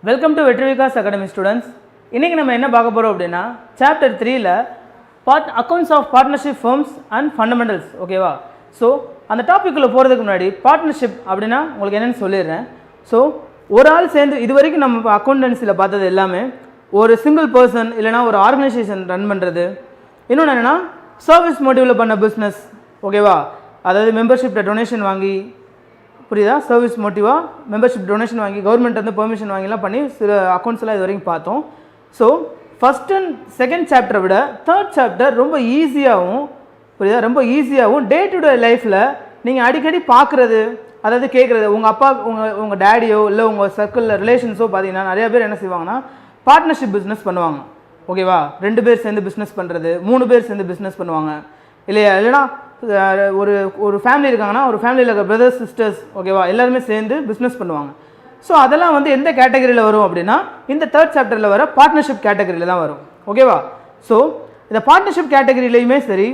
Welcome to Vetrivikas academy students. இன்றைக்கி நம்ம என்ன பார்க்க போகிறோம் அப்படின்னா சாப்டர் 3ல் accounts of partnership firms and fundamentals. ஓகேவா? ஸோ அந்த டாப்பிக்குள்ளே போகிறதுக்கு முன்னாடி பார்ட்னர்ஷிப் அப்படின்னா உங்களுக்கு என்னென்னு சொல்லிடுறேன். ஸோ ஒரு ஆள் சேர்ந்து இது வரைக்கும் நம்ம அக்கௌண்டன்சியில் பார்த்தது எல்லாமே ஒரு சிங்கிள் பர்சன் இல்லைனா ஒரு ஆர்கனைசேஷன் ரன் பண்ணுறது. இன்னொன்று என்னென்னா சர்வீஸ் மோட்டிவில் பண்ண பிஸ்னஸ். ஓகேவா? அதாவது மெம்பர்ஷிப்பில் டொனேஷன் வாங்கி, புரியுதா? சர்வீஸ் மோட்டிவாக மெம்பர்ஷிப் டொனேஷன் வாங்கி கவர்மெண்ட் வந்து பெர்மிஷன் வாங்கிலாம் பண்ணி சில அக்கௌண்ட்ஸ்லாம் இது வரைக்கும் பார்த்தோம். ஸோ ஃபஸ்ட் அண்ட் செகண்ட் சாப்டரை விட தேர்ட் சாப்டர் ரொம்ப ஈஸியாகவும், புரியுதா, ரொம்ப ஈஸியாகவும் டே டு டே லைஃப்பில் நீங்கள் அடிக்கடி பார்க்குறது, அதாவது கேட்குறது. உங்கள் அப்பா உங்கள் டேடியோ இல்லை உங்கள் சர்க்கிளில் ரிலேஷன்ஸோ பார்த்தீங்கன்னா நிறையா பேர் என்ன செய்வாங்கன்னா பார்ட்னர்ஷிப் பிஸ்னஸ் பண்ணுவாங்க. ஓகேவா? 2 பேர் சேர்ந்து பிஸ்னஸ் பண்ணுறது, 3 பேர் சேர்ந்து பிஸ்னஸ் பண்ணுவாங்க இல்லையா? இல்லைனா ஒரு ஃபேமிலி இருக்காங்கன்னா ஒரு ஃபேமிலியில் இருக்க பிரதர்ஸ் சிஸ்டர்ஸ், ஓகேவா, எல்லாருமே சேர்ந்து பிஸ்னஸ் பண்ணுவாங்க. ஸோ அதெல்லாம் வந்து எந்த கேட்டகரியில் வரும் அப்படின்னா இந்த தேர்ட் சாப்டரில் வர பார்ட்னர்ஷிப் கேட்டகரியில் தான் வரும். ஓகேவா? ஸோ இந்த பார்ட்னர்ஷிப் கேட்டகரியிலையுமே சரி,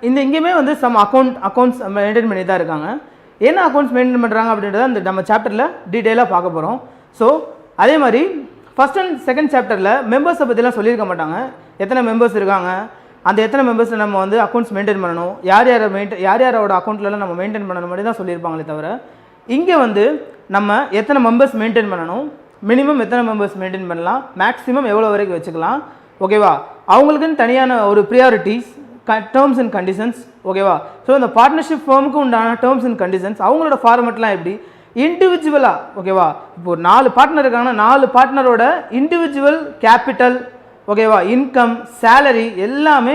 இங்கேயுமே வந்து சம் அக்கௌண்ட்ஸ் மெயின்டைன் பண்ணி தான் இருக்காங்க. என்ன அக்கௌண்ட்ஸ் மெயின்டைன் பண்ணுறாங்க அப்படின்றத அந்த நம்ம சாப்டரில் டீட்டெயிலாக பார்க்க போகிறோம். ஸோ அதே மாதிரி ஃபஸ்ட் அண்ட் செகண்ட் சாப்டரில் மெம்பர்ஸை பற்றிலாம் சொல்லியிருக்க மாட்டாங்க. எத்தனை மெம்பர்ஸ் இருக்காங்க, அந்த எத்தனை மெம்பர்ஸில் நம்ம வந்து அக்கௌண்ட்ஸ் மெயின்டைன் பண்ணணும், யாரோட அக்கௌண்ட்லலாம் நம்ம மெயின்டைன் பண்ணணும் மாதிரி தான் சொல்லியிருப்பாங்களே தவிர, இங்கே வந்து நம்ம எத்தனை மெம்பர்ஸ் மெயின்டைன் பண்ணணும், மினிமம் எத்தனை மெம்பர்ஸ் மெயின்டைன் பண்ணலாம், மேக்ஸிமம் எவ்வளோ வரைக்கும் வச்சுக்கலாம், ஓகேவா, அவங்களுக்குன்னு தனியான ஒரு ப்ரியாரிட்டிஸ், டேர்ம்ஸ் அண்ட் கண்டிஷன்ஸ். ஓகேவா? ஸோ இந்த பார்ட்னர்ஷிப் ஃபார்முக்கு உண்டான டேர்ம்ஸ் அண்ட் கண்டிஷன்ஸ், அவங்களோட ஃபார்மெட்லாம் எப்படி இண்டிவிஜுவலாக, ஓகேவா, இப்போ ஒரு 4 பார்ட்னர் இருக்காங்கன்னா 4 பார்ட்னரோட இண்டிவிஜுவல் கேபிட்டல், ஓகேவா, இன்கம், சேலரி எல்லாமே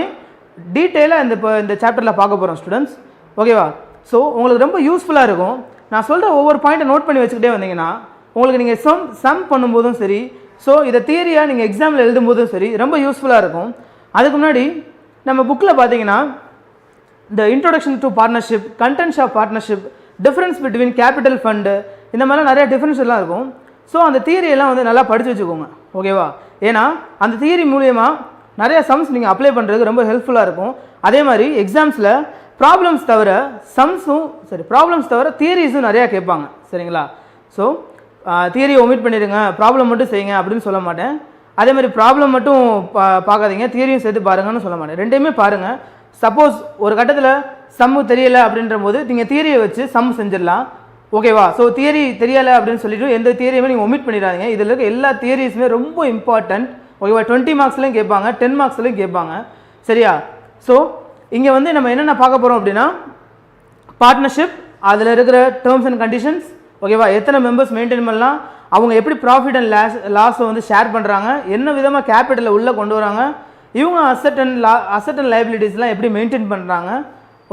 டீட்டெயிலாக இந்த சாப்டரில் பார்க்க போகிறோம் ஸ்டூடெண்ட்ஸ். ஓகேவா? ஸோ உங்களுக்கு ரொம்ப யூஸ்ஃபுல்லாக இருக்கும். நான் சொல்கிற ஒவ்வொரு பாயிண்ட்டை நோட் பண்ணி வச்சுக்கிட்டே வந்தீங்கன்னா உங்களுக்கு நீங்கள் சம் பண்ணும்போதும் சரி, ஸோ இதை தியரியாக நீங்கள் எக்ஸாமில் எழுதும்போதும் சரி ரொம்ப யூஸ்ஃபுல்லாக இருக்கும். அதுக்கு முன்னாடி நம்ம புக்கில் பார்த்தீங்கன்னா இந்த introduction to partnership, contents of partnership, difference between capital fund, இந்த மாதிரிலாம் நிறைய டிஃப்ரென்ஸ் எல்லாம் இருக்கும். ஸோ அந்த தியரியெல்லாம் வந்து நல்லா படித்து வச்சுக்கோங்க. ஓகேவா? ஏன்னா அந்த தியரி மூலியமாக நிறைய சம்ஸ் நீங்கள் அப்ளை பண்ணுறதுக்கு ரொம்ப ஹெல்ப்ஃபுல்லாக இருக்கும். அதே மாதிரி எக்ஸாம்ஸில் ப்ராப்ளம்ஸ் தவிர தியரிஸும் நிறையா கேட்பாங்க. சரிங்களா? ஸோ தியரியை ஒமிட் பண்ணிடுங்க, ப்ராப்ளம் மட்டும் செய்யுங்க அப்படின்னு சொல்ல மாட்டேன். அதே மாதிரி ப்ராப்ளம் மட்டும் பார்க்காதீங்க, தியரியும் சேர்த்து பாருங்கன்னு சொல்ல மாட்டேன். ரெண்டையுமே பாருங்கள். சப்போஸ் ஒரு கட்டத்தில் சம்மு தெரியலை அப்படின்ற போது நீங்கள் தியரியை வச்சு சம் செஞ்சிடலாம். ஓகேவா? ஸோ தியரி தெரியலை அப்படின்னு சொல்லிட்டு எந்த தியரியுமே நீங்கள் ஒமிட் பண்ணிடாதீங்க. இதில் இருக்க எல்லா தியரிஸுமே ரொம்ப இம்பார்ட்டன்ட். ஓகேவா? 20 மார்க்ஸ்லையும் கேட்பாங்க, 10 மார்க்ஸ்லையும் கேட்பாங்க. சரியா? ஸோ இங்கே வந்து நம்ம என்னென்ன பார்க்க போகிறோம் அப்படின்னா பார்ட்னர்ஷிப், அதில் இருக்கிற டேர்ம்ஸ் அண்ட் கண்டிஷன்ஸ், ஓகேவா, எத்தனை மெம்பர்ஸ் மெயின்டைன் பண்ணலாம், அவங்க எப்படி ப்ராஃபிட் அண்ட் லாஸை வந்து ஷேர் பண்ணுறாங்க, என்ன விதமாக கேபிட்டலை உள்ளே கொண்டு வராங்க, இவங்க அசட் அண்ட் லைபிலிட்டிஸ்லாம் எப்படி மெயின்டைன் பண்ணுறாங்க.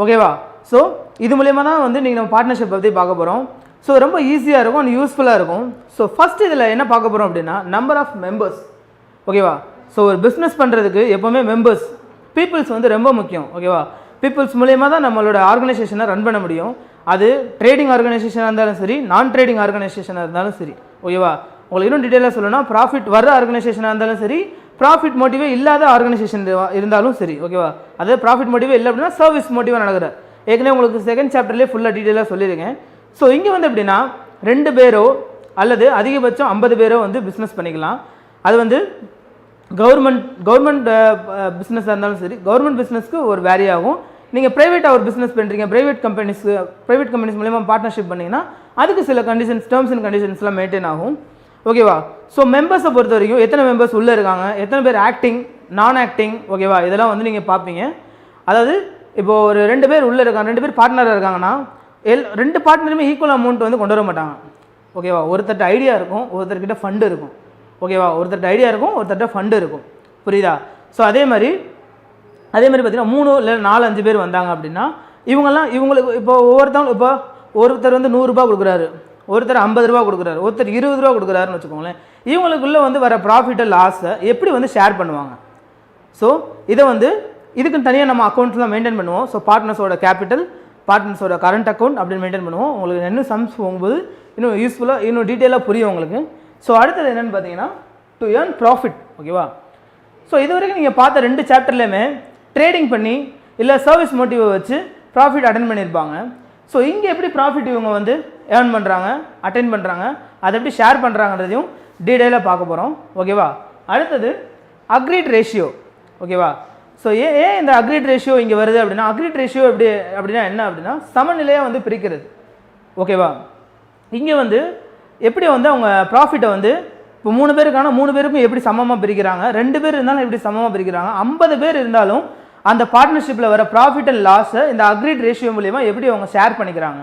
ஓகேவா? ஸோ இது மூலயமா தான் வந்து நீங்கள் நம்ம பார்ட்னர்ஷிப் பற்றி பார்க்க போகிறோம். ஸோ ரொம்ப ஈஸியாக இருக்கும் அண்ட் யூஸ்ஃபுல்லாக இருக்கும். ஸோ ஃபஸ்ட் இதில் என்ன பார்க்க போகிறோம் அப்படின்னா நம்பர் ஆஃப் மெம்பர்ஸ். ஓகேவா? ஸோ ஒரு பிஸ்னஸ் பண்ணுறதுக்கு எப்போவுமே மெம்பர்ஸ், பீப்புள்ஸ் வந்து ரொம்ப முக்கியம். ஓகேவா? பீப்புள்ஸ் மூலயமா தான் நம்மளோட ஆர்கனைசேஷனை ரன் பண்ண முடியும். அது ட்ரேடிங் ஆர்கனைசேஷனாக இருந்தாலும் சரி, நான் ட்ரேடிங் ஆர்கனைசேஷனாக இருந்தாலும் சரி. ஓகேவா? உங்களுக்கு இன்னும் டீட்டெயிலாக சொல்லணும்னா ப்ராஃபிட் வர ஆர்கனைசேஷனாக இருந்தாலும் சரி, ப்ராஃபிட் மோட்டிவே இல்லாத ஆர்கனைசேஷன் இருந்தாலும் சரி. ஓகேவா? அதாவது ப்ராஃபிட் மோட்டிவே இல்லை அப்படின்னா சர்வீஸ் மோட்டிவாக நடக்கிற, ஏற்கனவே உங்களுக்கு செகண்ட் சாப்டர்லேயே ஃபுல்லாக டீட்டெயிலாக சொல்லியிருக்கேன். ஸோ இங்கே வந்து எப்படின்னா 2 பேரோ அல்லது அதிகபட்சம் 50 பேரோ வந்து பிஸ்னஸ் பண்ணிக்கலாம். அது வந்து கவர்மெண்ட் பிஸ்னஸாக இருந்தாலும் சரி, கவர்மெண்ட் பிஸ்னஸ்க்கு ஒரு வேரி ஆகும். நீங்கள் ப்ரைவேட்டாக ஒரு பிஸ்னஸ் பண்ணுறீங்க, ப்ரைவேட் கம்பெனிஸ் மூலமா பார்ட்னர்ஷிப் பண்ணிங்கன்னா அதுக்கு சில கண்டிஷன்ஸ், டேர்ம்ஸ் அண்ட் கண்டிஷன்ஸ்லாம் மெயின்டைன் ஆகும். ஓகேவா? ஸோ மெம்பர்ஸை பொறுத்த வரைக்கும் எத்தனை மெம்பர்ஸ் உள்ளே இருக்காங்க, எத்தனை பேர் ஆக்டிங், நான் ஆக்டிங், ஓகேவா, இதெல்லாம் வந்து நீங்கள் பார்ப்பீங்க. அதாவது இப்போது ஒரு 2 பேர் உள்ளே இருக்காங்க, 2 பேர் பார்ட்னராக இருக்காங்கன்னா 2 பார்ட்னருமே ஈக்குவல் அமௌண்ட் வந்து கொண்டு வர மாட்டாங்க. ஓகேவா? ஒருத்தர்கிட்ட ஐடியா இருக்கும், ஒருத்தர்கிட்ட ஃபண்டு இருக்கும். ஓகேவா? ஒருத்தர்கிட்ட ஐடியா இருக்கும், ஒருத்தர்கிட்ட ஃபண்டு இருக்கும். புரியுதா? ஸோ அதே மாதிரி பார்த்தீங்கன்னா 3 இல்லை 4, 5 பேர் வந்தாங்க அப்படின்னா இவங்களுக்கு இப்போ ஒருத்தர் வந்து 100 ரூபா கொடுக்குறாரு, ஒருத்தர் 50 ரூபா கொடுக்குறாரு, ஒருத்தர் 20 ரூபா கொடுக்குறாருன்னு வச்சுக்கோங்களேன். இவங்களுக்குள்ளே வந்து வர ப்ராஃபிட்டை லாஸை எப்படி வந்து ஷேர் பண்ணுவாங்க. ஸோ இதை வந்து இதுக்குன்னு தனியாக நம்ம அக்கௌண்ட்ஸ்லாம் மெயின்டைன் பண்ணுவோம். ஸோ பார்ட்னர்ஸோட கேபிட்டல், பார்ட்னர்ஸோட கரண்ட் அக்கௌண்ட் அப்படின்னு மெயின்டைன் பண்ணுவோம். உங்களுக்கு இன்னும் சம்ஸ் போகும்போது இன்னும் யூஸ்ஃபுல்லாக இன்னும் டீட்டெயிலாக புரியும் உங்களுக்கு. ஸோ அடுத்தது என்னென்னு பார்த்தீங்கன்னா டு ஏர்ன் ப்ராஃபிட். ஓகேவா? ஸோ இது வரைக்கும் நீங்கள் பார்த்த 2 சாப்டர்லேயுமே ட்ரேடிங் பண்ணி இல்லை சர்வீஸ் மோட்டிவை வச்சு ப்ராஃபிட் அட்டன் பண்ணியிருப்பாங்க. ஸோ இங்கே எப்படி ப்ராஃபிட் இவங்க வந்து ஏர்ன் பண்ணுறாங்க, அட்டைன் பண்ணுறாங்க, அதை எப்படி ஷேர் பண்ணுறாங்கன்றதையும் டீட்டெயிலாக பார்க்க போகிறோம். ஓகேவா? அடுத்தது அக்ரீட் ரேஷியோ. ஓகேவா? ஸோ ஏன் இந்த அக்ரீட் ரேஷியோ இங்கே வருது அப்படின்னா, அக்ரீட் ரேஷியோ எப்படி அப்படின்னா என்ன அப்படின்னா சமநிலையாக வந்து பிரிக்கிறது. ஓகேவா? இங்கே வந்து எப்படி வந்து அவங்க ப்ராஃபிட்டை வந்து இப்போ 3 பேருக்கான 3 பேருக்கும் எப்படி சமமாக பிரிக்கிறாங்க, 2 பேர் இருந்தாலும் எப்படி சமமாக பிரிக்கிறாங்க, 50 பேர் இருந்தாலும் அந்த பார்ட்னர்ஷிப்பில் வர ப்ராஃபிட் அண்ட் லாஸை இந்த அக்ரீட் ரேஷியோ மூலிமா எப்படி அவங்க ஷேர் பண்ணிக்கிறாங்க.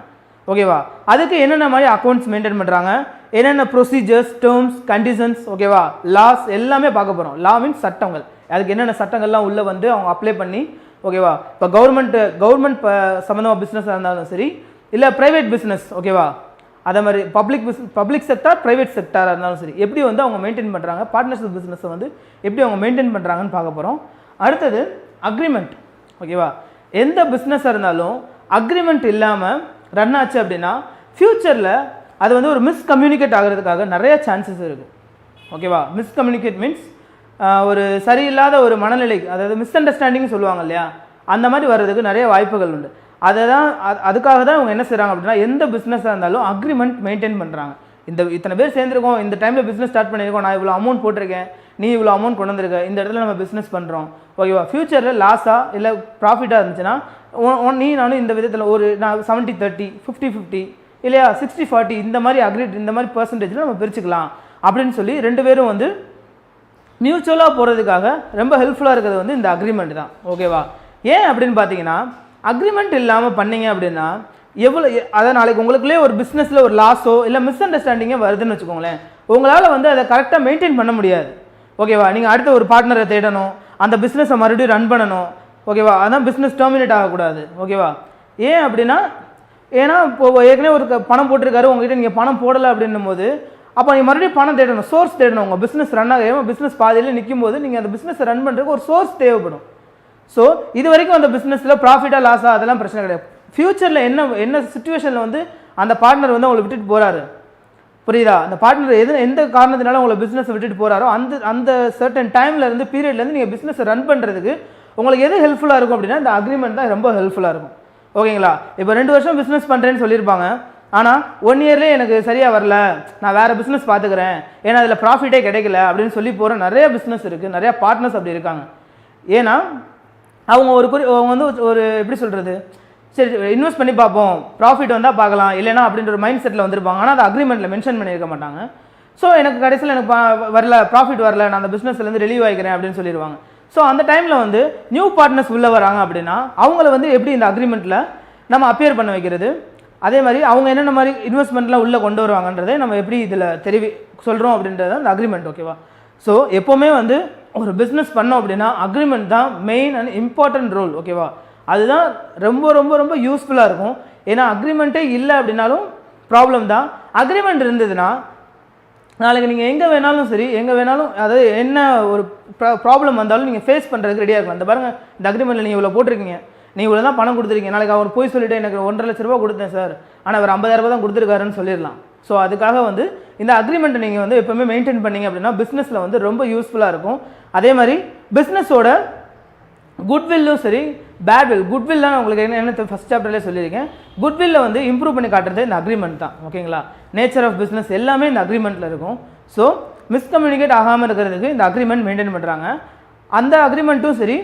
ஓகேவா? அதுக்கு என்னென்ன மாதிரி அக்கௌண்ட்ஸ் மெயின்டைன் பண்ணுறாங்க, என்னென்ன ப்ரொசீஜர்ஸ், டேர்ம்ஸ், கண்டிஷன்ஸ், ஓகேவா, லாஸ் எல்லாமே பார்க்க போகிறோம். லா மீன்ஸ் சட்டங்கள், அதுக்கு என்னென்ன சட்டங்கள்லாம் உள்ளே வந்து அவங்க அப்ளை பண்ணி, ஓகேவா, இப்போ கவர்மெண்ட் சம்மந்தமாக பிஸ்னஸாக இருந்தாலும் சரி, இல்லை ப்ரைவேட் பிஸ்னஸ், ஓகேவா, அதே மாதிரி பப்ளிக் செக்டார், ப்ரைவேட் செக்டாராக இருந்தாலும் சரி, எப்படி வந்து அவங்க மெயின்டைன் பண்ணுறாங்க, பார்ட்னர்ஷிப் பிஸ்னஸை வந்து எப்படி அவங்க மெயின்டைன் பண்ணுறாங்கன்னு பார்க்க போகிறோம். அடுத்தது அக்ரிமெண்ட். ஓகேவா? எந்த பிஸ்னஸாக இருந்தாலும் அக்ரிமெண்ட் இல்லாமல் ரன் ஆச்சு அப்படின்னா ஃப்யூச்சரில் அது வந்து ஒரு மிஸ்கம்யூனிகேட் ஆகிறதுக்காக நிறைய சான்சஸ் இருக்குது. ஓகேவா? மிஸ்கம்யூனிகேட் மீன்ஸ் ஒரு சரியில்லாத ஒரு மனநிலை, அதாவது மிஸ் அண்டர்ஸ்டாண்டிங் சொல்லுவாங்க இல்லையா, அந்த மாதிரி வர்றதுக்கு நிறைய வாய்ப்புகள் உண்டு. அதுக்காக தான் அவங்க என்ன செய்கிறாங்க அப்படின்னா, எந்த பிஸ்னஸாக இருந்தாலும் அக்ரிமெண்ட் மெயின்டைன் பண்ணுறாங்க. இத்தனை பேர் சேர்ந்துருக்கோம், இந்த டைமில் பிஸ்னஸ் ஸ்டார்ட் பண்ணியிருக்கோம், நான் இவ்வளோ அமௌண்ட் போட்டிருக்கேன், நீ இவ்வளோ அமௌண்ட் கொண்டு வந்திருக்க, இந்த இடத்துல நம்ம பிஸ்னஸ் பண்ணுறோம். ஓகேவா? ஃப்யூச்சரில் லாஸாக இல்லை ப்ராஃபிட்டாக இருந்துச்சுன்னா நீ நானும் இந்த விதத்தில் ஒரு நான் 70-30, 50-50 இல்லையா 60-40 இந்த மாதிரி இந்த மாதிரி பர்சன்டேஜில் நம்ம பிரிச்சுக்கலாம் அப்படின்னு சொல்லி 2 பேரும் வந்து மியூச்சுவலாக போகிறதுக்காக ரொம்ப ஹெல்ப்ஃபுல்லாக இருக்கிறது வந்து இந்த அக்ரிமெண்ட் தான். ஓகேவா? ஏன் அப்படின்னு பார்த்தீங்கன்னா, அக்ரிமெண்ட் இல்லாமல் பண்ணீங்க அப்படின்னா எவ்வளோ, அதாவது நாளைக்கு உங்களுக்குள்ளே ஒரு பிஸ்னஸில் ஒரு லாஸோ இல்லை மிஸ் அண்டர்ஸ்டாண்டிங்கே வருதுன்னு வச்சுக்கோங்களேன், உங்களால் வந்து அதை கரெக்டாக மெயின்டைன் பண்ண முடியாது. ஓகேவா? நீங்கள் அடுத்த ஒரு பார்ட்னரை தேடணும், அந்த பிஸ்னஸை மறுபடியும் ரன் பண்ணணும். ஓகேவா? அதான் பிஸ்னஸ் டெர்மினேட் ஆகக்கூடாது. ஓகேவா? ஏன் அப்படின்னா, ஏன்னா இப்போ ஏற்கனவே ஒரு பணம் போட்டிருக்காரு, உங்ககிட்ட நீங்கள் பணம் போடலை அப்படின்னும் போது அப்போ நீங்கள் மறுபடியும் பணம் தேடணும், சோர்ஸ் தேடணும். உங்கள் பிஸ்னஸ் ரன் ஆகும், பிஸ்னஸ் பாதியில் நிற்கும் போது நீங்கள் அந்த பிஸ்னஸை ரன் பண்ணுறதுக்கு ஒரு சோர்ஸ் தேவைப்படும். ஸோ இது வரைக்கும் அந்த பிஸ்னஸில் ப்ராஃபிட்டாக லாஸாக அதெல்லாம் பிரச்சனை கிடையாது. ஃப்யூச்சரில் என்ன சுச்சுவேஷனில் வந்து அந்த பார்ட்னர் வந்து உங்களை விட்டுட்டு போகிறாரு, புரியுதா, அந்த பார்ட்னர் எந்த காரணத்தினால உங்களை பிஸ்னஸை விட்டுட்டு போகிறாரோ அந்த சர்டன் டைம்லேருந்து பீரியட்லேருந்து நீங்கள் பிஸ்னஸை ரன் பண்ணுறதுக்கு உங்களுக்கு எது ஹெல்ப்ஃபுல்லாக இருக்கும் அப்படின்னா இந்த அக்ரிமெண்ட் தான் ரொம்ப ஹெல்ப்ஃபுல்லாக இருக்கும். ஓகேங்களா? இப்போ 2 வருஷம் பிஸ்னஸ் பண்ணுறேன்னு சொல்லியிருப்பாங்க, ஆனால் 1 இயர்லேயே எனக்கு சரியாக வரல, நான் வேறு பிஸ்னஸ் பார்த்துக்கிறேன், ஏன்னா அதில் ப்ராஃபிட்டே கிடைக்கல அப்படின்னு சொல்லி போகிற நிறைய பிஸ்னஸ் இருக்குது, நிறையா பார்ட்னர்ஸ் அப்படி இருக்காங்க. ஏன்னா அவங்க அவங்க வந்து ஒரு எப்படி சொல்கிறது, சரி இன்வெஸ்ட் பண்ணி பார்ப்போம், ப்ராஃபிட் வந்தால் பார்க்கலாம், இல்லைனா அப்படின்ற ஒரு மைண்ட் செட்டில் வந்திருப்பாங்க. ஆனால் அது அக்ரிமெண்ட்டில் மென்ஷன் பண்ணியிருக்க மாட்டாங்க. ஸோ எனக்கு கடைசியில் எனக்கு வரல, ப்ராஃபிட் வரல, நான் அந்த பிஸ்னஸ்லேருந்து ரிலீவ் ஆகிக்கிறேன் அப்படின்னு சொல்லிடுவாங்க. ஸோ அந்த டைமில் வந்து நியூ பார்ட்னர்ஸ் உள்ளே வராங்க அப்படின்னா அவங்கள வந்து எப்படி இந்த அக்ரிமெண்ட்டில் நம்ம அப்பியர் பண்ண வைக்கிறது, அதே மாதிரி அவங்க என்னென்ன மாதிரி இன்வெஸ்ட்மெண்ட்லாம் உள்ளே கொண்டு வருவாங்கன்றதை நம்ம எப்படி இதில் சொல்கிறோம் அப்படின்றது அந்த அக்ரிமெண்ட். ஓகேவா? ஸோ எப்போவுமே வந்து ஒரு பிஸ்னஸ் பண்ணோம் அப்படின்னா அக்ரிமெண்ட் தான் மெயின் அண்ட் இம்பார்ட்டன்ட் ரோல். ஓகேவா? அதுதான் ரொம்ப ரொம்ப ரொம்ப யூஸ்ஃபுல்லாக இருக்கும். ஏன்னா அக்ரிமெண்ட்டே இல்லை அப்படின்னாலும் ப்ராப்ளம் தான். அக்ரிமெண்ட் இருந்ததுன்னா நாளைக்கு நீங்கள் எங்கே வேணாலும் சரி, எங்கே வேணாலும், அதாவது என்ன ஒரு ப்ராப்ளம் வந்தாலும் நீங்கள் ஃபேஸ் பண்ணுறதுக்கு ரெடியாக இருக்கலாம். இந்த பாருங்கள், இந்த அக்ரிமெண்ட்டில் நீங்கள் இவ்வளோ போட்டிருக்கீங்க, நீங்கள் இவ்வளோ தான் பணம் கொடுத்துருக்கீங்க, நாளைக்கு அவர் போய் சொல்லிவிட்டு எனக்கு 1.5 லட்ச ரூபா கொடுத்தேன் சார், ஆனால் அவர் 50,000 ரூபா தான் கொடுத்துருக்காருன்னு சொல்லிடலாம். ஸோ அதுக்காக வந்து இந்த அக்ரிமெண்ட்டை நீங்கள் வந்து எப்போவுமே மெயின்டைன் பண்ணிங்க அப்படின்னா பிஸ்னஸில் வந்து ரொம்ப யூஸ்ஃபுல்லாக இருக்கும். அதே மாதிரி பிஸ்னஸோட குட்வில்லும் சரி, பேட்வில், குட்வில் தான் உங்களுக்கு என்ன ஃபஸ்ட் சாப்டர்லேயே சொல்லியிருக்கேன். குட்வில்ல வந்து இம்ப்ரூவ் பண்ணி காட்டுறது இந்த அக்ரிமெண்ட் தான். ஓகேங்களா? நேச்சர் ஆஃப் பிஸ்னஸ் எல்லாமே இந்த அக்ரிமெண்ட்டில் இருக்கும். ஸோ மிஸ்கம்யூனிகேட் ஆகாமல் இருக்கிறதுக்கு இந்த அக்ரிமெண்ட் மெயின்டைன் பண்ணுறாங்க. அந்த அக்ரிமெண்ட்டும் சரி,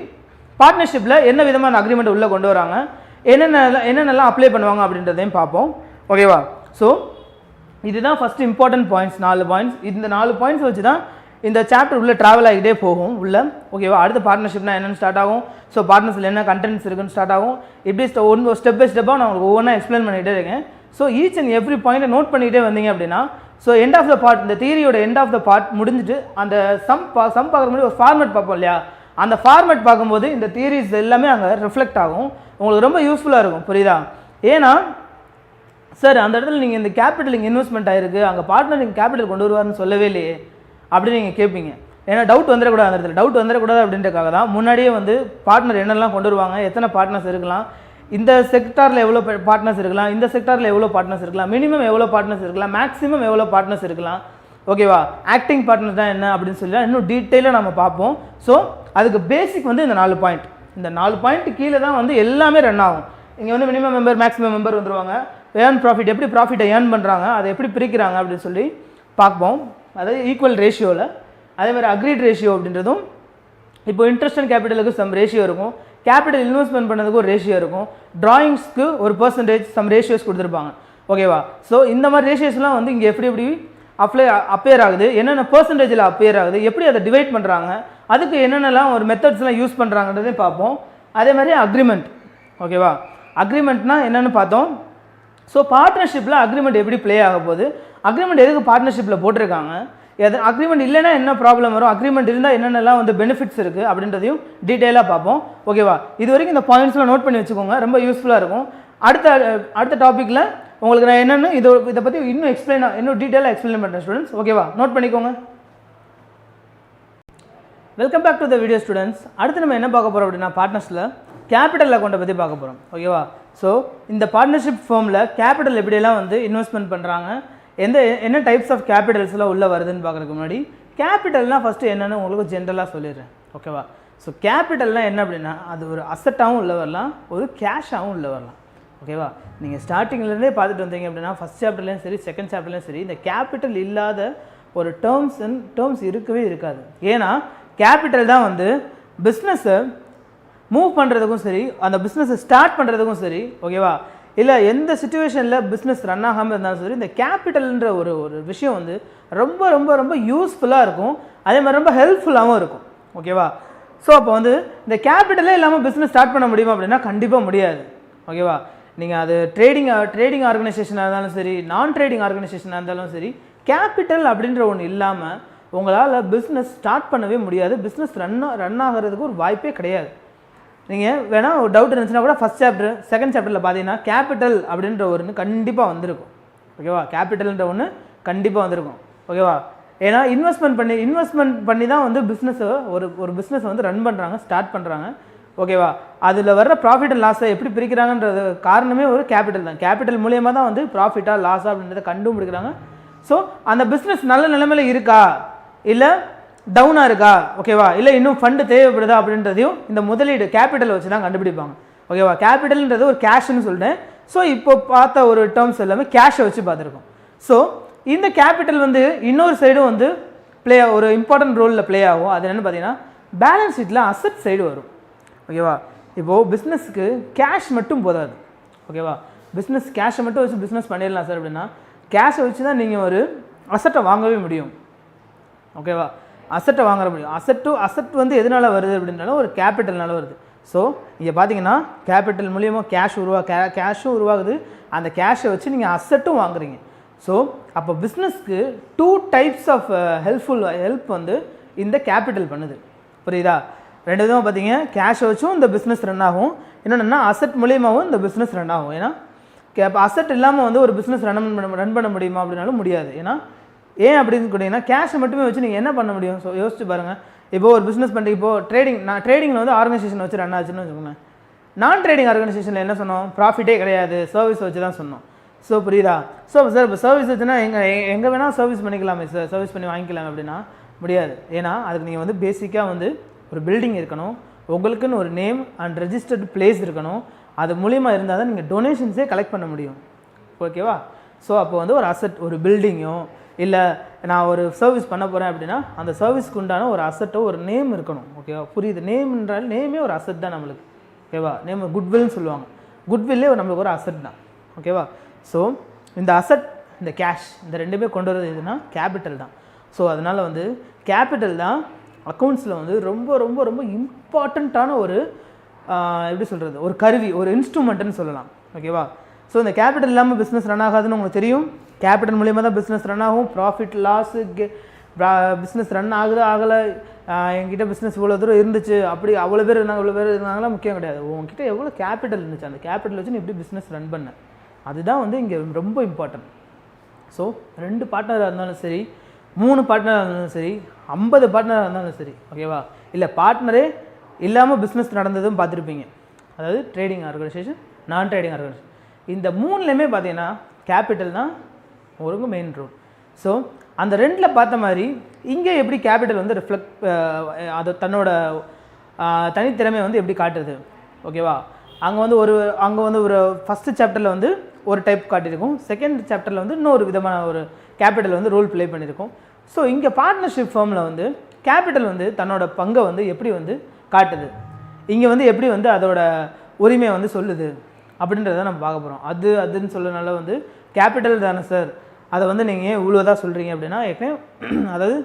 பார்ட்னர்ஷிப்பில் என்ன விதமாக அந்த அக்ரிமெண்ட் உள்ளே கொண்டு வராங்க, என்னென்னலாம் அப்ளை பண்ணுவாங்க அப்படின்றதையும் பார்ப்போம். ஓகேவா? ஸோ இதுதான் ஃபஸ்ட் இம்பார்ட்டன்ட் பாயிண்ட்ஸ், 4 பாயிண்ட்ஸ். இந்த 4 பாயிண்ட்ஸ் வச்சு தான் இந்த சாப்டர் உள்ளே ட்ராவல் ஆகிட்டே போகும் உள்ள. ஓகேவா? அடுத்த பார்ட்னர்ஷிப்னா என்னென்னு ஸ்டார்ட் ஆகும், ஸோ பார்ட்னர்ஸில் என்ன கண்டென்ட்ஸ் இருக்குன்னு ஸ்டார்ட் ஆகும். இப்படி ஸ்டெப் பை ஸ்டெப்பாக நான் உங்களுக்கு ஒவ்வொன்றா எக்ஸ்பிளைன் பண்ணிகிட்டே இருக்கேன். ஸோ ஈச் அண்ட் எவ்ரி பாயிண்ட்டை நோட் பண்ணிகிட்டே வந்தீங்க அப்படின்னா, so end of the part, இந்த தியரியோட எண்ட் ஆஃப் த பார்ட் முடிஞ்சிட்டு அந்த சம் பார்க்குற மாதிரி ஒரு ஃபார்மேட் பார்ப்போம் இல்லையா, அந்த ஃபார்மேட் பார்க்கும்போது இந்த தியரிஸ் எல்லாமே அங்கே ரிஃப்ளெக்ட் ஆகும். உங்களுக்கு ரொம்ப யூஸ்ஃபுல்லாக இருக்கும். புரியுதா? ஏன்னா சார் அந்த இடத்துல நீங்கள் இந்த கேபிட்டல் இங்கே இன்வெஸ்ட்மெண்ட் ஆகிருக்கு, அங்கே பார்ட்னர் நீங்கள் கேபிட்டல் கொண்டு வருவார்னு சொல்லவே இல்லையே அப்படின்னு நீங்கள் கேட்பீங்க. ஏன்னா டவுட் வந்துடக்கூடாது, அந்த இடத்துல டவுட் வந்துடக்கூடாது அப்படின்றக்காக தான் முன்னாடியே வந்து பார்ட்னர் என்னெல்லாம் கொண்டு வருவாங்க, எத்தனை பார்ட்னர்ஸ் இருக்கலாம், இந்த செக்டாரில் எவ்வளோ பார்ட்னர்ஸ் இருக்கலாம், இந்த செக்டாரில் எவ்வளோ பார்ட்னர்ஸ் இருக்கலாம், மினிமம் எவ்வளோ பார்ட்னர்ஸ் இருக்கலாம், மேக்ஸிமம் எவ்வளோ பார்ட்னர்ஸ் இருக்கலாம். ஓகேவா? ஆக்டிங் பார்ட்னர்ஸ் தான் என்ன அப்படின்னு சொல்லி இன்னும் டீட்டெயிலாக நம்ம பார்ப்போம். ஸோ அதுக்கு பேசிக் வந்து இந்த 4 பாயிண்ட். இந்த 4 பாயிண்ட் கீழே தான் வந்து எல்லாமே ரன் ஆகும். இங்கே வந்து மினிமம் மெம்பர், மேக்ஸிமம் மெம்பர் வந்துருவாங்க, ஏர்ன் ப்ராஃபிட், எப்படி ப்ராஃபிட்டை ஏர்ன் பண்ணுறாங்க, அதை எப்படி பிரிக்கிறாங்க அப்படின்னு சொல்லி பார்ப்போம், அதாவது ஈக்குவல் ரேஷியோவில். அதே மாதிரி அக்ரீட் ரேஷியோ அப்படின்றதும் இப்போ இன்ட்ரெஸ்ட் அண்ட் கேபிட்டலுக்கு சம் ரேஷியோ இருக்கும், கேபிட்டல் இன்வெஸ்ட்மெண்ட் பண்ணதுக்கு ஒரு ரேஷியோ இருக்கும், டிராயிங்ஸ்க்கு ஒரு பர்சன்டேஜ் சம் ரேஷியோஸ் கொடுத்துருப்பாங்க. ஓகேவா? ஸோ இந்த மாதிரி ரேஷியோஸ்லாம் வந்து இங்கே எப்படி அப்பேர் ஆகுது, என்னென்ன பர்சன்டேஜில் அப்பேர் ஆகுது, எப்படி அதை டிவைட் பண்ணுறாங்க, அதுக்கு என்னென்னலாம் ஒரு மெத்தட்ஸ்லாம் யூஸ் பண்ணுறாங்கன்றதையும் பார்ப்போம். அதே மாதிரி அக்ரிமெண்ட். ஓகேவா? அக்ரிமெண்ட்னா என்னென்னு பார்த்தோம். ஸோ பார்ட்னர்ஷிப்பில் அக்ரிமெண்ட் எப்படி ப்ளே ஆக போகுது, அக்ரிமெண்ட் எதுக்கு பார்ட்னர்ஷிப்பில் போட்டிருக்காங்க, அக்ரிமெண்ட் இல்லைன்னா என்ன ப்ராப்ளம் வரும், அக்ரிமெண்ட் இருந்தால் என்னென்னலாம் வந்து பெனிஃபிட்ஸ் இருக்குது அப்படின்றதையும் டீட்டெயிலாக பார்ப்போம். ஓகேவா? இது வரைக்கும் இந்த பாயிண்ட்ஸ்லாம் நோட் பண்ணி வச்சுக்கோங்க, ரொம்ப யூஸ்ஃபுல்லாக இருக்கும். அடுத்த டாப்பிக்கில் உங்களுக்கு நான் என்னென்னு இதை பற்றி இன்னும் டீட்டெயிலாக எக்ஸ்பிளைன் பண்ணுறேன் ஸ்டூடெண்ட்ஸ். ஓகேவா? நோட் பண்ணிக்கோங்க. Welcome back to the video students. அடுத்து நம்ம என்ன பார்க்க போகிறோம் அப்படின்னா, பார்ட்னர்ஸில் கேபிட்டல் அக்கௌண்ட்டை பற்றி பார்க்க போகிறோம். ஓகேவா? ஸோ இந்த பார்ட்னர்ஷிப் ஃபார்மில் கேபிட்டல் எப்படியெல்லாம் வந்து இன்வெஸ்ட்மெண்ட் பண்ணுறாங்க, என்ன டைப்ஸ் ஆஃப் கேபிட்டல்ஸ்லாம் உள்ளே வருதுன்னு பார்க்குறதுக்கு முன்னாடி கேபிட்டல்னால் ஃபஸ்ட்டு என்னென்னு உங்களுக்கு ஜென்ரலாக சொல்லிடுறேன். ஓகேவா? ஸோ கேபிட்டல்னால் என்ன அப்படின்னா, அது ஒரு அசட்டாகவும் உள்ளே வரலாம், ஒரு கேஷாகவும் உள்ளே வரலாம். ஓகேவா? நீங்கள் ஸ்டார்டிங்லேருந்தே பார்த்துட்டு வந்தீங்க அப்படின்னா, ஃபஸ்ட் சாப்டர்லேயும் சரி செகண்ட் சாப்டர்லேயும் சரி இந்த கேபிட்டல் இல்லாத ஒரு டேர்ம்ஸ் இருக்கவே இருக்காது. ஏன்னா கேபிட்டல் தான் வந்து பிஸ்னஸை மூவ் பண்ணுறதுக்கும் சரி, அந்த பிஸ்னஸை ஸ்டார்ட் பண்ணுறதுக்கும் சரி, ஓகேவா, இல்லை எந்த சுச்சுவேஷனில் பிஸ்னஸ் ரன் ஆகாமல் இருந்தாலும் சரி, இந்த கேபிட்டல்ன்ற ஒரு விஷயம் வந்து ரொம்ப ரொம்ப ரொம்ப யூஸ்ஃபுல்லாக இருக்கும், அதே மாதிரி ரொம்ப ஹெல்ப்ஃபுல்லாகவும் இருக்கும். ஓகேவா? ஸோ அப்போ வந்து இந்த கேபிட்டலே இல்லாமல் பிஸ்னஸ் ஸ்டார்ட் பண்ண முடியுமா அப்படின்னா கண்டிப்பாக முடியாது. ஓகேவா? நீங்கள் அது ட்ரேடிங் ஆர்கனைசேஷனாக இருந்தாலும் சரி, நான் ட்ரேடிங் ஆர்கனைசேஷனாக இருந்தாலும் சரி, கேபிட்டல் அப்படின்ற ஒன்று இல்லாமல் உங்களால் பிஸ்னஸ் ஸ்டார்ட் பண்ணவே முடியாது, பிஸ்னஸ் ரன் ஆகிறதுக்கு ஒரு வாய்ப்பே கிடையாது. நீங்கள் வேணால் ஒரு டவுட் இருந்துச்சுன்னா கூட ஃபஸ்ட் சாப்டர் செகண்ட் சாப்டரில் பார்த்தீங்கன்னா கேபிட்டல் அப்படின்ற ஒன்று கண்டிப்பாக வந்திருக்கும். ஓகேவா? கேபிட்டல்ன்ற ஒன்று கண்டிப்பாக வந்திருக்கும். ஓகேவா? ஏன்னா இன்வெஸ்ட்மெண்ட் பண்ணி தான் வந்து பிஸ்னஸை ஒரு பிஸ்னஸை வந்து ரன் பண்ணுறாங்க, ஸ்டார்ட் பண்ணுறாங்க. ஓகேவா? அதில் வர்ற ப்ராஃபிட் அண்ட் லாஸை எப்படி பிரிக்கிறாங்கன்றது காரணமே ஒரு கேபிட்டல் தான். கேபிட்டல் மூலியமாக தான் வந்து ப்ராஃபிட்டாக லாஸாக அப்படின்றத கண்டுபிடிக்கிறாங்க. ஸோ அந்த பிஸ்னஸ் நல்ல நிலைமையில் இருக்கா, இல்லை டவுனாக இருக்கா, ஓகேவா, இல்லை இன்னும் ஃபண்டு தேவைப்படுதா அப்படின்றதையும் இந்த முதலீடு கேபிட்டல் வச்சு தான் கண்டுபிடிப்பாங்க. ஓகேவா? கேபிட்டல்ன்றது ஒரு கேஷ்னு சொல்லிட்டேன். ஸோ இப்போ பார்த்த ஒரு டேர்ம்ஸ் எல்லாமே கேஷை வச்சு பார்த்துருக்கோம். ஸோ இந்த கேபிட்டல் வந்து இன்னொரு சைடும் வந்து ஒரு இம்பார்ட்டன்ட் ரோலில் ப்ளே ஆகும். அது என்னென்னு பார்த்தீங்கன்னா பேலன்ஸ் ஷீட்டில் அசட் சைடு வரும். ஓகேவா? இப்போது பிஸ்னஸ்க்கு கேஷ் மட்டும் போதாது. ஓகேவா? பிஸ்னஸ் கேஷை மட்டும் வச்சு பிஸ்னஸ் பண்ணிடலாம் சார் அப்படின்னா, கேஷை வச்சு தான் நீங்கள் ஒரு அசட்டை வாங்கவே முடியும். ஓகேவா? அசட்டை வாங்க முடியும். அசட் வந்து எதனால் வருது அப்படின்னாலும் ஒரு கேபிட்டல்னால வருது. ஸோ இங்கே பார்த்தீங்கன்னா கேபிட்டல் மூலியமாக கேஷும் உருவாகுது, அந்த கேஷை வச்சு நீங்கள் அசட்டும் வாங்குறீங்க. ஸோ அப்போ பிஸ்னஸ்க்கு 2 டைப்ஸ் ஆஃப் ஹெல்ப் வந்து இந்த கேபிட்டல் பண்ணுது. புரியுதா? 2 விதமாக பார்த்தீங்க, கேஷை வச்சும் இந்த பிஸ்னஸ் ரன் ஆகும், என்னென்னா அசட் மூலியமாகவும் இந்த பிஸ்னஸ் ரன் ஆகும். ஏன்னா அசட் இல்லாமல் வந்து ஒரு பிஸ்னஸ் ரன் பண்ண முடியுமா அப்படின்னாலும் முடியாது. ஏன் அப்படின்னு கேட்டிங்கன்னா கேஷை மட்டுமே வச்சு நீங்கள் என்ன பண்ண முடியும்? ஸோ யோசிச்சு பாருங்கள். இப்போது ஒரு பிஸ்னஸ் பண்ணி இப்போது ட்ரேடிங்கில் வந்து ஆர்கனைசேஷன் வச்சு ரன் ஆச்சுன்னு வச்சுக்கோங்க. நான் ட்ரேடிங் ஆர்கனைசேஷனில் என்ன சொன்னோம்? ப்ராஃபிட்டே கிடையாது, சர்வீஸ் வச்சு தான் சொன்னோம். ஸோ புரியுதா? ஸோ சார் இப்போ சர்வீஸ் வச்சுன்னா எங்கே வேணால் சர்வீஸ் பண்ணிக்கலாமே சார், சர்வீஸ் பண்ணி வாங்கிக்கலாம் அப்படின்னா முடியாது. ஏன்னா அதுக்கு நீங்கள் வந்து பேசிக்காக வந்து ஒரு பில்டிங் இருக்கணும், உங்களுக்குன்னு ஒரு நேம் அண்ட் ரெஜிஸ்டர்டு பிளேஸ் இருக்கணும், அது மூலிமா இருந்தால் தான் நீங்கள் டொனேஷன்ஸே கலெக்ட் பண்ண முடியும். ஓகேவா? ஸோ அப்போ வந்து ஒரு அசட், ஒரு பில்டிங்கோ இல்லை நான் ஒரு சர்வீஸ் பண்ண போகிறேன் அப்படின்னா அந்த சர்வீஸ்க்கு உண்டான ஒரு அசட்டோ ஒரு நேம் இருக்கணும். ஓகேவா? புரியுது? நேம்ன்றால் நேமே ஒரு அசட் தான் நம்மளுக்கு. ஓகேவா? நேம் குட்வில்னு சொல்லுவாங்க. குட்வில்லே நம்மளுக்கு ஒரு அசட் தான். ஓகேவா? ஸோ இந்த அசட், இந்த கேஷ், இந்த ரெண்டுமே கொண்டு வரது எதுனா கேபிட்டல் தான். ஸோ அதனால் வந்து கேபிட்டல் தான் அக்கௌண்ட்ஸில் வந்து ரொம்ப ரொம்ப ரொம்ப இம்பார்ட்டண்ட்டான ஒரு எப்படி சொல்கிறது, ஒரு கருவி, ஒரு இன்ஸ்ட்ருமெண்ட்டுன்னு சொல்லலாம். ஓகேவா? ஸோ இந்த கேபிட்டல் இல்லாமல் பிஸ்னஸ் ரன் ஆகாதுன்னு உங்களுக்கு தெரியும். கேபிட்டல் மூலியமாக தான் பிஸ்னஸ் ரன் ஆகும். ப்ராஃபிட் லாஸு பிஸ்னஸ் ரன் ஆகலை, என்கிட்ட பிஸ்னஸ் இவ்வளோ தூரம் இருந்துச்சு, அப்படி அவ்வளோ பேர் இருந்தாங்களா முக்கியம் கிடையாது. உங்ககிட்ட எவ்வளோ கேபிட்டல் இருந்துச்சு, அந்த கேபிட்டல் வச்சு நீ எப்படி பிஸ்னஸ் ரன் பண்ண, அதுதான் வந்து இங்கே ரொம்ப இம்பார்ட்டன்ட். ஸோ 2 பார்ட்னராக இருந்தாலும் சரி, 3 பார்ட்னராக இருந்தாலும் சரி, 50 பார்ட்னராக இருந்தாலும் சரி, ஓகேவா, இல்லை பார்ட்னரே இல்லாமல் பிஸ்னஸ் நடந்ததும் பார்த்துருப்பீங்க. அதாவது ட்ரேடிங் ஆர்கனைசேஷன், நான் ட்ரேடிங் ஆர்கனைசேஷன், இந்த 3லேயுமே பார்த்தீங்கன்னா கேபிட்டல் தான் ஒரு மெயின் ரோல். ஸோ அந்த 2ல் பார்த்த மாதிரி இங்கே எப்படி கேபிட்டல் வந்து அது தன்னோட தனித்திறமை வந்து எப்படி காட்டுது. ஓகேவா? அங்கே வந்து ஒரு ஃபஸ்ட்டு சாப்டரில் வந்து ஒரு டைப் காட்டியிருக்கும், செகண்ட் சாப்டரில் வந்து இன்னொரு விதமான ஒரு கேபிட்டல் வந்து ரோல் ப்ளே பண்ணியிருக்கும். ஸோ இங்கே பார்ட்னர்ஷிப் ஃபர்மில் வந்து கேபிட்டல் வந்து தன்னோட பங்கை வந்து எப்படி வந்து காட்டுது, இங்கே வந்து எப்படி வந்து அதோட உரிமையை வந்து சொல்லுது அப்படின்றத நம்ம பார்க்க போகிறோம். அதுன்னு சொல்லனால வந்து கேபிட்டல் தானே சார், அதை வந்து நீங்கள் ஏன் இவ்வளோதான் சொல்கிறீங்க அப்படின்னா, அதாவது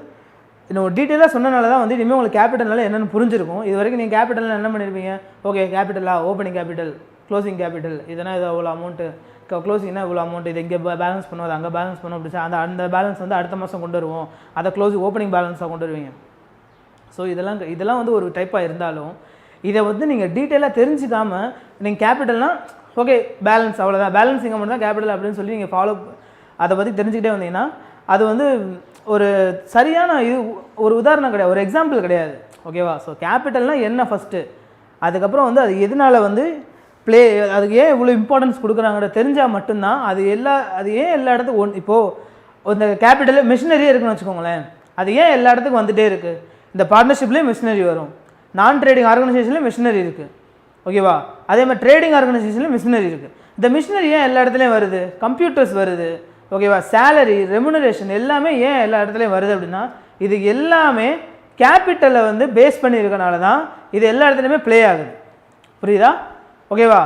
இன்னும் டீட்டெயிலாக சொன்னனால தான் வந்து இனிமேல் உங்களுக்கு கேபிட்டல்னால என்னென்னு புரிஞ்சிருக்கும். இது வரைக்கும் நீங்கள் கேபிட்டல் என்ன பண்ணியிருப்பீங்க, ஓகே கேபிட்டலா, ஓப்பனிங் கேபிட்டல், க்ளோசிங் கேபிட்டல், இதனால் இது அவ்வளோ அமௌண்ட்டு, க்ளோசிங்னா இவ்வளோ அமௌண்ட், இது இங்கே பேலன்ஸ் பண்ணுவோம், அது அங்கே பேலன்ஸ் பண்ணுவோம், அப்படி அந்த பேலன்ஸ் வந்து அடுத்த மாதம் கொண்டு வருவோம், அதை ஓப்பனிங் பேலன்ஸாக கொண்டு வருவீங்க. ஸோ இதெல்லாம் வந்து ஒரு டைப்பாக இருந்தாலும் இதை வந்து நீங்கள் டீட்டெயிலாக தெரிஞ்சுக்காமல் நீங்கள் கேபிட்டல்னால் ஓகே பேலன்ஸ் அவ்வளோதான், பேலன்ஸிங் அமௌண்ட் தான் கேபிட்டல் அப்படின்னு சொல்லி நீங்கள் அதை பற்றி தெரிஞ்சுக்கிட்டே வந்தீங்கன்னா அது வந்து ஒரு சரியான ஒரு உதாரணம் கிடையாது, ஒரு எக்ஸாம்பிள் கிடையாது. ஓகேவா? ஸோ கேபிட்டல்னால் என்ன ஃபஸ்ட்டு, அதுக்கப்புறம் வந்து அது எதனால் வந்து அதுக்கு ஏன் இவ்வளோ இம்பார்ட்டன்ஸ் கொடுக்குறாங்கன்ற தெரிஞ்சால் மட்டும்தான் அது ஏன் எல்லா இடத்துக்கும் இப்போது இந்த கேபிட்டல் மிஷினரியே இருக்குன்னு வச்சுக்கோங்களேன், அது ஏன் எல்லா இடத்துக்கும் வந்துகிட்டே இருக்குது. இந்த பார்ட்னர்ஷிப்லேயும் மிஷினரி வரும், நான் ட்ரேடிங் ஆர்கனைசேஷன்லேயும் மிஷினரி இருக்குது. ஓகேவா? அதே மாதிரி ட்ரேடிங் ஆர்கனைசேஷன்லேயும் மிஷினரி இருக்குது. இந்த மிஷினரி ஏன் எல்லா இடத்துலையும் வருது, கம்ப்யூட்டர்ஸ் வருது. ஓகேவா? சேலரி, ரெமுனரேஷன் எல்லாமே ஏன் எல்லா இடத்துலையும் வருது அப்படின்னா, இது எல்லாமே கேபிட்டலை வந்து பேஸ் பண்ணி இருக்கனால தான் இது எல்லா இடத்துலையுமே ப்ளே ஆகுது. புரியுதா? ஓகேவா?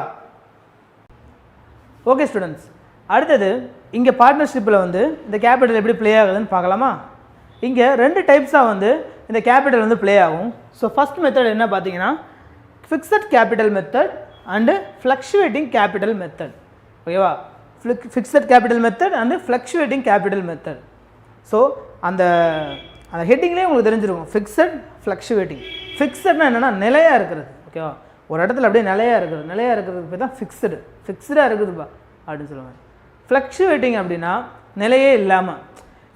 ஓகே ஸ்டூடெண்ட்ஸ், அடுத்தது இங்கே பார்ட்னர்ஷிப்பில் வந்து இந்த கேபிட்டல் எப்படி ப்ளே ஆகுதுன்னு பார்க்கலாமா? இங்கே 2 டைப்ஸாக வந்து இந்த கேபிட்டல் வந்து ப்ளே ஆகும். ஸோ ஃபஸ்ட் மெத்தட் என்ன பார்த்தீங்கன்னா fixed capital method and fluctuating capital method. ஓகேவா? Fixed capital method and fluctuating capital method. So அந்த ஹெட்டிங்லேயே உங்களுக்கு தெரிஞ்சிருக்கும் ஃபிக்ஸட், ஃப்ளக்ஷுவேட்டிங். ஃபிக்ஸட்னா என்னென்னா நிலையாக இருக்கிறது. ஓகேவா? ஒரு இடத்துல அப்படியே நிலையாக இருக்கிறதுக்கு பேர் தான் ஃபிக்ஸ்டாக இருக்குதுப்பா அப்படின்னு சொல்லுவாங்க. ஃப்ளக்ஷுவேட்டிங் அப்படின்னா நிலையே இல்லாமல்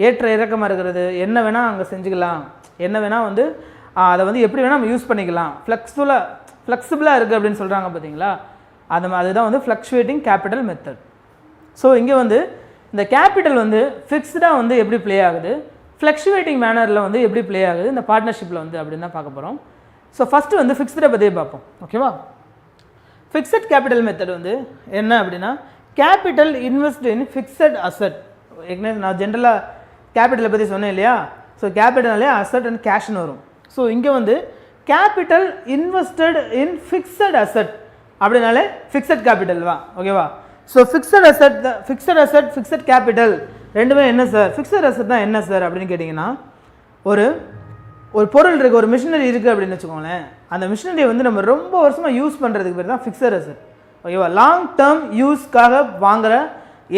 ஏற்ற இறக்கமாக இருக்கிறது, என்ன வேணால் அங்கே செஞ்சுக்கலாம், என்ன வேணால் வந்து அதை வந்து எப்படி வேணால் நம்ம யூஸ் பண்ணிக்கலாம், ஃப்ளெக்சிபிளாக இருக்குது அப்படின்னு சொல்கிறாங்க பார்த்தீங்களா, அதுதான் வந்து ஃப்ளக்ஷுவேட்டிங் கேபிட்டல் மெத்தட். ஸோ இங்கே வந்து இந்த கேபிட்டல் வந்து ஃபிக்ஸ்டாக வந்து எப்படி ப்ளே ஆகுது, ஃப்ளக்ஷுவேட்டிங் மேனரில் வந்து எப்படி ப்ளே ஆகுது இந்த பார்ட்னர்ஷிப்பில் வந்து அப்படின்னு தான் பார்க்க போகிறோம். ஸோ ஃபஸ்ட்டு வந்து ஃபிக்ஸ்டை பற்றியே பார்ப்போம். ஓகேவா? ஃபிக்ஸட் கேபிட்டல் மெத்தட் வந்து என்ன அப்படின்னா, capital invest in fixed asset. ஏற்கனவே நான் ஜென்ரலாக கேபிட்டலை பற்றி சொன்னேன் இல்லையா? ஸோ கேபிட்டல்னாலே அசட் அண்ட் கேஷ்னு வரும். ஸோ இங்கே வந்து capital invested in fixed asset அப்படின்னாலே ஃபிக்ஸட் கேபிட்டல் தான். ஓகேவா? So fixed asset fixed capital ரெண்டுமே என்ன சார், ஃபிக்ஸட் அசட் தான் என்ன சார் அப்படின்னு கேட்டிங்கன்னா, ஒரு பொருள் இருக்குது, ஒரு மிஷினரி இருக்குது அப்படின்னு வச்சுக்கோங்களேன், அந்த மிஷினரியை வந்து நம்ம ரொம்ப வருஷமாக யூஸ் பண்ணுறதுக்கு பேர் தான் ஃபிக்ஸட் அசட். ஓகேவா? லாங் டேர்ம் யூஸ்க்காக வாங்குகிற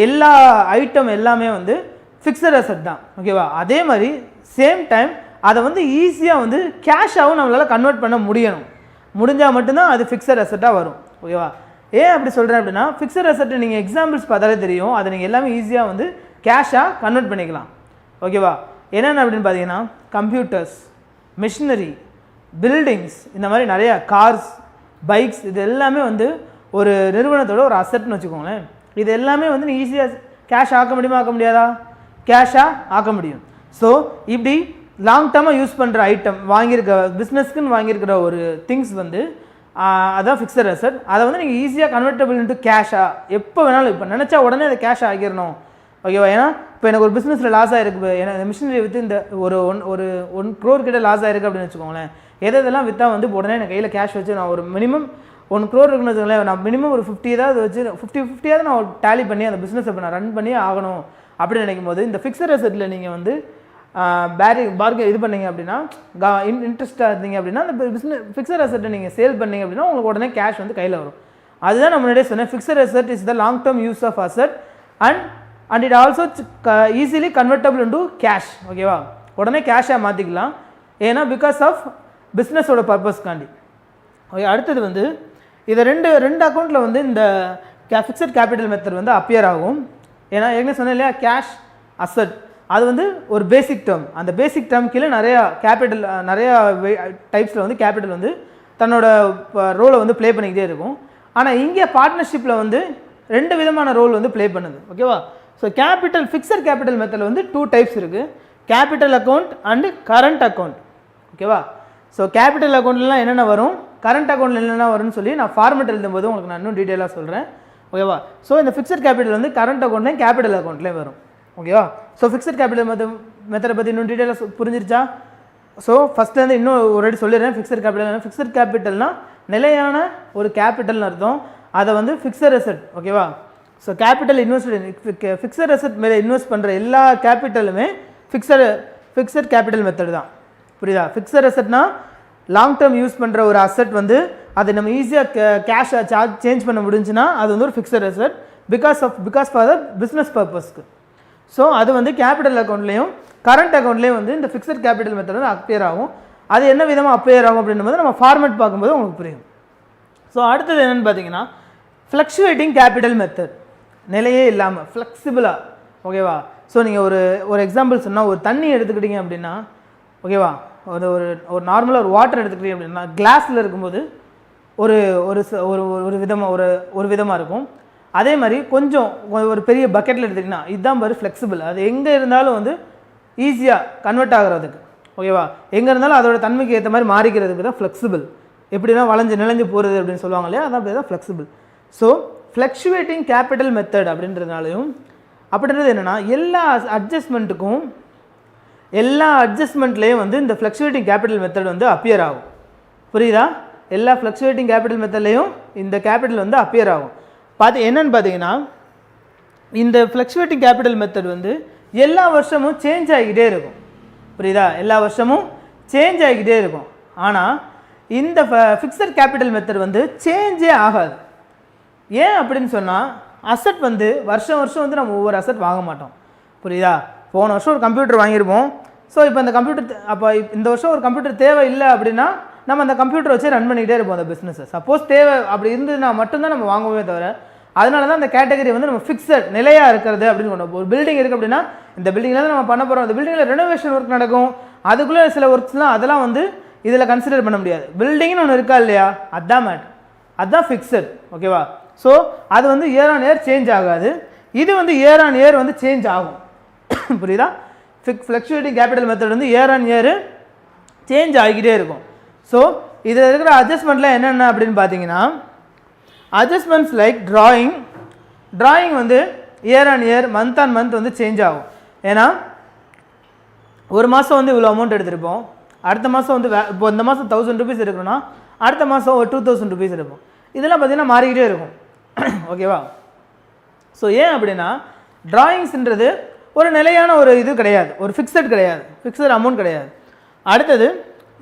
எல்லா ஐட்டம் எல்லாமே வந்து ஃபிக்ஸட் அசட் தான். ஓகேவா? அதே மாதிரி சேம் டைம் அதை வந்து ஈஸியாக வந்து கேஷாகவும் நம்மளால் கன்வெர்ட் பண்ண முடிஞ்சால் மட்டும்தான் அது ஃபிக்ஸட் அசட்டாக வரும். ஓகேவா? ஏன் அப்படி சொல்கிறேன் அப்படின்னா, ஃபிக்ஸட் அசட்டை நீங்கள் எக்ஸாம்பிள்ஸ் பார்த்தாலே தெரியும், அதை நீங்கள் எல்லாமே ஈஸியாக வந்து கேஷாக கன்வெர்ட் பண்ணிக்கலாம். ஓகேவா? என்னென்ன அப்படின்னு பார்த்தீங்கன்னா, கம்ப்யூட்டர்ஸ், மிஷினரி, பில்டிங்ஸ், இந்த மாதிரி நிறையா கார்ஸ், பைக்ஸ், இது எல்லாமே வந்து ஒரு நிறுவனத்தோட ஒரு அசட்னு வச்சுக்கோங்களேன். இது எல்லாமே வந்து நீ ஈஸியாக கேஷ் ஆக்க முடியுமா, ஆக்க முடியாதா? கேஷாக ஆக்க முடியும். ஸோ இப்படி லாங் டேர்மாக யூஸ் பண்ணுற ஐட்டம் பிஸ்னஸ்க்குன்னு வாங்கியிருக்கிற ஒரு திங்ஸ் வந்து அதான் ஃபிக்ஸட் அசட். அதை வந்து நீங்கள் ஈஸியாக கன்வெர்ட்டபிள் இன்ட்டு கேஷாக எப்போ வேணாலும், இப்போ நினச்சா உடனே அதை கேஷ் ஆகிடணும். ஓகேவா? ஏன்னா இப்போ எனக்கு ஒரு பிஸ்னஸில் லாஸ் ஆகிருக்கு, எனக்கு மிஷினரி விற்று இந்த ஒரு 1 crore கிட்ட லாஸ் ஆகிருக்கு அப்படின்னு வச்சுக்கோங்களேன். எதெல்லாம் விற்றா வந்து உடனே எனக்கு கையில் கேஷ் வச்சு நான் ஒரு மினிமம் 1 crore இருக்குன்னு வச்சுக்கோங்களேன், நான் மினிமம் ஒரு 50 ஏதாவது வச்சு 50 நான் டேலி பண்ணி அந்த பிஸ்னஸ் இப்போ நான் ரன் பண்ணி ஆகணும் அப்படின்னு நினைக்கும் போது இந்த ஃபிக்ஸட் அசட்டில் நீங்கள் வந்து இது பண்ணீங்க அப்படின்னா, இன்ட்ரெஸ்ட்டாக இருந்தீங்க அப்படின்னா, அந்த பிஸ்னஸ் ஃபிக்ஸட் அசட்டை நீங்கள் சேல் பண்ணீங்க அப்படின்னா உங்களுக்கு உடனே கேஷ் வந்து கையில் வரும். அதுதான் நான் முன்னாடியே சொன்னேன், fixed asset is the long term use of asset and it also easily convertible into cash. ஓகேவா? உடனே கேஷாக மாற்றிக்கலாம், ஏன்னா பிகாஸ் ஆஃப் பிஸ்னஸோட பர்பஸ்க்காண்டி. ஓகே, அடுத்தது வந்து இதை ரெண்டு அக்கௌண்ட்டில் வந்து இந்த ஃபிக்ஸட் கேபிட்டல் மெத்தட் வந்து அப்பியர் ஆகும். ஏன்னா ஏற்கனவே சொன்னேன் இல்லையா, கேஷ் அசட் அது வந்து ஒரு பேசிக் டேர்ம். அந்த பேசிக் டேர்ம் கீழே நிறையா டைப்ஸில் வந்து கேபிட்டல் வந்து தன்னோட ரோலை வந்து ப்ளே பண்ணிக்கிட்டே இருக்கும். ஆனால் இங்கே பார்ட்னர்ஷிப்பில் வந்து 2 விதமான ரோல் வந்து ப்ளே பண்ணுது. ஓகேவா? ஸோ ஃபிக்ஸட் கேபிட்டல் மெத்தடில் வந்து 2 டைப்ஸ் இருக்குது, capital account and current account. ஓகேவா? ஸோ கேபிட்டல் அக்கௌண்ட்லாம் என்னென்ன வரும், கரண்ட் அக்கௌண்ட்டில் என்னென்ன வரும்னு சொல்லி நான் ஃபார்மேட் எழுதும்போது உங்களுக்கு நான் இன்னும் டீட்டெயிலாக சொல்கிறேன். ஓகேவா. ஸோ இந்த ஃபிக்ஸட் கேபிட்டல் வந்து கரண்ட் அக்கௌண்ட்லேயும் கேபிட்டல் அக்கௌண்ட்லேயும் வரும். ஓகேவா. ஸோ ஃபிக்ஸட் கேபிட்டல் மெத்தடை பற்றி இன்னும் டீட்டெயிலாக புரிஞ்சிருச்சா? ஸோ ஃபஸ்ட்லேருந்து இன்னும் ஒரு வாட்டி சொல்லிடுறேன். ஃபிக்ஸட் கேபிட்டல்னால் நிலையான ஒரு கேபிட்டல்னு அர்த்தம். அதை வந்து ஃபிக்ஸட் அசெட். ஓகேவா. ஸோ கேபிட்டல் ஃபிக்ஸட் அசெட் மேலே இன்வெஸ்ட் பண்ணுற எல்லா கேபிட்டலுமே ஃபிக்ஸட் கேபிட்டல் மெத்தட் தான். புரியுதா? ஃபிக்ஸட் அசெட்னா லாங் டேர்ம் யூஸ் பண்ணுற ஒரு அசெட் வந்து அதை நம்ம ஈஸியாக கேஷை சேஞ்ச் பண்ண முடிஞ்சுன்னா அது வந்து ஒரு fixed asset because for the business பர்பஸ்க்கு. ஸோ அது வந்து கேபிட்டல் அக்கௌண்ட்லேயும் கரண்ட் அக்கௌண்ட்லேயும் வந்து இந்த ஃபிக்ஸட் கேபிட்டல் மெத்தட் வந்து அப்பியர் ஆகும். அது என்ன விதமாக அப்பியர் ஆகும் அப்படின்னும் நம்ம ஃபார்மேட் பார்க்கும்போது உங்களுக்கு புரியும். ஸோ அடுத்தது என்னென்னு பார்த்தீங்கன்னா ஃப்ளக்சுவேட்டிங் கேபிட்டல் மெத்தட். நிலையே இல்லாமல் ஃப்ளெக்சிபிளாக. ஓகேவா. ஸோ நீங்கள் ஒரு எக்ஸாம்பிள் சொன்னால் ஒரு தண்ணி எடுத்துக்கிட்டீங்க அப்படின்னா ஓகேவா, ஒரு ஒரு நார்மலாக ஒரு வாட்டர் எடுத்துக்கிட்டீங்க அப்படின்னா கிளாஸில் இருக்கும்போது ஒரு ஒரு விதமாக ஒரு விதமாக இருக்கும். அதே மாதிரி கொஞ்சம் ஒரு பெரிய பக்கெட்டில் எடுத்திங்கன்னா இதுதான் மாதிரி ஃப்ளெக்சிபிள். அது எங்கே இருந்தாலும் வந்து ஈஸியாக கன்வெர்ட் ஆகிறதுக்கு. ஓகேவா. எங்கே இருந்தாலும் அதோட தன்மைக்கு ஏற்ற மாதிரி மாறிக்கிறதுக்கு தான் ஃப்ளெக்சிபிள். எப்படின்னா நிலைஞ்சு போகிறது அப்படின்னு சொல்லுவாங்க இல்லையா, அதான் அப்படி தான் flexible. So fluctuating capital method அப்படின்றதுனாலையும் அப்படின்றது என்னென்னா எல்லா அட்ஜஸ்ட்மெண்ட்லேயும் வந்து இந்த ஃப்ளக்சுவேட்டிங் கேபிட்டல் மெத்தட் வந்து அப்பியர் ஆகும். புரியுதா? எல்லா ஃப்ளக்சுவேட்டிங் கேபிட்டல் மெத்தட்லேயும் இந்த கேபிட்டல் வந்து அப்பியர் ஆகும். என்னென்னு பார்த்தீங்கன்னா இந்த ஃப்ளக்சுவேட்டிங் கேபிட்டல் மெத்தட் வந்து எல்லா வருஷமும் சேஞ்ச் ஆகிக்கிட்டே இருக்கும். புரியுதா? எல்லா வருஷமும் சேஞ்ச் ஆகிக்கிட்டே இருக்கும். ஆனால் இந்த ஃபிக்ஸட் கேபிட்டல் மெத்தட் வந்து சேஞ்சே ஆகாது. ஏன் அப்படின்னு சொன்னால் அசெட் வந்து வருஷம் வந்து நம்ம ஒவ்வொரு அசெட் வாங்க மாட்டோம். புரியுதா? போன வருஷம் ஒரு கம்ப்யூட்டர் வாங்கியிருப்போம். ஸோ இப்போ அந்த கம்ப்யூட்டர் இந்த வருஷம் ஒரு கம்ப்யூட்டர் தேவை இல்லை அப்படின்னா நம்ம அந்த கம்ப்யூட்டர் வச்சு ரன் பண்ணிக்கிட்டே இருப்போம் அந்த பிஸ்னஸை. சப்போஸ் தேவை அப்படி இருந்ததுன்னா மட்டும்தான் நம்ம வாங்குவோமே தவிர, அதனால தான் அந்த கேட்டகரி வந்து நம்ம ஃபிக்ஸட் நிலையாக இருக்கிறது அப்படின்னு கொண்டு. ஒரு பில்டிங் இருக்குது அப்படின்னா இந்த பில்டிங்கில் தான் நம்ம பண்ண போகிறோம். அந்த பில்டிங்கில் ரெனோவேஷன் ஒர்க் நடக்கும். அதுக்குள்ளே சில ஒர்க்ஸ்லாம் அதெல்லாம் வந்து இதில் கன்சிடர் பண்ண முடியாது. பில்டிங்னு ஒன்று இருக்கா இல்லையா, அதுதான் மேட்ரு, அதுதான் ஃபிக்ஸட். ஓகேவா. ஸோ அது வந்து இயர் ஆன் இயர் சேஞ்ச் ஆகாது. இது வந்து இயர் ஆன் இயர் வந்து சேஞ்ச் ஆகும். புரியுதா? ஃப்ளக்சுவேட்டிங் கேபிட்டல் மெத்தட் வந்து இயர் ஆன் இயர் சேஞ்ச் ஆகிக்கிட்டே இருக்கும். ஸோ இதில் இருக்கிற அட்ஜஸ்ட்மெண்ட்லாம் என்னென்ன அப்படின்னு பார்த்தீங்கன்னா அட்ஜஸ்ட்மெண்ட்ஸ் லைக் ட்ராயிங் வந்து year on year month on month வந்து சேஞ்ச் ஆகும். ஏன்னா ஒரு மாதம் வந்து இவ்வளோ அமௌண்ட் எடுத்திருப்போம், அடுத்த மாதம் வந்து இப்போ இந்த மாதம் 1000 rupees இருக்குன்னா அடுத்த மாதம் ஒரு 2000 rupees எடுப்போம். இதெல்லாம் பார்த்திங்கன்னா மாறிக்கிட்டே இருக்கும். ஓகேவா. ஸோ ஏன் அப்படின்னா ட்ராயிங்ஸ்ன்றது ஒரு நிலையான ஒரு இது கிடையாது, ஒரு ஃபிக்ஸட் அமௌண்ட் கிடையாது. அடுத்தது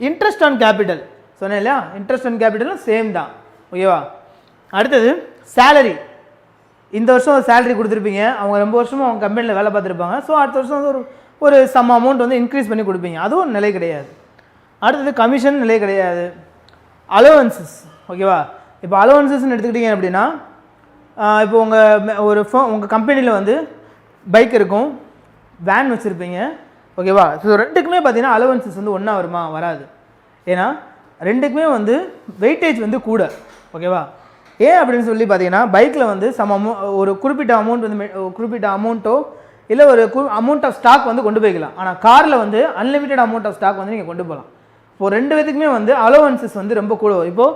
இன்ட்ரெஸ்ட் ஆன் கேபிட்டல் சொன்னேன் இல்லையா, இன்ட்ரெஸ்ட் ஆன் கேபிட்டலும் சேம் தான். ஓகேவா. அடுத்தது சேலரி. இந்த வருஷம் ஒரு சேலரி கொடுத்துருப்பீங்க, அவங்க ரொம்ப வருஷமும் அவங்க கம்பெனியில் வேலை பார்த்துருப்பாங்க. ஸோ அடுத்த வருஷம் வந்து ஒரு சம் அமௌண்ட் வந்து இன்க்ரீஸ் பண்ணி கொடுப்பீங்க, அதுவும் நிலை கிடையாது. அடுத்தது கமிஷன் நிலை கிடையாது. அலோவன்சஸ். ஓகேவா. இப்போ அலோவன்சஸ்ன்னு எடுத்துக்கிட்டீங்க அப்படின்னா இப்போ உங்கள் கம்பெனியில் வந்து பைக் இருக்கும், வேன் வச்சுருப்பீங்க. ஓகேவா. ஸோ ரெண்டுக்குமே பார்த்தீங்கன்னா அலோவன்சஸ் வந்து ஒன்றா வருமா, வராது. ஏன்னா ரெண்டுக்குமே வந்து வெயிட்டேஜ் வந்து கூட. ஓகேவா. ஏன் அப்படின்னு சொல்லி பார்த்தீங்கன்னா பைக்கில் வந்து ஒரு குறிப்பிட்ட அமௌண்ட்டோ இல்லை ஒரு அமௌண்ட் ஆஃப் ஸ்டாக் வந்து கொண்டு போய்க்கலாம். ஆனால் காரில் வந்து அன்லிமிட்டட் அமௌண்ட் ஆஃப் ஸ்டாக் வந்து நீங்கள் கொண்டு போகலாம். இப்போது ரெண்டு பேத்துக்குமே வந்து அலோவன்சஸ் வந்து ரொம்ப கூட வரும்.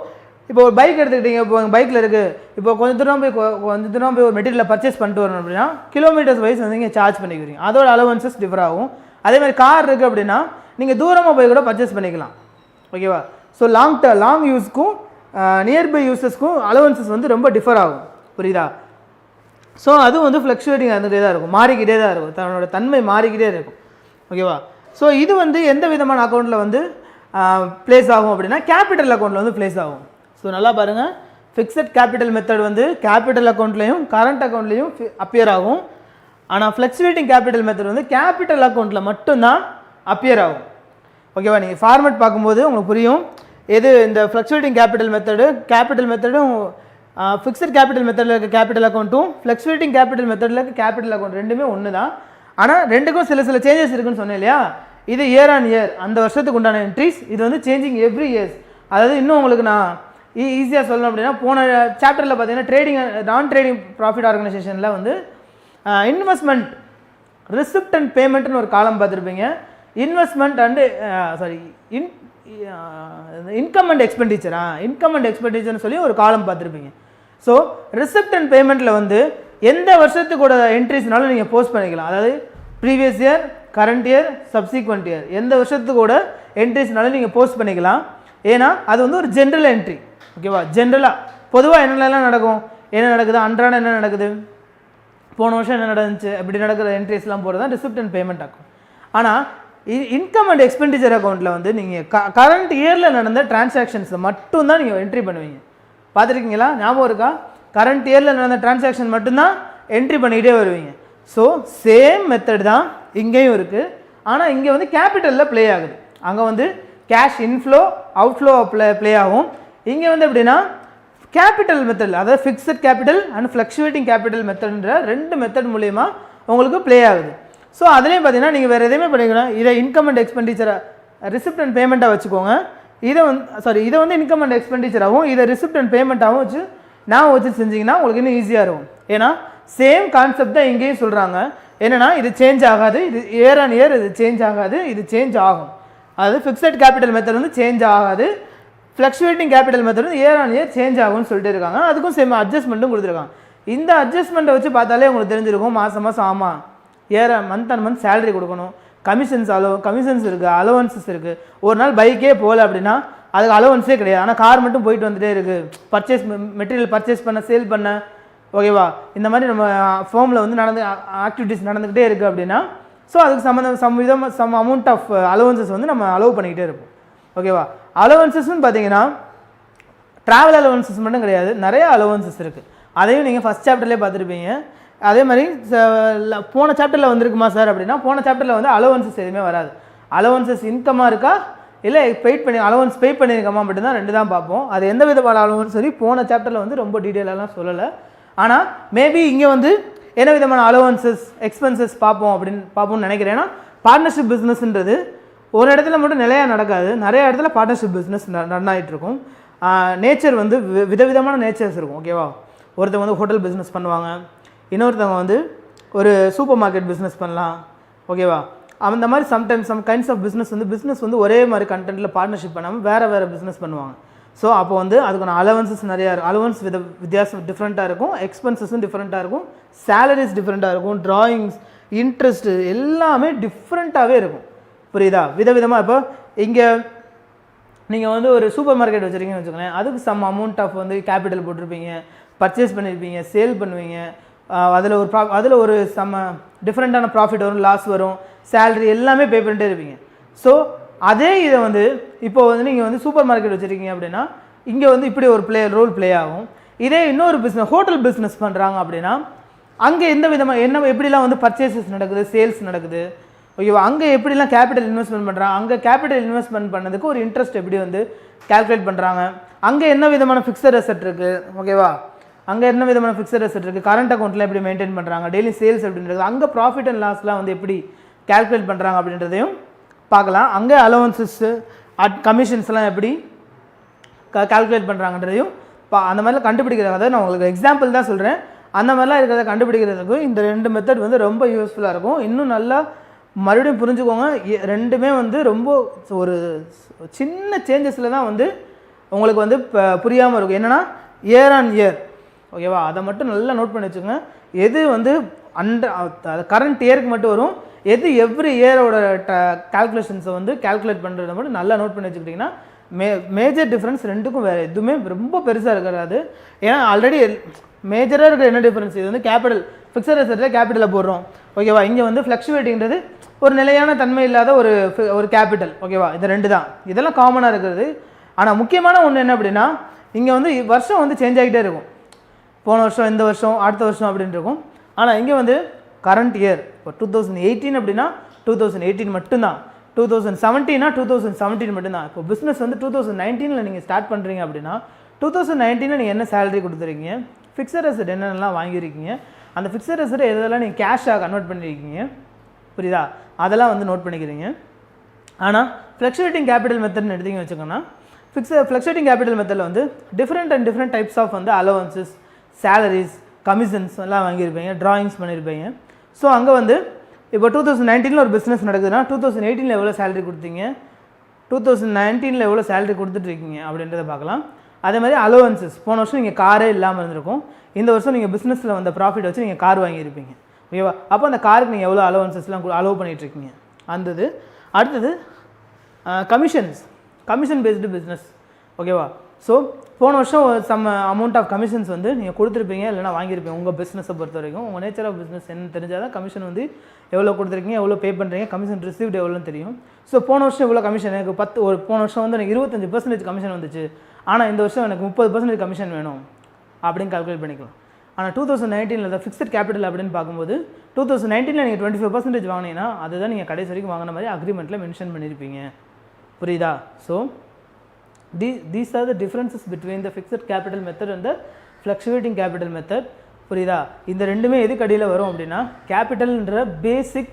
இப்போ ஒரு பைக் எடுத்துக்கிட்டீங்க, இப்போ உங்கள் பைக்கில் இருக்குது, இப்போ கொஞ்சம் தூரம் போய் ஒரு மெட்டீரியலை பர்ச்சேஸ் பண்ணிட்டு வரணும் அப்படின்னா கிலோமீட்டர்ஸ் வைஸ் வந்து நீங்கள் சார்ஜ் பண்ணிக்கிறீங்க, அதோட அலோவன்சஸ் டிஃபர் ஆகும். அதே மாதிரி கார் இருக்குது அப்படின்னா நீங்கள் தூரமாக போய் கூட பர்ச்சேஸ் பண்ணிக்கலாம். ஓகேவா. ஸோ லாங் யூஸ்க்கும் நியர்பை யூஸஸ்க்கும் அலோவன்சஸ் வந்து ரொம்ப டிஃபர் ஆகும். புரியுதா. ஸோ அதுவும் வந்து ஃப்ளக்சுவேட்டிங் ஆகிட்டே தான் இருக்கும், மாறிக்கிட்டே தான் இருக்கும், தன்னோட தன்மை மாறிக்கிட்டே இருக்கும். ஓகேவா. ஸோ இது வந்து எந்த விதமான அக்கௌண்ட்டில் வந்து ப்ளேஸ் ஆகும் அப்படின்னா கேபிட்டல் அக்கௌண்ட்டில் வந்து ப்ளேஸ் ஆகும். ஸோ நல்லா பாருங்கள், ஃபிக்ஸட் கேபிட்டல் மெத்தட் வந்து கேபிட்டல் அக்கௌண்ட்லேயும் கரண்ட் அக்கௌண்ட்லேயும் அப்பியர் ஆகும். ஆனால் ஃப்ளக்சுவேட்டிங் கேபிட்டல் மெத்தட் வந்து கேபிட்டல் அக்கௌண்ட்டில் மட்டும்தான் அப்பியர் ஆகும். ஓகேவா. நீங்கள் ஃபார்மேட் பார்க்கும்போது உங்களுக்கு புரியும் எது இந்த ஃப்ளக்சுவேட்டிங் கேபிட்டல் மெத்தடும் ஃபிக்ஸட் கேபிட்டல் மெத்தடில் இருக்க கேபிட்டல் அக்கௌண்ட்டும் ஃப்ளக்சுவேட்டிங் கேபிட்டல் மெத்தடில் இருக்க கேபிட்டல் அக்கௌண்ட் ரெண்டுமே ஒன்று தான். ஆனால் ரெண்டுக்கும் சில சேஞ்சஸ் இருக்குன்னு சொன்னேன் இல்லையா. இது இயர் ஆன் இயர் அந்த வருஷத்துக்கு உண்டான என்ட்ரிஸ், இது வந்து சேஞ்சிங் எவ்ரி இயர்ஸ். அதாவது இன்னும் உங்களுக்கு நான் ஈஸியாக சொல்லணும் அப்படின்னா போன சாப்டரில் பார்த்தீங்கன்னா நான் ட்ரேடிங் ப்ராஃபிட் ஆர்கனைசேஷனில் வந்து இன்வெஸ்ட்மெண்ட் ரிசிப்ட் அண்ட் பேமெண்ட்னு ஒரு காலம் பார்த்துருப்பீங்க. இன்வெஸ்ட்மெண்ட் அண்டு இன்கம் அண்ட் எக்ஸ்பெண்டிச்சர்னு சொல்லி ஒரு காலம் பார்த்துருப்பீங்க. ஸோ ரிசிப்ட் அண்ட் பேமெண்ட்டில் வந்து எந்த வருஷத்துக்கூட என்ட்ரிஸ்னாலும் நீங்கள் போஸ்ட் பண்ணிக்கலாம். அதாவது previous year, current year, subsequent year எந்த வருஷத்துக்கூட என்ட்ரிஸ்னாலும் நீங்கள் போஸ்ட் பண்ணிக்கலாம். ஏன்னா அது வந்து ஒரு ஜென்ரல் என்ட்ரி. ஓகேவா? ஜென்ரலாக பொதுவாக என்னென்னலாம் நடக்கும், என்ன நடக்குது, அன்றாடம் என்ன நடக்குது, போன வருஷம் என்ன நடந்துச்சு, அப்படி நடக்கிற என்ட்ரிஸ்லாம் போகிறது தான் ரிசிப்ட் அண்ட் பேமெண்ட் அக்கௌண்ட். ஆனால் இன்கம் அண்ட் எக்ஸ்பெண்டிச்சர் அக்கௌண்ட்டில் வந்து நீங்கள் கரண்ட் இயரில் நடந்த டிரான்சாக்ஷன்ஸை மட்டும்தான் நீங்கள் என்ட்ரி பண்ணுவீங்க. பார்த்துருக்கீங்களா? ஞாபகம் இருக்கா? கரண்ட் இயரில் நடந்த டிரான்சாக்ஷன் மட்டும்தான் என்ட்ரி பண்ணிக்கிட்டே வருவீங்க. ஸோ சேம் மெத்தட் தான் இங்கேயும் இருக்குது. ஆனால் இங்கே வந்து கேபிட்டலில் ப்ளே ஆகுது. அங்கே வந்து கேஷ் இன்ஃப்ளோ அவுட்ஃப்ளோ ப்ளே ஆகும். இங்கே வந்து எப்படின்னா கேபிட்டல் மெத்தட், அதாவது fixed capital and fluctuating capital மெத்தட்ன்ற 2 மெத்தட் மூலிமா உங்களுக்கு ப்ளே ஆகுது. ஸோ அதுலேயும் பார்த்தீங்கன்னா நீங்கள் வேறு எதுவுமே பண்ணிக்கலாம். இதை இன்கம் அண்ட் எக்ஸ்பெண்டிச்சரை ரிசிப்ட் அண்ட் பேமெண்ட்டாக வச்சுக்கோங்க. இதை வந்து இன்கம் அண்ட் எக்ஸ்பெண்டிச்சராகவும் இதை ரிசிப்ட் அண்ட் பேமெண்ட்டாகவும் வச்சு செஞ்சிங்கன்னா உங்களுக்கு இன்னும் ஈஸியாக இருக்கும். ஏன்னா சேம் கான்செப்ட் தான் இங்கேயும் சொல்கிறாங்க. என்னென்னா இது சேஞ்ச் ஆகாது, இது இயர் ஆன் இயர் இது சேஞ்ச் ஆகாது, இது சேஞ்ச் ஆகும். அதாவது ஃபிக்ஸட் கேபிட்டல் மெத்தட் வந்து சேஞ்ச் ஆகாது, ஃப்ளக்சுவேட்டிங் கேபிட்டல் மெத்தட் வந்து இயர் ஆன் இயர் சேஞ்ச் ஆகும்னு சொல்லிட்டு இருக்காங்க. அதுக்கும் சேம் அட்ஜஸ்ட்மெண்ட்டும் கொடுத்துருக்காங்க. இந்த அட்ஜஸ்ட்மெண்ட்டை வச்சு பார்த்தாலே உங்களுக்கு தெரிஞ்சிருக்கும் மாதம் ஆமாம் மந்த் அண்ட் மந்த் சேலரி கொடுக்கணும், கமிஷன்ஸ் இருக்குது, அலவன்சஸ் இருக்குது. ஒரு நாள் பைக்கே போகல அப்படின்னா அதுக்கு அலவன்ஸே கிடையாது. ஆனால் கார் மட்டும் போயிட்டு வந்துகிட்டே இருக்குது, மெட்டீரியல் பர்ச்சேஸ் பண்ண, சேல் பண்ண, ஓகேவா? இந்த மாதிரி நம்ம ஃபார்மில் வந்து ஆக்டிவிட்டீஸ் நடந்துக்கிட்டே இருக்குது அப்படின்னா ஸோ அதுக்கு சம் அமௌண்ட் ஆஃப் அலவன்சஸ் வந்து நம்ம அலோவ் பண்ணிக்கிட்டே இருப்போம். ஓகேவா? அலவன்சஸ்ன்னு பார்த்தீங்கன்னா ட்ராவல் அலவன்சஸ் மட்டும் கிடையாது, நிறைய அலவன்சஸ் இருக்குது. அதையும் நீங்கள் ஃபஸ்ட் சாப்டர்லேயே பார்த்துருப்பீங்க. அதே மாதிரி போன சாப்டரில் வந்திருக்குமா சார் அப்படின்னா போன சாப்டரில் வந்து அலவன்சஸ் எதுவுமே வராது. அலவன்சஸ் இன்கமாக இருக்கா இல்லை அலவன்ஸ் பெய்ட் பண்ணியிருக்கோமா மட்டும்தான் 2 தான் பார்ப்போம். அது எந்த விதமான அலவன்ஸ் சரி போன சாப்டரில் வந்து ரொம்ப டீட்டெயிலாலாம் சொல்லலை. ஆனால் மேபி இங்கே வந்து என்ன விதமான அலவன்சஸ் எக்ஸ்பென்சஸ் பார்ப்போம்னு நினைக்கிறேன். ஏன்னா பார்ட்னர்ஷிப் பிஸ்னஸ்ன்றது ஒரு இடத்துல மட்டும் நிலையாக நடக்காது, நிறைய இடத்துல பார்ட்னர்ஷிப் பிஸ்னஸ் ரன் ஆகிட்டுருக்கும். நேச்சர் வந்து விதவிதமான நேச்சர்ஸ் இருக்கும். ஓகேவா? ஒருத்தவங்க வந்து ஹோட்டல் பிஸ்னஸ் பண்ணுவாங்க, இன்னொருத்தவங்க வந்து ஒரு சூப்பர் மார்க்கெட் பிஸ்னஸ் பண்ணலாம். ஓகேவா? அந்த மாதிரி சம் கைண்ட்ஸ் ஆஃப் பிஸ்னஸ் வந்து ஒரே மாதிரி கண்டென்ட்டில் பார்ட்னர்ஷிப் பண்ணாமல் வேறு பிஸ்னஸ் பண்ணுவாங்க. ஸோ அப்போ வந்து அதுக்கான அலவன்சஸ் நிறையா இருக்கும். அலவன்ஸ் வித்தியாசம் டிஃப்ரெண்ட்டாக இருக்கும், எக்ஸ்பென்சஸும் டிஃப்ரெண்ட்டாக இருக்கும், சேலரிஸ் டிஃப்ரெண்ட்டாக இருக்கும், ட்ராயிங்ஸ், இன்ட்ரெஸ்ட்டு எல்லாமே டிஃப்ரெண்ட்டாகவே இருக்கும். புரியுதா? விதவிதமாக இப்போ இங்கே நீங்கள் வந்து ஒரு சூப்பர் மார்க்கெட் வச்சுருக்கீங்கன்னு வச்சுக்கோங்களேன், அதுக்கு சம் அமௌண்ட் ஆஃப் வந்து கேபிட்டல் போட்டிருப்பீங்க, பர்ச்சேஸ் பண்ணியிருப்பீங்க, சேல் பண்ணுவீங்க, அதில் ஒரு டிஃப்ரெண்ட்டான ப்ராஃபிட் வரும், லாஸ் வரும், சேலரி எல்லாமே பே பண்ணிட்டே இருப்பீங்க. ஸோ அதே இதை வந்து இப்போ வந்து நீங்கள் வந்து சூப்பர் மார்க்கெட் வச்சுருக்கீங்க அப்படின்னா இங்கே வந்து இப்படி ஒரு ரோல் ப்ளே ஆகும். இதே இன்னொரு பிஸ்னஸ் ஹோட்டல் பிஸ்னஸ் பண்ணுறாங்க அப்படின்னா அங்கே எந்த விதமாக எப்படிலாம் வந்து பர்ச்சேசஸ் நடக்குது, சேல்ஸ் நடக்குது, ஓகேவா? அங்கே எப்படிலாம் கேபிட்டல் இன்வெஸ்ட்மெண்ட் பண்ணுறாங்க, அங்கே கேபிட்டல் இன்வெஸ்ட்மெண்ட் பண்ணதுக்கு ஒரு இன்ட்ரெஸ்ட் எப்படி வந்து கால்குலேட் பண்ணுறாங்க, அங்கே என்ன விதமான ஃபிக்ஸட் அசெட் இருக்குது, ஓகேவா? அங்கே என்ன விதமான ஃபிக்ஸட் அசெட் இருக்குது, கரண்ட் அக்கௌண்ட்டில் எப்படி மெயின்டைன் பண்ணுறாங்க, டெய்லி சேல்ஸ் அப்படின்றது, அங்கே ப்ராஃபிட் அண்ட் லாஸ்லாம் வந்து எப்படி கால்குலேட் பண்ணுறாங்க அப்படின்றதையும் பார்க்கலாம். அங்கே அலவன்சஸ்ஸு கமிஷன்ஸ்லாம் எப்படி கால்குலேட் பண்ணுறாங்கன்றதையும் அந்த மாதிரிலாம் கண்டுபிடிக்கிறாங்க. அதாவது நான் உங்களுக்கு எக்ஸாம்பிள் தான் சொல்கிறேன். அந்த மாதிரிலாம் இருக்கிறத கண்டுபிடிக்கிறதுக்கும் இந்த 2 மெத்தட் வந்து ரொம்ப யூஸ்ஃபுல்லாக இருக்கும். இன்னும் நல்லா மறுபடியும் புரிஞ்சுக்கோங்க, 2மே வந்து ரொம்ப ஒரு சின்ன சேஞ்சஸில் தான் வந்து உங்களுக்கு வந்து புரியாமல் இருக்கும். என்னென்னா இயர் ஆன் இயர், ஓகேவா? அதை மட்டும் நல்லா நோட் பண்ணி வச்சுக்கோங்க. எது வந்து கரண்ட் இயருக்கு மட்டும் வரும், எது எவ்ரி இயரோட கால்குலேஷன்ஸை வந்து கால்குலேட் பண்ணுறத மட்டும் நல்லா நோட் பண்ணி வச்சுக்கிட்டிங்கன்னா மேஜர் டிஃப்ரென்ஸ் 2க்கும் வேறு எதுவுமே ரொம்ப பெருசாக இருக்காது. ஏன்னா ஆல்ரெடி மேஜராக இருக்கிற என்ன டிஃப்ரென்ஸ், இது வந்து கேபிட்டல் ஃபிக்ஸட் அசெட்டில் கேபிட்டலில் போடுறோம், ஓகேவா? இங்கே வந்து ஃப்ளக்சுவேட்டிங்கிறது ஒரு நிலையான தன்மை இல்லாத ஒரு கேபிட்டல், ஓகேவா? இது 2 தான், இதெல்லாம் காமனாக இருக்கிறது. ஆனால் முக்கியமான ஒன்று என்ன அப்படின்னா இங்கே வந்து வருஷம் வந்து சேஞ்ச் ஆகிட்டே இருக்கும். போன வருஷம், இந்த வருஷம், அடுத்த வருஷம் அப்படின்னு இருக்கும். ஆனால் இங்கே வந்து கரண்ட் இயர் இப்போ 2018 அப்படின்னா 2018 மட்டும்தான், 2017னா 2017 மட்டும்தான். இப்போ பிஸ்னஸ் வந்து 2019 நீங்கள் ஸ்டார்ட் பண்ணுறீங்க அப்படின்னா 2019 நீங்கள் என்ன சேலரி கொடுத்துருக்கீங்க, ஃபிக்ஸட் அசெட் என்னென்னலாம் வாங்கியிருக்கீங்க, அந்த ஃபிக்ஸட் அசெட் எதெல்லாம் நீங்கள் கேஷாக கன்வெர்ட் பண்ணியிருக்கீங்க, புரியுதா? அதெல்லாம் வந்து நோட் பண்ணிக்கிறீங்க. ஆனால் ஃப்ளக்சுவேட்டிங் கேபிட்டல் மெத்தட்னு எடுத்தீங்கன்னு வச்சுக்கோங்கன்னா ஃப்ளக்சுவேட்டிங் கேபிட்டல் மெத்தடில் வந்து டிஃப்ரெண்ட் டைப்ஸ் ஆஃப் வந்து அலவன்சஸ், சேலரிஸ், கமிஷன்ஸ் எல்லாம் வாங்கியிருப்பீங்க, ட்ராயிங்ஸ் பண்ணியிருப்பீங்க. ஸோ அங்கே வந்து இப்போ 2019 ஒரு பிஸ்னஸ் நடக்குதுன்னா 2018 எவ்வளோ சேலரி கொடுத்தீங்க, 2019 எவ்வளோ சேலரி கொடுத்துட்ருக்கீங்க அப்படின்றத பார்க்கலாம். அதே மாதிரி அலோவன்சஸ். போன வருஷம் நீங்கள் காரே இல்லாமல் இருந்திருக்கும், இந்த வருஷம் நீங்கள் பிஸ்னஸில் வந்த ப்ராஃபிட் வச்சு நீங்கள் கார் வாங்கியிருப்பீங்க. ஓகேவா? அப்போ அந்த காருக்கு நீங்கள் எவ்வளோ அலோவன்சஸ்லாம் அலோவ் பண்ணிகிட்ருக்கீங்க அந்த இது. அடுத்தது கமிஷன் பேஸ்டு பிஸ்னஸ். ஓகேவா? ஸோ போன வருஷம் சம் அமௌண்ட் ஆஃப் கமிஷன்ஸ் வந்து நீங்கள் கொடுத்துருப்பீங்க, இல்லைனா வாங்கியிருப்பீங்க. உங்கள் பிஸ்னஸை பொறுத்த வரைக்கும் உங்கள் நேச்சர் ஆஃப் பிஸ்னஸ் என்ன தெரிஞ்சால் தான் கமிஷன் வந்து எவ்வளோ கொடுத்துருக்கீங்க, எவ்வளோ பே பண்ணுறீங்க, கமிஷன் ரிசீவ்டு எவ்வளோன்னு தெரியும். ஸோ போன வருஷம் இவ்வளோ கமிஷன் எனக்கு போன வருஷம் வந்து எனக்கு 25% கமிஷன் வந்துச்சு, ஆனால் இந்த வருஷம் எனக்கு 30% கமிஷன் வேணும் அப்படின்னு கால்குலேட் பண்ணிக்கலாம். ஆனால் 2019 ஃபிக்ஸட் கேபிட்டல் அப்படின்னு பார்க்கும்போது 2019 நீங்கள் 25% வாங்கினீங்கன்னா அதுதான் நீங்கள் கடைசி வரைக்கும் வாங்கின மாதிரி அக்ரிமெண்ட்டில் மென்ஷன் பண்ணியிருப்பீங்க. புரியுதா? So these are the differences between the fixed capital method and the fluctuating capital method. புரியுதா? இந்த ரெண்டுமே எதுக்கு அடியில் வரும் அப்படின்னா கேபிட்டல்ன்ற பேசிக்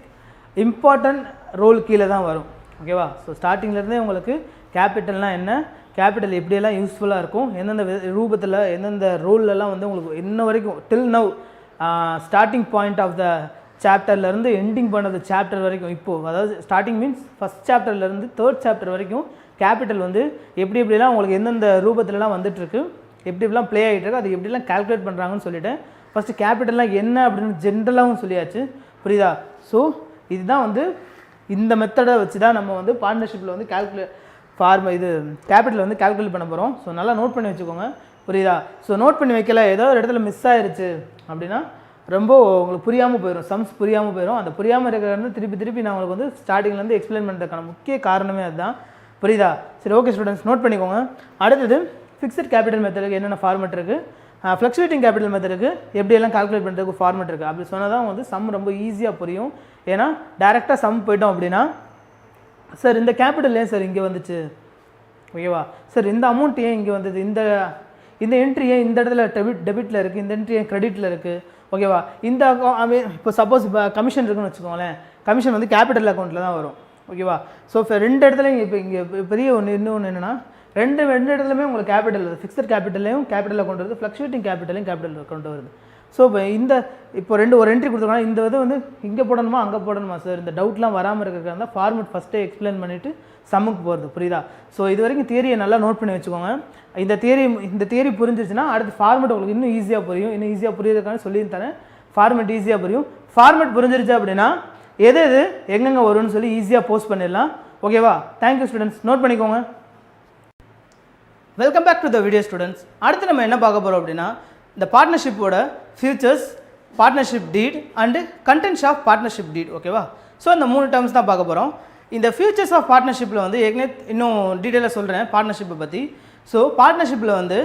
இம்பார்ட்டன்ட் ரோல் கீழே தான் வரும். ஓகேவா? ஸோ ஸ்டார்டிங்லேருந்தே உங்களுக்கு கேபிட்டல்னால் என்ன, கேபிட்டல் எப்படியெல்லாம் யூஸ்ஃபுல்லாக இருக்கும், எந்தெந்த ரூபத்தில் எந்தெந்த ரோல்லலாம் வந்து உங்களுக்கு இன்ன வரைக்கும் till now starting point of the சாப்டர்லேருந்து எண்டிங் பண்ணுறது சாப்டர் வரைக்கும், இப்போது அதாவது ஸ்டார்டிங் மீன்ஸ் ஃபஸ்ட் சாப்டர்லேருந்து 3rd சாப்டர் வரைக்கும் கேபிட்டல் வந்து எப்படிலாம் உங்களுக்கு எந்தெந்த ரூபத்திலலாம் வந்துட்டுருக்கு, எப்படிலாம் ப்ளே ஆகிட்டுருக்கு, அது எப்படிலாம் கால்குலேட் பண்ணுறாங்கன்னு சொல்லிவிட்டேன். ஃபஸ்ட்டு கேபிட்டல்லாம் என்ன அப்படின்னு ஜென்ரலாகவும் சொல்லியாச்சு. புரியுதா? ஸோ இதுதான் வந்து இந்த மெத்தடை வச்சு தான் நம்ம வந்து பார்ட்னர்ஷிப்பில் வந்து கேபிட்டல் வந்து கால்குலேட் பண்ண போகிறோம். ஸோ நல்லா நோட் பண்ணி வச்சுக்கோங்க. புரியுதா? ஸோ நோட் பண்ணி வைக்கல, ஏதோ ஒரு இடத்துல மிஸ் ஆயிருச்சு அப்படின்னா ரொம்ப உங்களுக்கு புரியாமல் போயிடும், சம்ஸ் புரியாமல் போயிடும். அந்த புரியாமல் இருக்கிறது திருப்பி நான் உங்களுக்கு வந்து ஸ்டார்டிங்லேருந்து எக்ஸ்பிளைன் பண்ணுறதுக்கான முக்கிய காரணமே அதுதான். புரியுதா? சரி, ஓகே ஸ்டூடெண்ட்ஸ், நோட் பண்ணிக்கோங்க. அடுத்தது ஃபிக்ஸட் கேபிட்டல் மெத்தடுக்கு என்னென்ன ஃபார்மெட் இருக்குது, ஃப்ளக்சுவேட்டிங் கேபிட்டல் மெத்தடுக்கு எப்படியெல்லாம் கால்குலேட் பண்ணுறதுக்கு ஃபார்மெட் இருக்குது. அப்படி சொன்னால் தான் வந்து சம் ரொம்ப ஈஸியாக புரியும். ஏன்னா டேரெக்டாக சம் போய்ட்டோம் அப்படின்னா, சார் இந்த கேபிட்டல் ஏன் சார் இங்கே வந்துச்சு, ஓகேவா, சார் இந்த அமௌண்ட் ஏன் இங்கே வந்தது, இந்த என்ட்ரி ஏன் இந்த இடத்துல டெபிட்டில் இருக்குது, இந்த என்ட்ரி ஏன் கிரெடிட்டில் இருக்குது, ஓகேவா, இந்த இப்போ சப்போஸ் இப்போ கமிஷன் இருக்குன்னு வச்சுக்கோங்களேன், கமிஷன் வந்து கேபிட்டல் அக்கௌண்ட்டில் தான் வரும். ஓகேவா? ஸோ இப்போ ரெண்டு இடத்துலையும் இப்போ இங்கே பெரிய இன்னொன்று என்னென்னா ரெண்டு இடத்துலையுமே உங்களுக்கு கேபிட்டல் வருது. ஃபிக்ஸட் கேபிட்டலையும் கேபிட்டல் அக்கௌண்ட் வருது, ஃப்ளக்சுவேட்டிங் கேபிட்டலையும் கேபிட்டல் அக்கௌண்ட் வருது. ஸோ இப்போ ஒரு என்ட்ரி கொடுத்துருக்காங்க, இந்த இது வந்து இங்கே போடணுமா அங்கே போடணுமா சார், இந்த டவுட்லாம் வராமல் இருக்கிறதா இருந்தால் ஃபார்மெட் ஃபஸ்ட்டே எக்ஸ்பிளைன் பண்ணிவிட்டு சம்முக்கு போகிறது. புரியுதா? ஸோ இது வரைக்கும் தியரியை நல்லா நோட் பண்ணி வச்சுக்கோங்க. இந்த தியரி புரிஞ்சிருச்சுன்னா அடுத்து ஃபார்மெட் உங்களுக்கு இன்னும் ஈஸியாக புரியும். இன்னும் ஈஸியாக புரியுறதுக்கான சொல்லியிருந்தேன். ஃபார்மெட் ஈஸியாக புரியும். ஃபார்மெட் புரிஞ்சிருச்சு அப்படின்னா எது எங்கெங்கே வரும்னு சொல்லி ஈஸியாக போஸ்ட் பண்ணிடலாம். ஓகேவா? தேங்க்யூ ஸ்டூடெண்ட்ஸ், நோட் பண்ணிக்கோங்க. Welcome back to the video students. அடுத்து நம்ம என்ன பார்க்க போகிறோம் அப்படின்னா இந்த பார்ட்னர்ஷிப்போட features, partnership deed and contents of partnership deed. ஓகேவா? ஸோ இந்த 3 டேர்ம்ஸ் தான் பார்க்க போகிறோம். இந்த ஃபியூச்சர்ஸ் ஆஃப் பார்ட்னர்ஷிப்பில் வந்து இன்னும் டீட்டெயிலாக சொல்கிறேன் பார்ட்னர்ஷிப்பை பற்றி. ஸோ பார்ட்னர்ஷிப்பில் வந்து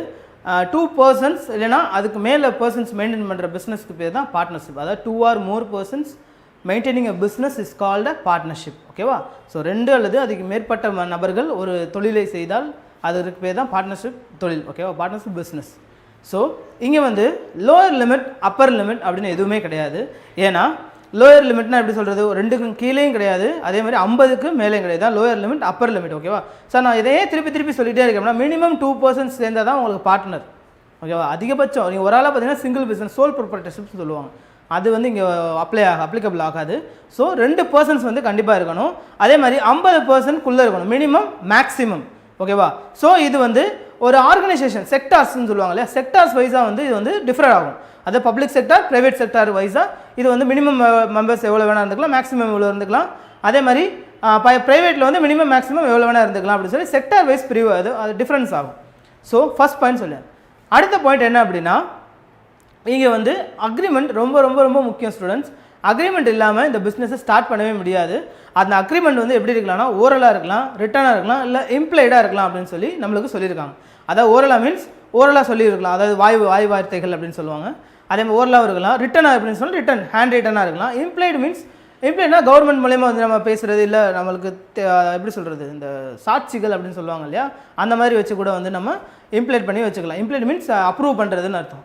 2 persons இல்லைனா அதுக்கு மேலே பர்சன்ஸ் மெயின்டைன் பண்ணுற பிஸ்னஸ்க்கு பேர் தான் பார்ட்னர்ஷிப். அதாவது 2 or more persons maintaining a business is called a partnership. ஓகேவா? ஸோ 2 அல்லது அதுக்கு மேற்பட்ட நபர்கள் ஒரு தொழிலை செய்தால் அதுக்கு பேர் தான் பார்ட்னர்ஷிப் தொழில். ஓகேவா? Partnership business. ஸோ இங்கே வந்து லோயர் லிமிட் அப்பர் லிமிட் அப்படின்னு எதுவுமே கிடையாது. ஏன்னா லோயர் லிமிட்னா எப்படி சொல்கிறது, 2க்கும் கீழேயும் கிடையாது, அதே மாதிரி 50க்கு மேலேயும் கிடையாது. தான் லோயர் லிமிட் அப்பர் லிமிட். ஓகேவா? சார் நான் இதையே திருப்பி சொல்லிகிட்டே இருக்கேன்னா மினிமம் 2 persons சேர்ந்தால் தான் உங்களுக்கு பார்ட்னர். ஓகேவா? அதிகபட்சம் நீங்கள் ஒரு ஆளாக பார்த்தீங்கன்னா சிங்கிள் பிஸ்னஸ் சோல் ப்ரொப்ரைட்டர்ஷிப் சொல்லுவாங்க, அது வந்து இங்கே அப்ளிகபிள் ஆகாது. ஸோ 2 persons வந்து கண்டிப்பாக இருக்கணும். அதே மாதிரி 50%க்குள்ளே இருக்கணும், மினிமம் மேக்ஸிமம். ஓகேவா? ஸோ இது வந்து ஒரு ஆர்கனைசேஷன் செக்டார்ஸ்ன்னு சொல்லுவாங்க இல்லையா, செக்டார்ஸ் வைஸாக வந்து இது வந்து டிஃபர் ஆகும். அது பப்ளிக் செக்டார், ப்ரைவேட் செக்டார் வைஸாக இது வந்து மினிமம் மெம்பர்ஸ் எவ்வளோ வேணா இருந்துக்கலாம், மேக்ஸிமம் எவ்வளோ இருந்துக்கலாம். அதே மாதிரி ப்ரைவேட்டில் வந்து மினிமம் மேக்ஸிமம் எவ்வளோ வேணா இருந்துக்கலாம் அப்படின்னு சொல்லி செக்டார் வைஸ் பிரிவு அது டிஃப்ரென்ஸ் ஆகும். ஸோ ஃபஸ்ட் பாயிண்ட் சொல்லுங்கள். அடுத்த பாயிண்ட் என்ன அப்படின்னா இங்கே வந்து அக்ரிமெண்ட் ரொம்ப ரொம்ப ரொம்ப முக்கியம் ஸ்டூடெண்ட்ஸ். அக்ரிமெண்ட் இல்லாமல் இந்த பிஸ்னஸை ஸ்டார்ட் பண்ணவே முடியாது. அந்த அக்ரிமெண்ட் வந்து எப்படி இருக்கலாம்னா ஓரலாக இருக்கலாம், ரிட்டனாக இருக்கலாம், இல்லை இம்ப்ளைடாக இருக்கலாம் அப்படின்னு சொல்லி நம்மளுக்கு சொல்லியிருக்காங்க. அதாவது ஓரலாக மீன்ஸ் ஓரலாக சொல்லியிருக்கலாம், அதாவது வாய் வார்த்தைகள் அப்படின்னு சொல்லுவாங்க. அதே மாதிரி ஓரலாக இருக்கலாம், ரிட்டனாக அப்படின்னு சொல்லி ரிட்டன் ஹேண்ட் ரிட்டனாக இருக்கலாம். இம்ப்ளைடு மீன்ஸ் இம்ப்ளைட்னா கவர்மெண்ட் மூலயமா வந்து நம்ம பேசுகிறது, இல்லை நம்மளுக்கு எப்படி சொல்கிறது இந்த சாட்சிகள் அப்படின்னு சொல்லுவாங்க இல்லையா, அந்த மாதிரி வச்சு கூட வந்து நம்ம இம்ப்ளைட் பண்ணி வச்சுக்கலாம். இம்ப்ளைட் மீன்ஸ் அப்ரூவ் பண்ணுறதுன்னு அர்த்தம்.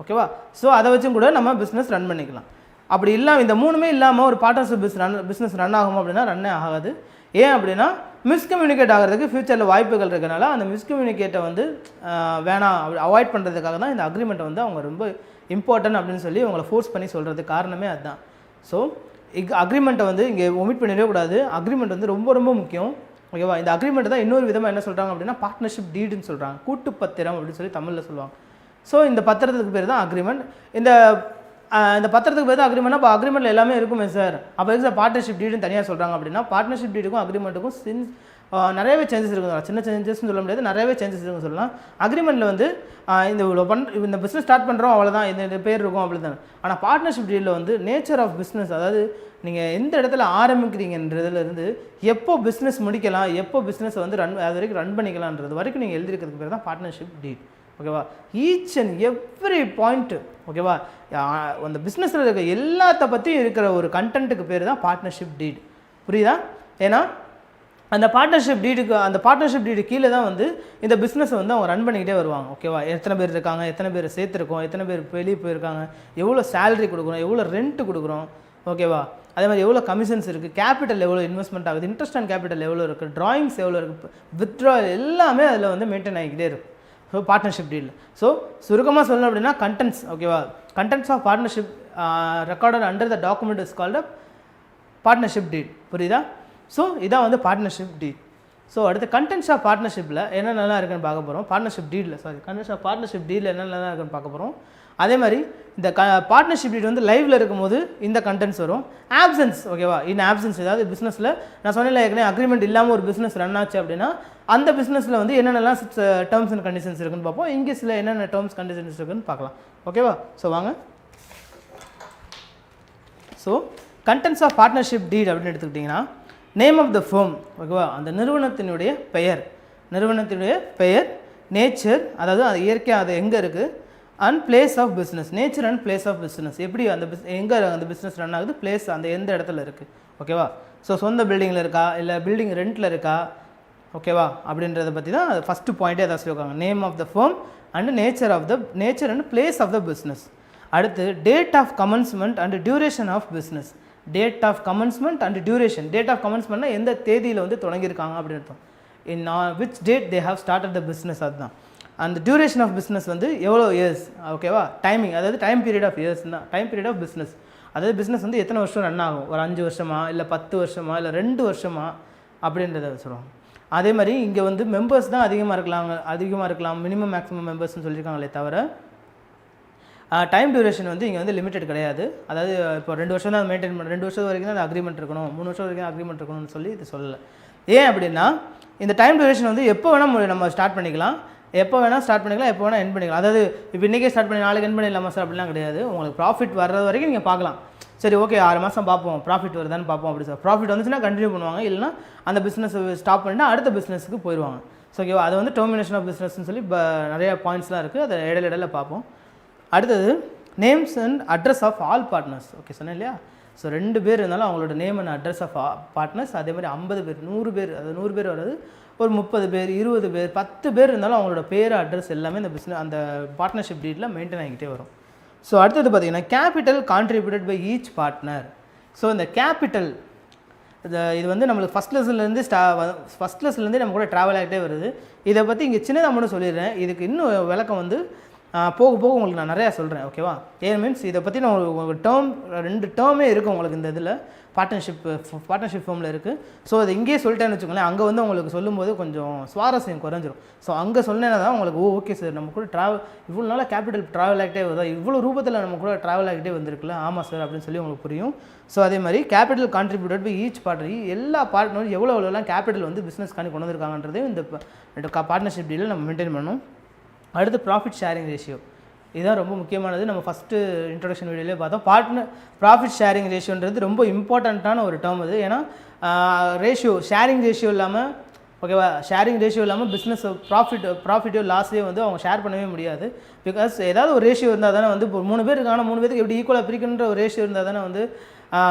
ஓகேவா? ஸோ அதை வச்சும் கூட நம்ம பிஸ்னஸ் ரன் பண்ணிக்கலாம். அப்படி இல்லாமல் இந்த 3மே இல்லாமல் ஒரு பார்ட்னர்ஷிப் பிஸ்னஸ் ரன் ஆகும் அப்படின்னா ரன்னே ஆகாது. ஏன் அப்படின்னா மிஸ்கம்யூனிகேட் ஆகிறதுக்கு ஃப்யூச்சரில் வாய்ப்புகள் இருக்கிறனால அந்த மிஸ்கம்யூனிகேட்டை வந்து வேணாம் அவாய்ட் பண்ணுறதுக்காக தான் இந்த அக்ரிமெண்ட்டை வந்து அவங்க ரொம்ப இம்பார்ட்டன்ட் அப்படின்னு சொல்லி அவங்களை ஃபோர்ஸ் பண்ணி சொல்கிறது காரணமே அதுதான். ஸோ அக்ரிமெண்ட்டை வந்து இங்கே ஒமிட் பண்ணிடவே கூடாது. அக்ரிமெண்ட் வந்து ரொம்ப ரொம்ப முக்கியம். ஓகேவா. இந்த அக்ரிமெண்ட் தான் இன்னொரு விதமாக என்ன சொல்கிறாங்க அப்படின்னா பார்ட்னர்ஷிப் டீடுன்னு சொல்கிறாங்க, கூட்டு பத்திரம் அப்படின்னு சொல்லி தமிழில் சொல்லுவாங்க. ஸோ இந்த பத்திரத்துக்கு பேர் தான் அக்ரிமெண்ட். இந்த பத்திரத்துக்கு பேர் தான் அக்ரிமெண்ட்னா அப்போ அக்ரிமெண்ட்டில் எல்லாமே இருக்குமே சார், அப்போ எதுக்கு சார் பார்ட்னர்ஷிப் டீடுன்னு தனியாக சொல்கிறாங்க அப்படின்னா பார்ட்னர்ஷிப் டீடுக்கும் அக்ரிமெண்ட்டுக்கும் நிறையவே சேஞ்சஸ் இருக்குங்க. சின்ன சேஞ்சஸ்ன்னு சொல்ல முடியாது, நிறையவே சேஞ்சஸ் இருக்குன்னு சொல்லலாம். அக்ரிமெண்ட்டில் வந்து இந்த பிஸ்னஸ் ஸ்டார்ட் பண்ணுறோம் அவ்வளோதான், இந்த பேர் இருக்கும் அவ்வளோதான். ஆனால் பார்ட்னர்ஷிப் டீலில் வந்து நேச்சர் ஆஃப் பிஸ்னஸ், அதாவது நீங்கள் எந்த இடத்துல ஆரம்பிக்கிறீங்கன்றதுலேருந்து எப்போ பிஸ்னஸ் முடிக்கலாம், எப்போ பிஸ்னஸை வந்து அது வரைக்கும் ரன் பண்ணிக்கலான்றது வரைக்கும் நீங்கள் எழுதிருக்கிறதுக்கு பேர் தான் பார்ட்னர்ஷிப் டீட். ஓகேவா. ஈச் அண்ட் எவ்ரி பாயிண்ட்டு, ஓகேவா, அந்த பிஸ்னஸில் இருக்க எல்லாத்த பற்றியும் இருக்கிற ஒரு கண்டென்ட்டுக்கு பேர் தான் பார்ட்னர்ஷிப் டீட். புரியுதா? ஏன்னா அந்த பார்ட்னர்ஷிப் டீடு கீழே தான் வந்து இந்த பிஸ்னஸை வந்து அவங்க ரன் பண்ணிக்கிட்டே வருவாங்க. ஓகேவா. எத்தனை பேர் இருக்காங்க, எத்தனை பேர் சேர்த்துருக்கோம், எத்தனை பேர் வெளியே போயிருக்காங்க, எவ்வளோ சேலரி கொடுக்குறோம், எவ்வளோ ரெண்ட்டு கொடுக்குறோம், ஓகேவா. அதே மாதிரி எவ்வளோ கமிஷன்ஸ் இருக்குது, கேபிட்டல் எவ்வளோ இன்வெஸ்ட்மெண்ட் ஆகுது, இன்ட்ரெஸ்ட் அண்ட் கேபிட்டல் எவ்வளோ இருக்குது, ட்ராயிங்ஸ் எவ்வளோ இருக்குது, வித்ட்ராயல் எல்லாமே அதில் வந்து மெயின்டைன் ஆகிக்கிட்டே இருக்கும். So partnership deal. ஸோ சுருக்கமாக சொல்லணும் அப்படின்னா கண்டென்ட்ஸ், ஓகேவா, contents of partnership recorded under the document is called partnership deed. புரியுதா? ஸோ இதான் வந்து பார்ட்னர்ஷிப் டீட். ஸோ அடுத்து கண்டென்ட்ஸ் ஆஃப் பார்ட்னர்ஷிப்பில் என்னென்னலாம் இருக்குன்னு பார்க்க போகிறோம். கண்டென்ட்ஸ் ஆஃப் பார்ட்னர்ஷிப் டீடில் என்னென்னலாம் இருக்குன்னு பார்க்க போகிறோம். அதே மாதிரி இந்த பார்ட்னர்ஷிப் டீட் வந்து லைவில் இருக்கும்போது இந்த கண்டென்ட்ஸ் வரும். ஆப்சன்ஸ், ஓகேவா, இன் ஆப்சன்ஸ் ஏதாவது பிஸ்னஸில் நான் சொன்னேன் ஏற்கனவே அக்ரிமெண்ட் இல்லாமல் ஒரு பிஸ்னஸ் ரன் ஆச்சு அப்படின்னா அந்த பிஸ்னஸில் வந்து என்னென்னலாம் டேர்ம்ஸ் அண்ட் கண்டிஷன்ஸ் இருக்குன்னு பார்ப்போம். இங்கிலீஷில் என்னென்ன டேர்ம்ஸ் கண்டிஷன்ஸ் இருக்குன்னு பார்க்கலாம். ஓகேவா. ஸோ வாங்க. So contents of partnership deed அப்படின்னு எடுத்துக்கிட்டிங்கன்னா நேம் ஆஃப் த ஃபர்ம், ஓகேவா, அந்த நிறுவனத்தினுடைய பெயர், நேச்சர், அதாவது அது இயற்கையாக அது எங்கே இருக்குது, and place of business, nature and place of business, எப்படி எங்கே அந்த பிஸ்னஸ் ரன் ஆகுது, பிளேஸ் அந்த எந்த இடத்துல இருக்குது, ஓகேவா. ஸோ சொந்த பில்டிங்கில் இருக்கா இல்லை பில்டிங் ரெண்ட்டில் இருக்கா, ஓகேவா, அப்படின்றத பற்றி தான் அது ஃபஸ்ட்டு பாயிண்ட்டே அதை சொல்லியிருக்காங்க. Name of the firm and nature and place of the business. அடுத்து date of commencement and duration of business. Date of commencement and duration. Date of கமன்ஸ்மெண்ட்னா எந்த தேதியில் வந்து தொடங்கியிருக்காங்க அப்படின்னு அர்த்தம். In which date they have started the business, அதுதான். அந்த டியூரேஷன் ஆஃப் பிஸ்னஸ் வந்து எவ்வளோ இயர்ஸ், ஓகேவா, டைமிங், அதாவது டைம் பீரியட் ஆஃப் இயர்ஸ் தான் டைம் பீரியட் ஆஃப் பிஸ்னஸ். அதாவது பிஸ்னஸ் வந்து எத்தனை வருஷம் ரன் ஆகும், ஒரு 5 வருஷமா இல்லை 10 வருஷமா இல்லை 2 வருஷமா அப்படின்றத சொல்லுவாங்க. அதே மாதிரி இங்கே வந்து மெம்பர்ஸ் தான் அதிகமாக இருக்கலாம், மினிமம் மேக்ஸிமம் மெம்பர்ஸ்னு சொல்லியிருக்காங்களே தவிர டைம் டியூரேஷன் வந்து இங்கே வந்து லிமிட்டட் கிடையாது. அதாவது இப்போ 2 வருஷம் தான் மெயின்டைன் பண்ண, 2 வருஷம் வரைக்கும் தான் அது அக்ரிமெண்ட் இருக்கணும், 3 வருஷம் வரைக்கும் அக்ரிமெண்ட் இருக்கணும்னு சொல்லி இது சொல்லலை. ஏன் அப்படின்னா இந்த டைம் டியூரேஷன் வந்து எப்போ வேணால் நம்ம ஸ்டார்ட் பண்ணிக்கலாம், எப்போ வேணால் எண்ட் பண்ணிக்கலாம். அதாவது இப்போ இன்றைக்கே ஸ்டார்ட் பண்ணி நாளைக்கு எண்ட் பண்ணிடலாமா சார், அப்படிலாம் கிடையாது. உங்களுக்கு ப்ராஃபிட் வர்றது வரைக்கும் நீங்கள் பார்க்கலாம். சரி, ஓகே, 6 மாதம் பார்ப்போம், ப்ராஃபிட் வருதான்னு பார்ப்போம் அப்படி சார். ப்ராஃபிட் வந்துச்சுன்னா கண்டினியூ பண்ணுவாங்க, இல்லைனா அந்த பிஸ்னஸ் ஸ்டாப் பண்ணிட்டு அடுத்த பிஸ்னஸுக்கு போயிடுவாங்க. ஸோ ஓகேவா. அது வந்து டெர்மினேஷன் ஆஃப் பிஸ்னஸ்ன்னு சொல்லி நிறைய பாயிண்ட்ஸ்லாம் இருக்குது, அதை இடையில பார்ப்போம். அடுத்தது names and address of all partners. Okay, சொன்னேன் இல்லையா. ஸோ 2 பேர் இருந்தாலும் அவங்களோட name and address of partners. அதே மாதிரி 50 பேர், 100 பேர், அது 100 பேர் வராது, ஒரு 30 பேர், 20 பேர், 10 பேர் இருந்தாலும் அவங்களோட பேர், அட்ரஸ் எல்லாமே இந்த அந்த பார்ட்னர்ஷிப் டீட்டில் மெயின்டைன் ஆகிக்கிட்டே வரும். ஸோ அடுத்தது பார்த்தீங்கன்னா capital contributed by each partner. So இந்த கேபிட்டல் இது வந்து நம்மளுக்கு ஃபஸ்ட் லெசன்லேருந்தே நம்ம கூட ட்ராவல் ஆகிட்டே வருது. இதை பற்றி இங்கே சின்னதாக மட்டும் சொல்லிடுறேன், இதுக்கு இன்னும் விளக்கம் வந்து போக உங்களுக்கு நான் நிறையா சொல்கிறேன், ஓகேவா. ஏன் மீன்ஸ் இதை பற்றி நான் உங்களுக்கு 2 டேர்மே இருக்குது உங்களுக்கு இந்த இதில் பார்ட்னர்ஷிப் ஃபார்மில் இருக்குது. ஸோ அதை இங்கேயே சொல்லிட்டேன்னு வச்சுக்கோங்களேன், அங்கே வந்து உங்களுக்கு சொல்லும்போது கொஞ்சம் சுவாரஸ்யம் குறைஞ்சிரும். ஸோ அங்கே சொன்னேன்னா தான் உங்களுக்கு ஓகே சார், நம்ம கூட இவ்வளோ நாளாக கேபிட்டல் ட்ராவல் ஆகிட்டே வருதா, இவ்வளோ ரூபத்தில் நம்ம கூட ட்ராவல் ஆகிட்டே வந்திருக்குல்ல, ஆமாம் சார் அப்படின்னு சொல்லி உங்களுக்கு புரியும். ஸோ அதே மாதிரி capital contributed by each partner, எல்லா பார்ட்னரும் எவ்வளோலாம் கேபிட்டல் வந்து பிஸ்னஸ்க்காண்டி கொண்டு வந்திருக்காங்கன்றதையும் இந்த பார்ட்னர்ஷிப் டீலில் நம்ம மெயின்டைன் பண்ணணும். அடுத்து ப்ராஃபிட் ஷேரிங் ரேஷியோ, இதுதான் ரொம்ப முக்கியமானது. நம்ம ஃபஸ்ட்டு இன்ட்ரொடக்ஷன் வீடியோலேயே பார்த்தோம். ப்ராஃபிட் ஷேரிங் ரேஷியோன்றது ரொம்ப இம்பார்ட்டண்ட்டான ஒரு டேர்ம் அது. ஏன்னா ஷேரிங் ரேஷியோ இல்லாமல், ஓகேவா, ஷேரிங் ரேஷியோ இல்லாமல் பிஸ்னஸ் ப்ராஃபிட்டோ லாஸையோ வந்து அவங்க ஷேர் பண்ணவே முடியாது. பிகாஸ் ஏதாவது ஒரு ரேஷியோ இருந்தால் தானே வந்து இப்போ 3 பேர் இருக்காங்கன்னா 3 பேருக்கு எப்படி ஈக்குவலாக பிரிக்கணுன்ற ஒரு ரேஷியோ இருந்தால் தானே வந்து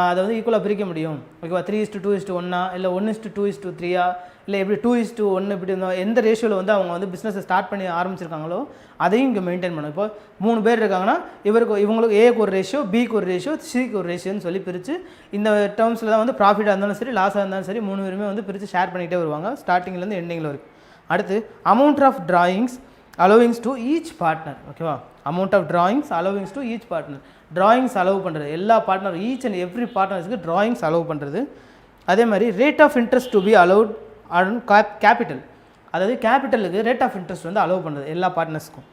அதை வந்து ஈக்குவலாக பிரிக்க முடியும், ஓகேவா. 3:2:1 இல்லை 1:2:3 இல்லை எப்படி 2:1 இப்படி இருந்தால் எந்த ரேஷியோவில் வந்து அவங்க வந்து பிஸ்னஸை ஸ்டார்ட் பண்ணி ஆரம்பிச்சிருக்காங்களோ அதையும் இங்கே மெயின்டைன் பண்ணணும். இப்போ 3 பேர் இருக்காங்கன்னா இவங்களுக்கு ஏக்கு ஒரு ரேஷியோ, பிக்கு ஒரு ரேஷியோ, சிக்கு ஒரு ரேஷியோன்னு சொல்லி பிரித்து இந்த டேர்ம்ஸில் தான் வந்து ப்ராஃபிட்டாக இருந்தாலும் சரி லாஸாக இருந்தாலும் சரி 3 பேருமே வந்து பிரித்து ஷேர் பண்ணிகிட்டே வருவாங்க ஸ்டார்டிங்லேருந்து எண்டிங்கில் வரைக்கும். அடுத்து amount of drawings allowings to each partner, ஓகேவா. Amount of drawings allowings to each partner, drawings allow பண்ணுறது எல்லா பார்ட்னர், ஈச் அண்ட் எவ்ரி பார்ட்னர்ஸுக்கு ட்ராயிங்ஸ் அலோவ் பண்ணுறது. அதே மாதிரி rate of interest to be allot on capital. அதாவது கேபிட்டலுக்கு ரேட் ஆஃப் இன்ட்ரெஸ்ட் வந்து அலோவ் பண்ணுறது எல்லா பார்ட்னர்ஸ்க்கும்.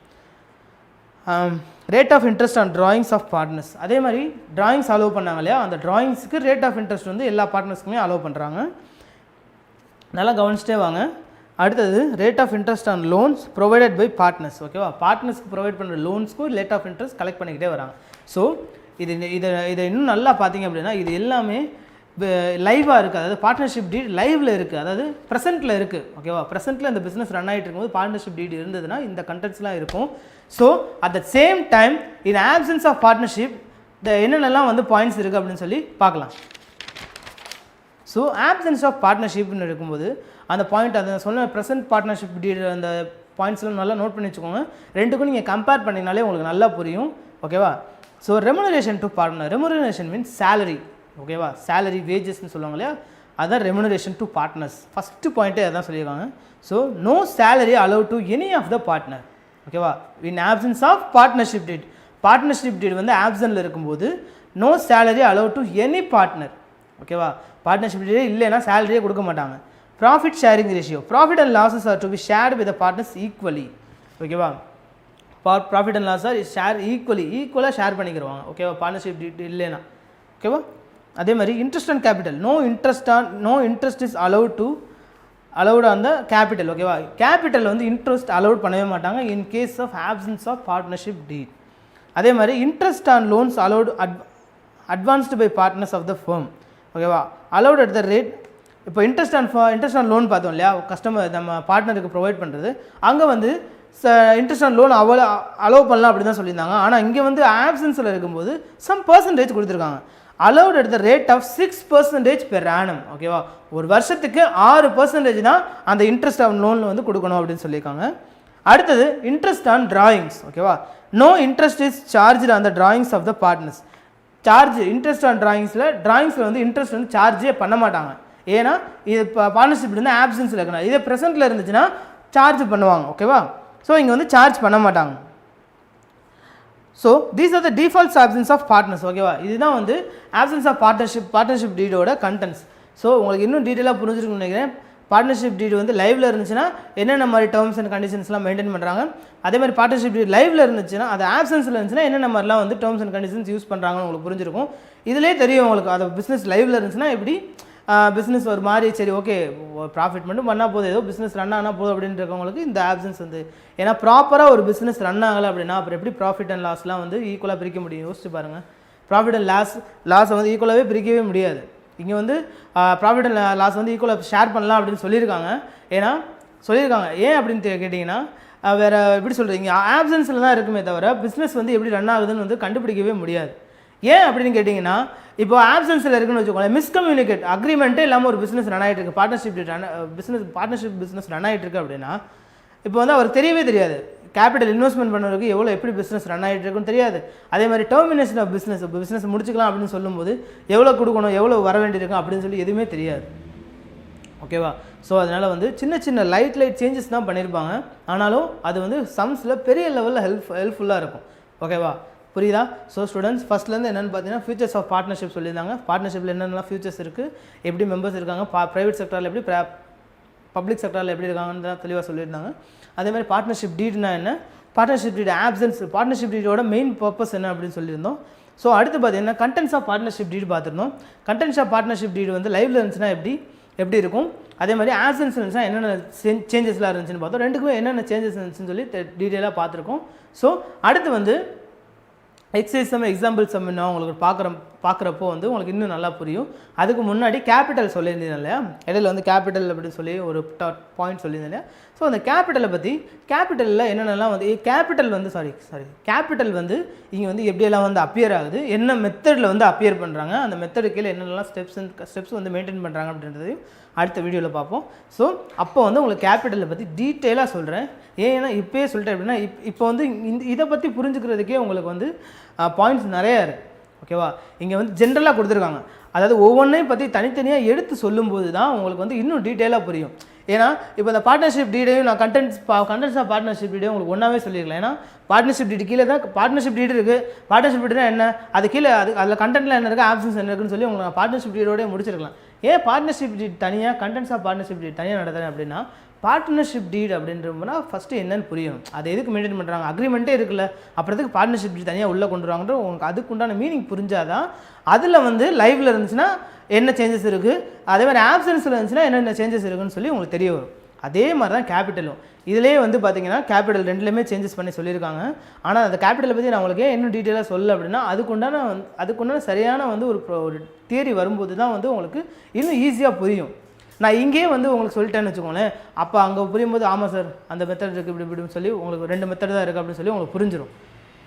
Rate of interest on drawings of partners, அதே மாதிரி ட்ராயிங்ஸ் அலோவ் பண்ணாங்க இல்லையா, அந்த ட்ராயிங்ஸுக்கு ரேட் ஆஃப் இன்ட்ரெஸ்ட் வந்து எல்லா பார்ட்னர்ஸ்க்குமே அலோவ் பண்ணுறாங்க. நல்லா கவனிச்சிட்டே வாங்க. அடுத்தது rate of interest on loans provided by partners. ஓகேவா, பார்ட்னர்ஸ்க்கு ப்ரொவைட் பண்ணுற லோன்ஸ்க்கும் ரேட் ஆஃப் இன்ட்ரெஸ்ட் கலெக்ட் பண்ணிக்கிட்டே வராங்க. ஸோ இதை இன்னும் நல்லா பார்த்தீங்க அப்படின்னா இது எல்லாமே லைவாக இருக்குது. அதாவது பார்ட்னர்ஷிப் டீட் லைவில் இருக்குது, அதாவது ப்ரெசென்ட்டில் இருக்குது. ஓகேவா, ப்ரெசென்ட்டில் இந்த பிஸ்னஸ் ரன் ஆகிட்டு இருக்கும்போது பார்ட்னர்ஷிப் டீட் இருந்ததுன்னா இந்த கண்டென்ட்ஸ்லாம் இருக்கும். So at the same time in absence of partnership என்னென்னலாம் வந்து பாயிண்ட்ஸ் இருக்குது அப்படின்னு சொல்லி பார்க்கலாம். ஸோ ஆப்சன்ஸ் ஆஃப் பார்ட்னர்ஷிப்னு இருக்கும்போது அந்த பாயிண்ட் அந்த சொன்ன ப்ரெசென்ட் பார்ட்னர்ஷிப் டீட் அந்த பாயிண்ட்ஸ்லாம் நல்லா நோட் பண்ணி வச்சுக்கோங்க. ரெண்டுக்கும் நீங்கள் கம்பேர் பண்ணிங்கனாலே உங்களுக்கு நல்லா புரியும். ஓகேவா, so remuneration to partner, remuneration means salary. ஓகேவா, சேலரி வேஜஸ்ன்னு சொல்லுவாங்க இல்லையா, அதுதான் ரெமுனரேஷன் டு பார்ட்னர்ஸ். ஃபஸ்ட்டு பாயிண்ட்டே அதான் சொல்லியிருக்காங்க. So no salary allow to any of the partner. ஓகேவா, in absence of partnership deed, partnership deed வந்து ஆப்சனில் இருக்கும்போது no salary allow to any partner. ஓகேவா, பார்ட்னர்ஷிப் டீட் இல்லைன்னா சேலரியே கொடுக்க மாட்டாங்க. Profit sharing ratio, profit and losses are to be shared with the partners equally. ஓகேவா, profit and loss are share ஈக்குவலாக ஷேர் பண்ணிக்கிறவாங்க. ஓகேவா, பார்ட்னர்ஷிப் டீட் இல்லைன்னா. ஓகேவா, அதே மாதிரி interest on capital, no interest is allowed on the capital. ஓகேவா, capital வந்து இன்ட்ரெஸ்ட் அலவுட் பண்ணவே மாட்டாங்க in case of absence of partnership deed. அதே மாதிரி interest on loans allowed advanced by partners of the firm. ஓகேவா, அலவுட் அட் த ரேட். இப்போ interest on loan பார்த்தோம் இல்லையா, கஸ்டமர் நம்ம பார்ட்னருக்கு ப்ரொவைட் பண்ணுறது, அங்கே வந்து இன்ட்ரெஸ்ட் ஆன் லோன் அலோவ் பண்ணலாம் அப்படி தான் சொல்லியிருந்தாங்க. ஆனால் இங்கே வந்து ஆப்சன்ஸில் இருக்கும்போது சம் பர்சன்டேஜ் கொடுத்துருக்காங்க. Allowed at the rate of 6% per annum. ஓகேவா, ஒரு வருஷத்துக்கு 6% தான் அந்த இன்ட்ரெஸ்ட் ஆன் லோனில் வந்து கொடுக்கணும் அப்படின்னு சொல்லியிருக்காங்க. அடுத்தது இன்ட்ரெஸ்ட் ஆன் டிராயிங்ஸ். ஓகேவா, no interest is charge on the drawings of the partners. Interest on டிராயிங்ஸில் வந்து இன்ட்ரெஸ்ட் வந்து சார்ஜே பண்ண மாட்டாங்க. ஏன்னா இது இப்போ பார்ட்னர்ஷிப் வந்து ஆப்சன்ஸில் இருக்கணும், இதே ப்ரெசென்ட்டில் இருந்துச்சுன்னா சார்ஜ் பண்ணுவாங்க. ஓகேவா, ஸோ இங்கே வந்து சார்ஜ் பண்ண மாட்டாங்க. So these are the defaults absence of partners. ஓகேவா, இதுதான் வந்து ஆப்சன்ஸ் ஆஃப் பார்ட்னர்ஷிப் டீடோட கண்டென்ட்ஸ். ஸோ உங்களுக்கு இன்னும் டீட்டெயிலாக புரிஞ்சிருக்குன்னு நினைக்கிறேன். பார்ட்னர்ஷிப் டீட் வந்து லைவில் இருந்துச்சுன்னா என்னென்ன மாதிரி டேர்ம்ஸ் அண்ட் கண்டிஷன்ஸ்லாம் மெயின்டைன் பண்ணுறாங்க, அதே மாதிரி பார்ட்னர்ஷிப் டீட் லைவில் இருந்துச்சுன்னா அது ஆப்சன்ஸில் இருந்துச்சுன்னா என்னென்ன மாதிரிலாம் வந்து டேர்ம்ஸ் அண்ட் கண்டிஷன்ஸ் யூஸ் பண்ணுறாங்கன்னு உங்களுக்கு புரிஞ்சிருக்கும். இதிலே தெரியும் உங்களுக்கு அது பிஸ்னஸ் லைவில் இருந்துச்சுன்னா எப்படி பிஸ்னஸ் ஒரு மாதிரி சரி ஓகே ப்ராஃபிட் மட்டும் பண்ணால் போதும், ஏதோ பிஸ்னஸ் ரன் ஆனால் போதும் அப்படின்னு இருக்கவங்களுக்கு இந்த ஆப்சன்ஸ் வந்து. ஏன்னா ப்ராப்பராக ஒரு பிஸ்னஸ் ரன் ஆகலை அப்படின்னா அப்புறம் எப்படி ப்ராஃபிட் அண்ட் லாஸ்லாம் வந்து ஈக்குவலாக பிரிக்க முடியும்? யோசிச்சு பாருங்கள். ப்ராஃபிட் அண்ட் லாஸை வந்து ஈக்குவலாகவே பிரிக்கவே முடியாது. இங்கே வந்து ப்ராஃபிட் அண்ட் லாஸ் வந்து ஈக்குவலாக ஷேர் பண்ணலாம் அப்படின்னு சொல்லியிருக்காங்க. ஏன் அப்படின்னு கேட்டிங்கன்னா வேறு எப்படி சொல்கிறீங்க, ஆப்சன்ஸில் தான் இருக்குமே தவிர பிஸ்னஸ் வந்து எப்படி ரன் ஆகுதுன்னு வந்து கண்டுபிடிக்கவே முடியாது. ஏன் அப்படின்னு கேட்டிங்கன்னா இப்போ ஆப்சன்ஸில் இருக்குன்னு வச்சுக்கோங்களேன், மிஸ்கம்யூனிகேட் அக்ரிமெண்ட்டே இல்லாமல் ஒரு பிஸ்னஸ் ரன் ஆகிட்டு இருக்குது, பார்ட்னர்ஷிப் பிஸ்னஸ் ரன் ஆகிட்டு இருக்குது அப்படின்னா இப்போ வந்து அவருக்கு தெரியவே தெரியாது கேபிட்டல் இன்வெஸ்ட்மெண்ட் பண்ணுறதுக்கு எப்படி பிஸ்னஸ் ரன் ஆகிட்டு இருக்குன்னு தெரியாது. அதே மாதிரி டெர்மினேஷன் ஆஃப் பிஸ்னஸ் முடிச்சுக்கலாம் அப்படின்னு சொல்லும்போது எவ்வளோ கொடுக்கணும், எவ்வளோ வர வேண்டியிருக்கும் அப்படின்னு சொல்லி எதுவுமே தெரியாது. ஓகேவா, ஸோ அதனால் வந்து சின்ன லைட் சேஞ்சஸ் தான் பண்ணியிருப்பாங்க. ஆனாலும் அது வந்து சம்ஸில் பெரிய லெவலில் ஹெல்ப்ஃபுல்லாக இருக்கும். ஓகேவா, புரியுதா? ஸோ ஸ்டூடெண்ட்ஸ் ஃபஸ்ட்லேருந்து என்னென்னு பார்த்தீங்கன்னா ஃபியூச்சர்ஸ் ஆஃப் பார்ட்னர்ஷிப் சொல்லியிருந்தாங்க. பார்ட்னர்ஷிப்பில் என்னென்னலாம் ஃபியூச்சர்ஸ் இருக்குது, எப்படி மெம்பர்ஸ் இருக்காங்க, ப்ரைவேட் செக்டரில் எப்படி, பப்ளிக் செக்டரில் எப்படி இருக்காங்கன்னு தான் தெளிவாக சொல்லியிருந்தாங்க. அதே மாதிரி பார்ட்னர்ஷிப் டீட்னா என்ன, பார்ட்னர்ஷிப் டீட் ஆப்சன்ஸ், பார்ட்னர்ஷிப் டீடோட மெயின் பர்பஸ் என்ன அப்படின்னு சொல்லியிருந்தோம். ஸோ அடுத்து பார்த்தீங்கன்னா கண்டென்ட்ஸ் ஆஃப் பார்ட்னர்ஷிப் டீட் பார்த்துருந்தோம். கண்டென்ட்ஸ் ஆஃப் பார்ட்னர்ஷிப் டீட் வந்து லைவில் இருந்துச்சுன்னா எப்படி இருக்கும், அதே மாதிரி ஆப்சன்ஸ் இருந்துச்சுன்னா என்னென்ன சேஞ்சஸ்லாம் இருந்துச்சுன்னு பார்த்தோம். ரெண்டுக்குமே என்னென்ன சேஞ்சஸ் இருந்துச்சுன்னு சொல்லி டீட்டெயிலாக பார்த்துருக்கோம். ஸோ அடுத்து வந்து எக்ஸைஸ் சம் எக்ஸாம்பிள் சம் நான் உங்களுக்கு பார்க்குறப்போ வந்து உங்களுக்கு இன்னும் நல்லா புரியும். அதுக்கு முன்னாடி கேபிட்டல் சொல்லியிருந்தேன் இல்லையா, இடையில வந்து கேபிட்டல் அப்படின்னு சொல்லி ஒரு பாயிண்ட் சொல்லியிருந்தேன் இல்லையா. ஸோ அந்த கேபிட்டலை பற்றி, கேபிட்டலில் என்னென்னலாம் வந்து கேபிட்டல் வந்து இங்கே வந்து எப்படியெல்லாம் வந்து அப்பியர் ஆகுது, என்ன மெத்தடில் வந்து அப்பியர் பண்ணுறாங்க, அந்த மெத்தடு கீழே என்னென்னலாம் ஸ்டெப்ஸ் வந்து மெயின்டைன் பண்ணுறாங்க அப்படின்றதையும் அடுத்த வீடியோவில் பார்ப்போம். ஸோ அப்போ வந்து உங்களுக்கு கேபிட்டலை பற்றி டீட்டெயிலாக சொல்கிறேன். ஏன்னா இப்போயே சொல்லிட்டேன் அப்படின்னா இப்போ வந்து இதை பற்றி புரிஞ்சுக்கிறதுக்கே உங்களுக்கு வந்து பாயிண்ட்ஸ் நிறையா இருக்குது. ஓகேவா, இங்கே வந்து ஜென்ரலாக கொடுத்துருக்காங்க. அதாவது ஒவ்வொன்றையும் பற்றி தனித்தனியாக எடுத்து சொல்லும்போது தான் உங்களுக்கு வந்து இன்னும் டீட்டெயிலாக புரியும். ஏன்னா இப்போ இந்த பார்ட்னர்ஷிப் டீடையும் நான் கண்டென்ட்ஸ் ஆஃப் பார்ட்னர்ஷிப் டீடையும் உங்களுக்கு ஒன்றாவே சொல்லியிருக்கலாம். ஏன்னா பார்ட்னர்ஷிப் டீடு கீழே தான் பார்ட்னர்ஷிப் டீடு இருக்குது. பார்ட்னர்ஷிப் டீடுனா என்ன, அது கீழே அதில் கண்டென்ட்டில் என்ன இருக்குது, ஆப்ஷன்ஸ் என்ன இருக்குன்னு சொல்லி உங்களுக்கு நான் பார்ட்னர்ஷிப் டீடோடய முடிச்சிருக்கலாம். ஏன் பார்ட்னர்ஷிப் டீட் தனியாக கண்டென்ட்ஸ் ஆஃப் பார்ட்னர்ஷிப் டீட் தனியாக நடத்துகிறேன் அப்படின்னா, பார்ட்னர்ஷிப் டீட் அப்படின்றோம்னா ஃபஸ்ட்டு என்னன்னு புரியணும். அது எதுக்கு மெயின்டைன் பண்ணுறாங்க, அக்ரிமெண்ட்டே இருக்குல்ல, அப்புறத்துக்கு பார்ட்னர்ஷிப் டீட் தனியாக உள்ளே கொண்டு வருவாங்கன்ற உங்களுக்கு அதுக்கு உண்டான மீனிங் புரிஞ்சாதான் அதில் வந்து லைவில் இருந்துச்சுன்னா என்ன சேஞ்சஸ் இருக்குது, அதே மாதிரி ஆப்சன்ஸில் இருந்துச்சுன்னா என்னென்ன சேஞ்சஸ் இருக்குன்னு சொல்லி உங்களுக்கு தெரிய வரும். அதே மாதிரி தான் கேபிட்டலும். இதிலே வந்து பார்த்தீங்கன்னா கேபிட்டல் ரெண்டுலேயுமே சேஞ்சஸ் பண்ணி சொல்லியிருக்காங்க. ஆனால் அந்த கேபிட்டலை பற்றி நான் உங்களுக்கு இன்னும் டீட்டெயிலாக சொல்ல அப்படின்னா அதுக்குண்டான சரியான வந்து ஒரு தியரி வரும்போது தான் வந்து உங்களுக்கு இன்னும் ஈஸியாக புரியும். நான் இங்கேயே வந்து உங்களுக்கு சொல்லிட்டேன்னு வச்சுக்கோங்களேன், அப்போ அங்கே புரியும்போது ஆமாம் சார் அந்த மெத்தட் இருக்குது இப்படி இப்படின்னு சொல்லி உங்களுக்கு 2 மெத்தட் தான் இருக்குது அப்படின்னு சொல்லி உங்களுக்கு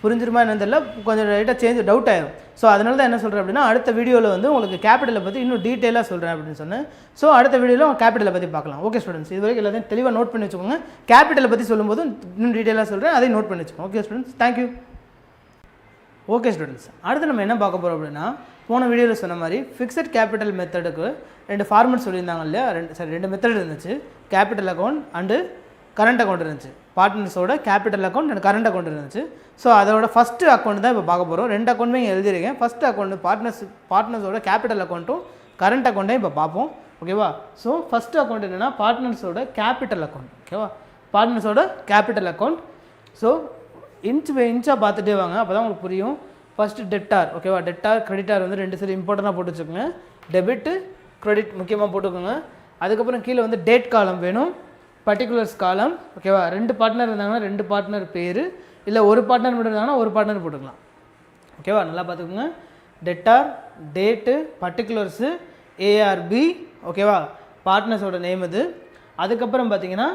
புரிஞ்சிருமா என்னன்னு தெரியல, கொஞ்சம் லைட்டாக டவுட் ஆயிடும். ஸோ அதனால தான் என்ன சொல்கிறேன் அப்படின்னா, அடுத்த வீடியோவில் வந்து உங்களுக்கு கேபிட்டலை பற்றி இன்னும் டீட்டெயிலாக சொல்கிறேன் அப்படின்னு சொன்னேன். ஸோ அடுத்த வீடியோவில் கேபிட்டலை பற்றி பார்க்கலாம். ஓகே ஸ்டூடெண்ட்ஸ், இது வரைக்கும் எல்லாத்தையும் தெளிவாக நோட் பண்ணி வச்சுக்கோங்க. கேபிட்டலை பற்றி சொல்லும்போது இன்னும் டீட்டெயிலாக சொல்கிறேன், அதையும் நோட் பண்ணி வச்சுக்கோங்க. Okay students, thank you. Okay students, அடுத்து நம்ம என்ன பார்க்க போகிறோம் அப்படின்னா, போன வீடியோவில் சொன்ன மாதிரி ஃபிக்ஸட் கேபிட்டல் மெத்தடுக்கு 2 ஃபார்மெட் சொல்லியிருந்தாங்க இல்லையா, 2 மெத்தட் இருந்துச்சு. Capital account and current account இருந்துச்சு. பார்ட்னர்ஸோட capital account and current account இருந்துச்சு. ஸோ அதோட ஃபஸ்ட்டு அக்கௌண்ட் தான் இப்போ பார்க்க போகிறோம். 2 அக்கௌண்ட்டுமே இங்கே எழுதியிருக்கேன். ஃபஸ்ட்டு அக்கௌண்ட் பார்ட்னர்ஸோட கேபிட்டல் அக்கௌண்ட்டும் கரண்ட் அக்கௌண்ட்டையும் இப்போ பார்ப்போம். ஓகேவா? ஸோ ஃபஸ்ட்டு அக்கௌண்ட் என்னென்னா பார்ட்னர்ஸோட கேபிட்டல் அக்கௌண்ட். ஓகேவா? பார்ட்னர்ஸோட capital account. So inch by இன்ச்சாக பார்த்துட்டே வாங்க, அப்போ தான் உங்களுக்கு புரியும். First debtor. ஓகேவா? டெட்டார் கிரெடிட்டார் வந்து 2 சைடு இம்பார்ட்டண்ட்டாக போட்டு வச்சுக்கோங்க. டெபிட்டு கிரெடிட் முக்கியமாக போட்டுக்கோங்க. அதுக்கப்புறம் கீழே வந்து டேட் காலம் வேணும், பர்டிகுலர்ஸ் காலம். ஓகேவா? 2 பார்ட்னர் இருந்தாங்கன்னா 2 பார்ட்னர் பேர், இல்லை ஒரு பார்ட்னர் மட்டும் இருந்தாங்கன்னா ஒரு பார்ட்னர் போட்டுக்கலாம். ஓகேவா? நல்லா பார்த்துக்கோங்க. Debtor, date, particulars, ARP. ஓகேவா? பார்ட்னர்ஸோட நேம் இது. அதுக்கப்புறம் பார்த்தீங்கன்னா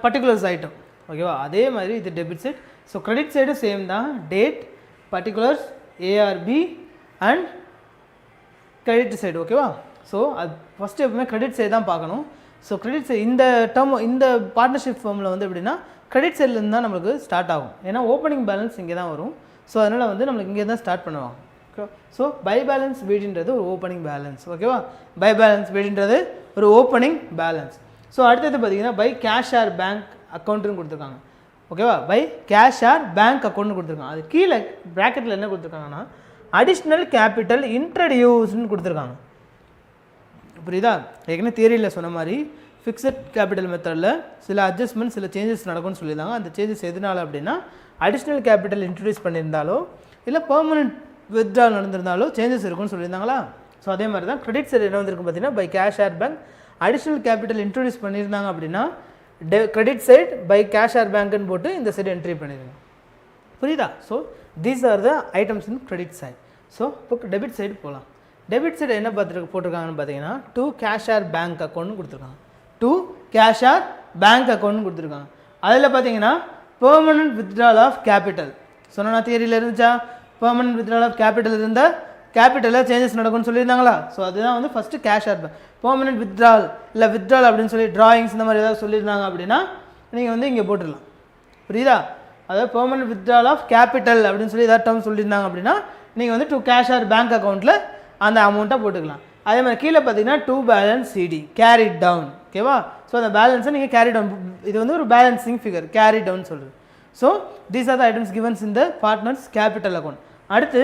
பர்டிகுலர்ஸ் ஐட்டம். ஓகேவா? அதே மாதிரி இது debit side. So credit side same தான், date, particulars, ARP and credit side. ஓகேவா? ஸோ அது ஃபஸ்ட்டு எப்பவுமே கிரெடிட் சைடு தான் பார்க்கணும். ஸோ கிரெடிட் சைடு இந்த பார்ட்னர்ஷிப் ஃபார்மில் வந்து எப்படின்னா கிரெடிட் சைட்லேருந்து தான் நம்மளுக்கு ஸ்டார்ட் ஆகும். ஏன்னா ஓப்பனிங் பேலன்ஸ் இங்கே தான் வரும். ஸோ அதனால் வந்து நம்மளுக்கு இங்கே தான் ஸ்டார்ட் பண்ணுவாங்க. ஓகே. ஸோ பை பேலன்ஸ் பீடுன்றது ஒரு ஓப்பனிங் பேலன்ஸ். ஓகேவா? பை பேலன்ஸ் பீடுன்றது ஒரு ஓப்பனிங் பேலன்ஸ். ஸோ அடுத்தது பார்த்தீங்கன்னா பை கேஷ் ஆர் பேங்க் அக்கௌண்ட்டுன்னு கொடுத்துருக்காங்க. ஓகேவா? பை கேஷ் ஆர் பேங்க் அக்கௌண்ட்னு கொடுத்துருக்காங்க. அது கீழே ப்ராக்கெட்டில் என்ன கொடுத்துருக்காங்கன்னா அடிஷ்னல் கேபிட்டல் இன்ட்ரடியூஸ்ன்னு கொடுத்துருக்காங்க. புரியுதா? ஏற்கனவே தியரியில் சொன்ன மாதிரி ஃபிக்ஸட் கேபிட்டல் மெத்தடில் சில அட்ஜஸ்ட்மெண்ட் சில சேஞ்சஸ் நடக்கும்னு சொல்லியிருந்தாங்க. அந்த சேஞ்சஸ் எதனால அப்படின்னா அடிஷ்னல் கேபிட்டல் இன்ட்ரடியூஸ் பண்ணியிருந்தாலோ இல்லை பெர்மனன்ட் வித்ட்ரால் நடந்திருந்தாலோ சேஞ்சஸ் இருக்குன்னு சொல்லியிருந்தாங்களா. ஸோ அதே மாதிரி தான் கிரெடிட் சைடு என்ன வந்திருக்கு பார்த்தீங்கன்னா by cash or bank additional capital introduce பண்ணியிருந்தாங்க அப்படின்னா credit side by cash or பேங்க்னு போட்டு இந்த சைடு என்ட்ரி பண்ணிடுங்க. புரியுதா? So these are the items in credit side. So இப்போ டெபிட் சைடு போகலாம். டெபிட் சைடு என்ன போட்டிருக்காங்கன்னு பார்த்தீங்கன்னா டு கேஷ் ஆர் பேங்க் அக்கௌண்ட்னு கொடுத்துருக்காங்க. டு கேஷ் ஆர் பேங்க் அக்கௌண்ட்னு கொடுத்துருக்காங்க. அதில் பார்த்தீங்கன்னா பெர்மனன்ட் வித்ட்ரால் ஆஃப் கேபிட்டல் சொன்னால் தியரியில் இருந்துச்சா? பெர்மனன்ட் வித்ட்ரால் ஆஃப் கேபிட்டல் இருந்தால் கேபிட்டலில் சேஞ்சஸ் நடக்கும்னு சொல்லியிருந்தாங்களா? ஸோ அதுதான் வந்து first cash or bank. Permanent withdrawal இல்லை வித்ட்ரால் அப்படின்னு சொல்லி ட்ராயிங்ஸ் இந்த மாதிரி ஏதாவது சொல்லியிருந்தாங்க அப்படின்னா நீங்கள் வந்து இங்கே போட்டுடலாம். புரியுதா? அதாவது பெர்மனன்ட் வித்ட்ரால் ஆஃப் கேபிட்டல் அப்படின்னு சொல்லி ஏதாவது டேர்ம் சொல்லியிருந்தாங்க அப்படின்னா நீங்கள் வந்து டு கேஷ் ஆர் பேங்க் அக்கௌண்ட்டில் அந்த அமௌண்ட்டை போட்டுக்கலாம். அதே மாதிரி கீழே பார்த்தீங்கன்னா to balance CD carry down. ஓகேவா? ஸோ அந்த பேலன்ஸை நீங்கள் கேரி டவுன், இது வந்து ஒரு பேலன்சிங் ஃபிகர் கேரி டவுன் சொல்கிறது. So these are the items givens in the partners capital account. அடுத்து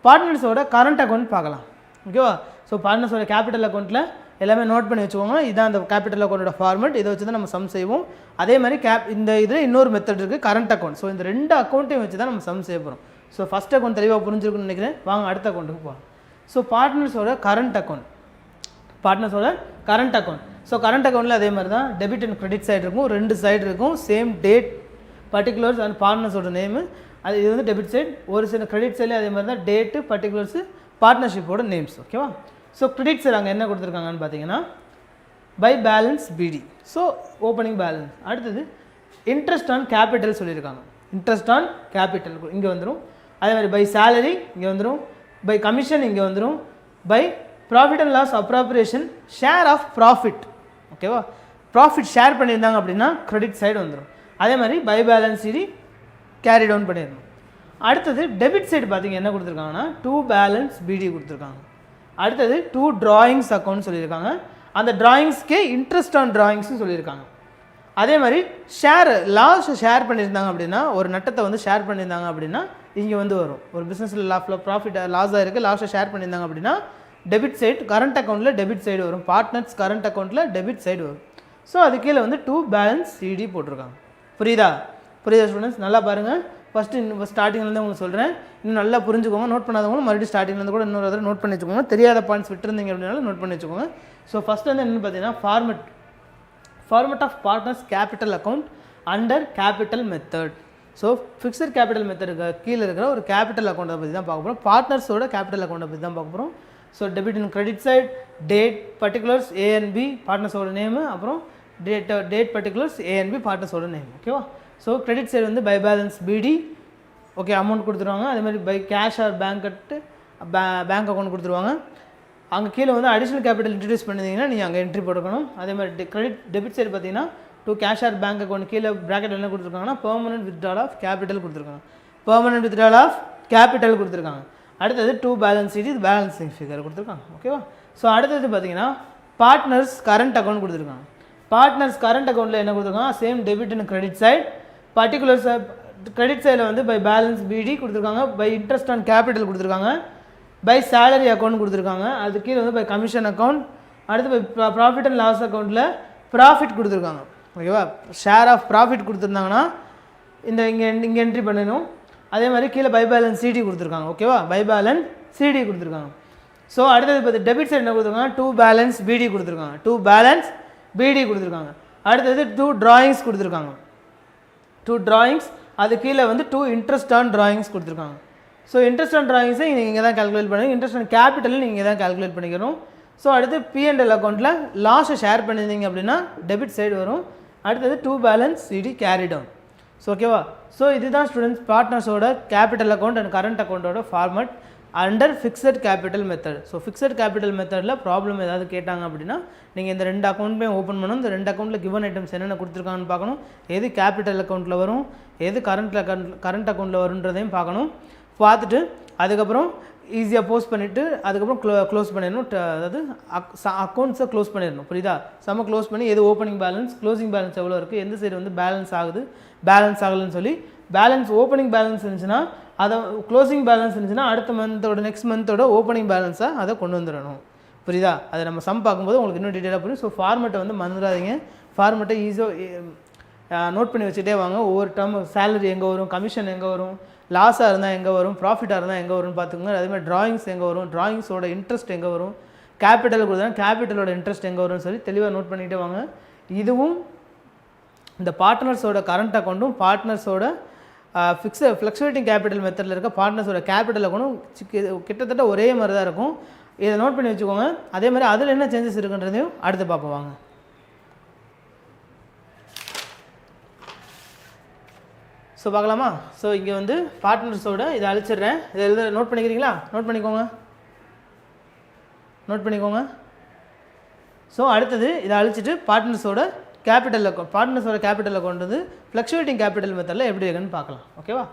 பார்ட்னர்ஸோட கரண்ட் அக்கௌண்ட் பார்க்கலாம். ஓகேவா? ஸோ பார்ட்னர்ஸோட கேபிட்டல் அக்கௌண்ட்டில் எல்லாமே நோட் பண்ணி வச்சுக்கோங்க. இதுதான் அந்த கேபிட்டல் அக்கௌண்ட்டோட ஃபார்மெட். இதை வச்சு தான் நம்ம சம் செய்வோம். அதே மாதிரி இந்த இதில் இன்னொரு மெத்தட் இருக்குது கரண்ட் அக்கௌண்ட். ஸோ இந்த 2 அக்கௌண்ட்டையும் வச்சு தான் நம்ம சம் செய்ய போகிறோம். ஸோ ஃபஸ்ட் அக்கௌண்ட் தெளிவாக புரிஞ்சிருக்குன்னு நினைக்கிறேன். வாங்க அடுத்த அக்கௌண்ட்டுக்கு போகலாம். ஸோ பார்ட்னர்ஸோட கரண்ட் அக்கௌண்ட். ஸோ கரண்ட் அக்கௌண்ட்டில் அதே மாதிரி தான் டெபிட் அண்ட் கிரெடிட் சைடு இருக்கும். 2 சைடு இருக்கும். சேம் டேட், பர்டிகுலர்ஸ் அண்ட் பார்ட்னர்ஸோட நேமு. அது இது வந்து டெபிட் சைடு. ஒரு சில கிரெடிட் சைட்லேயும் அதே மாதிரி தான் டேட்டு, பர்டிகுலர்ஸு, பார்ட்னர்ஷிப்போட நேம்ஸ். ஓகேவா? ஸோ கிரெடிட் சைடு அங்கே என்ன கொடுத்துருக்காங்கன்னு பார்த்தீங்கன்னா பை பேலன்ஸ் பிடி. So opening balance. அடுத்தது இன்ட்ரெஸ்ட் ஆன் கேபிட்டல் சொல்லியிருக்காங்க. இன்ட்ரெஸ்ட் ஆன் கேபிட்டல் இங்கே வந்துடும். அதே மாதிரி பை சேலரி இங்கே வந்துடும். பை கமிஷன் இங்கே வந்துடும். By profit and loss appropriation share of profit. ஓகேவா? ப்ராஃபிட் ஷேர் பண்ணியிருந்தாங்க அப்படின்னா கிரெடிட் சைடு வந்துடும். அதே மாதிரி by balance CD carry down பண்ணிடணும். அடுத்தது டெபிட் சைடு பார்த்தீங்க என்ன கொடுத்துருக்காங்கன்னா டு பேலன்ஸ் பிடி கொடுத்துருக்காங்க. அடுத்தது டு ட்ராயிங்ஸ் அக்கௌண்ட் சொல்லியிருக்காங்க. அந்த ட்ராயிங்ஸ்க்கே இன்ட்ரெஸ்ட் ஆன் ட்ராயிங்ஸும் சொல்லியிருக்காங்க. அதே மாதிரி ஷேர் பண்ணியிருந்தாங்க அப்படின்னா ஒரு நட்டத்தை வந்து ஷேர் பண்ணியிருந்தாங்க அப்படின்னா இங்கே வந்து வரும். ஒரு பிஸ்னஸில் ப்ராஃபிட் லாஸாக இருக்குது, லாஸை ஷேர் பண்ணியிருந்தாங்க அப்படின்னா டெபிட் சைடு கரண்ட் அக்கௌண்ட்டில் டெபிட் சைடு வரும், பார்ட்னர்ஸ் கரண்ட் அக்கௌண்ட்டில் டெபிட் சைடு வரும். ஸோ அது கீழே வந்து டு பேலன்ஸ் சிடி போட்டிருக்காங்க. புரியுதா ஸ்டூடெண்ட்ஸ்? நல்லா பாருங்கள். ஃபஸ்ட்டு ஸ்டார்டிங்லேருந்து உங்களுக்கு சொல்கிறேன், இன்னும் நல்லா புரிஞ்சுக்கோங்க. நோட் பண்ணாதவங்களும் மறுபடியும் ஸ்டார்டிங்லேருந்து கூட இன்னொரு தடவை நோட் பண்ணி வச்சுக்கோங்க. தெரியாத பாயிண்ட்ஸ் விட்டுருந்தீங்க அப்படின்னாலும் நோட் பண்ணி வச்சுக்கோங்க. ஸோ ஃபஸ்ட்டு வந்து என்னென்னு பார்த்தீங்கன்னா format of partners capital account under capital method. So fixed capital மெத்தடுக்கு கீழே இருக்கிற ஒரு கேபிட்டல் அக்கௌண்ட்டை பற்றி தான் பார்க்க போகிறோம். பார்ட்னர்ஸோட கேபிட்டல் அக்கௌண்ட்டை பற்றி தான் பார்க்க போகிறோம். So debit and credit side, date particulars A and B பார்ட்னர்ஸோட நேமு, அப்புறம் date particulars A and B பார்ட்னர்ஸோட நேம். ஓகேவா? ஸோ கிரெடிட் சைடு வந்து by balance BD, okay, amount கொடுத்துருவாங்க. அதேமாதிரி by cash or bank bank account கொடுத்துருவாங்க. அங்கே கீழே வந்து அடிஷ்னல் கேபிட்டல் இன்ட்ரடியூஸ் பண்ணிங்கன்னா நீங்கள் அங்கே என்ட்ரி போட்டுக்கணும். அதேமாதிரி டெபிட் சைடு பார்த்தீங்கன்னா to cash or bank account கீழே ப்ராக்கெட் என்ன கொடுத்துருக்காங்கன்னா பெர்மனன்ட் வித்ட்ரால் ஆஃப் கேபிட்டல் கொடுத்துருக்காங்க. பெர்மனன்ட் வித்ட்ரால் ஆஃப் கேபிட்டல் கொடுத்துருக்காங்க. அடுத்தது டூ பேலன்ஸ் ஷீட், இது பேலன்சிங் ஃபிகர் கொடுத்துருக்காங்க. ஓகேவா? ஸோ அடுத்தது பார்த்தீங்கன்னா பார்ட்னர்ஸ் கரண்ட் அக்கௌண்ட் கொடுத்துருக்காங்க. பார்ட்னர்ஸ் கரண்ட் அக்கௌண்ட்டில் என்ன கொடுத்துருக்காங்க? Same debit and credit side. Particulars credit சைடில் வந்து பை பேலன்ஸ் BD கொடுத்துருக்காங்க, பை இன்ட்ரெஸ்ட் ஆன் கேபிட்டல் கொடுத்துருக்காங்க, பை சேலரி அக்கௌண்ட் கொடுத்துருக்காங்க. அது கீழே வந்து பை கமிஷன் அக்கௌண்ட். அடுத்து பை ப்ராஃபிட் அண்ட் லாஸ் அக்கௌண்ட்டில் ப்ராஃபிட் கொடுத்துருக்காங்க. ஓகேவா? ஷேர் ஆஃப் ப்ராஃபிட் கொடுத்துருந்தாங்கன்னா இங்கே என்ட்ரி பண்ணணும். அதே மாதிரி கீழே பை பேலன்ஸ் CD கொடுத்துருக்காங்க. ஓகேவா? பை பேலன்ஸ் CD கொடுத்துருக்காங்க. ஸோ அடுத்தது பார்த்து டெபிட் சைடு என்ன கொடுத்துருக்காங்க? டூ பேலன்ஸ் BD கொடுத்துருக்காங்க. டூ பேலன்ஸ் BD கொடுத்துருக்காங்க. அடுத்தது டூ ட்ராயிங்ஸ் கொடுத்துருக்காங்க. டூ ட்ராயிங்ஸ், அது கீழே வந்து டூ இன்ட்ரெஸ்ட் ஆன் ட்ராயிங்ஸ் கொடுத்துருக்காங்க. ஸோ இன்ட்ரெஸ்ட் ஆன் ட்ராயிங்ஸை நீங்கள் தான் கால்குலேட் பண்ணுங்க. இன்ட்ரெஸ்ட் ஆன் கேபிட்டல் நீங்கள் தான் கால்குலேட் பண்ணிக்கணும். ஸோ அடுத்து P&L அக்கௌண்ட்டில் லாஸை ஷேர் பண்ணியிருந்தீங்க அப்படின்னா டெபிட் சைடு வரும். அடுத்தது to balance CD carry down. So ஓகேவா? ஸோ இதுதான் ஸ்டூடெண்ட்ஸ் பார்ட்னர்ஸோட கேபிட்டல் அக்கௌண்ட் அண்ட் கரண்ட் அக்கௌண்ட்டோட format under fixed capital method. So fixed capital மெத்தடில் ப்ராப்ளம் ஏதாவது கேட்டாங்க அப்படின்னா நீங்கள் இந்த ரெண்டு அக்கௌண்ட்டுமே ஓப்பன் பண்ணணும். இந்த ரெண்டு அக்கௌண்ட்டில் கிவன் ஐட்டம்ஸ் என்னென்ன கொடுத்துருக்காங்கன்னு பார்க்கணும். எது கேபிட்டல் அக்கௌண்ட்டில் வரும், எது கரண்ட் அக்கௌண்ட்டில் வருன்றதையும் பார்க்கணும். பார்த்துட்டு அதுக்கப்புறம் ஈஸியாக போஸ்ட் பண்ணிவிட்டு அதுக்கப்புறம் க்ளோஸ் பண்ணிடணும். அதாவது அக்கௌண்ட்ஸை க்ளோஸ் பண்ணிடணும். புரியுதா? க்ளோஸ் பண்ணி எது ஓப்பனிங் பேலன்ஸ், க்ளோசிங் பேலன்ஸ் எவ்வளோ இருக்குது, எந்த சைடு வந்து பேலன்ஸ் ஆகுது, பேலன்ஸ் ஆகலைன்னு சொல்லி பேலன்ஸ் ஓப்பனிங் பேலன்ஸ் இருந்துச்சுன்னா அதை க்ளோசிங் பேலன்ஸ் இருந்துச்சுன்னா அடுத்த மந்தோட நெக்ஸ்ட் மந்தோட ஓப்பனிங் பேலன்ஸாக அதை கொண்டு வந்துடணும். புரியுதா? அதை நம்ம சம் பார்க்கும்போது உங்களுக்கு இன்னும் டீட்டெயிலாக புரியும். ஸோ ஃபார்மெட்டை வந்து மறந்துடாதீங்க. ஃபார்மெட்டை ஈஸியாக நோட் பண்ணி வச்சுட்டே வாங்க. ஒவ்வொரு டேர்ம் சேலரி எங்கே வரும், கமிஷன் எங்கே வரும், லாஸாக இருந்தால் எங்கே வரும், ப்ராஃபிட்டாக இருந்தால் எங்கே வரும்னு பார்த்துக்கோங்க. அதேமாதிரி ட்ராயிங்ஸ் எங்கே வரும், ட்ராயிங்ஸோட இன்ட்ரெஸ்ட் எங்கே வரும், கேபிட்டல் கொடுத்தா கேபிட்டலோட இன்ட்ரெஸ்ட் எங்கே வரும்னு சொல்லி தெளிவாக நோட் பண்ணிகிட்டே வாங்க. இதுவும் இந்த பார்ட்னர்ஸோட கரண்ட் அக்கௌண்ட்டும் பார்ட்னர்ஸோட ஃப்ளக்சுவேட்டிங் கேபிட்டல் மெத்தடில் இருக்க பார்ட்னர்ஸோட கேபிட்டல் அக்கௌண்ட்டும் கிட்டத்தட்ட ஒரே மாதிரி தான் இருக்கும். இதை நோட் பண்ணி வச்சுக்கோங்க. அதே மாதிரி அதில் என்ன சேஞ்சஸ் இருக்குன்றதையும் அடுத்து பார்ப்போம் வாங்க. ஸோ பார்க்கலாமா? ஸோ இங்கே வந்து பார்ட்னர்ஸோட இதை அழிச்சிடுறேன். இதை நோட் பண்ணிக்கிறீங்களா? நோட் பண்ணிக்கோங்க. ஸோ அடுத்தது இதை அழிச்சிட்டு பார்ட்னர்ஸோட கேபிட்டல் அக்கௌண்ட் வந்து ஃப்ளக்சுவேட்டிங் கேபிட்டல் மெத்தடில் எப்படி இருக்குன்னு பார்க்கலாம். ஓகேவா?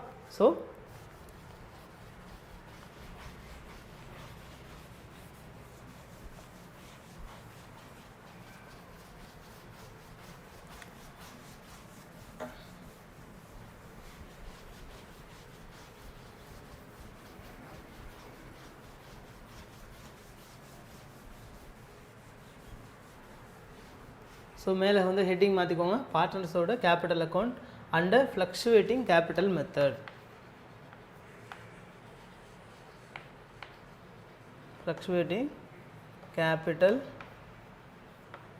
ஸோ மேலே வந்து ஹெட்டிங் மாற்றிக்கோங்க. பார்ட்னர்ஸோட capital account under fluctuating capital method. Fluctuating capital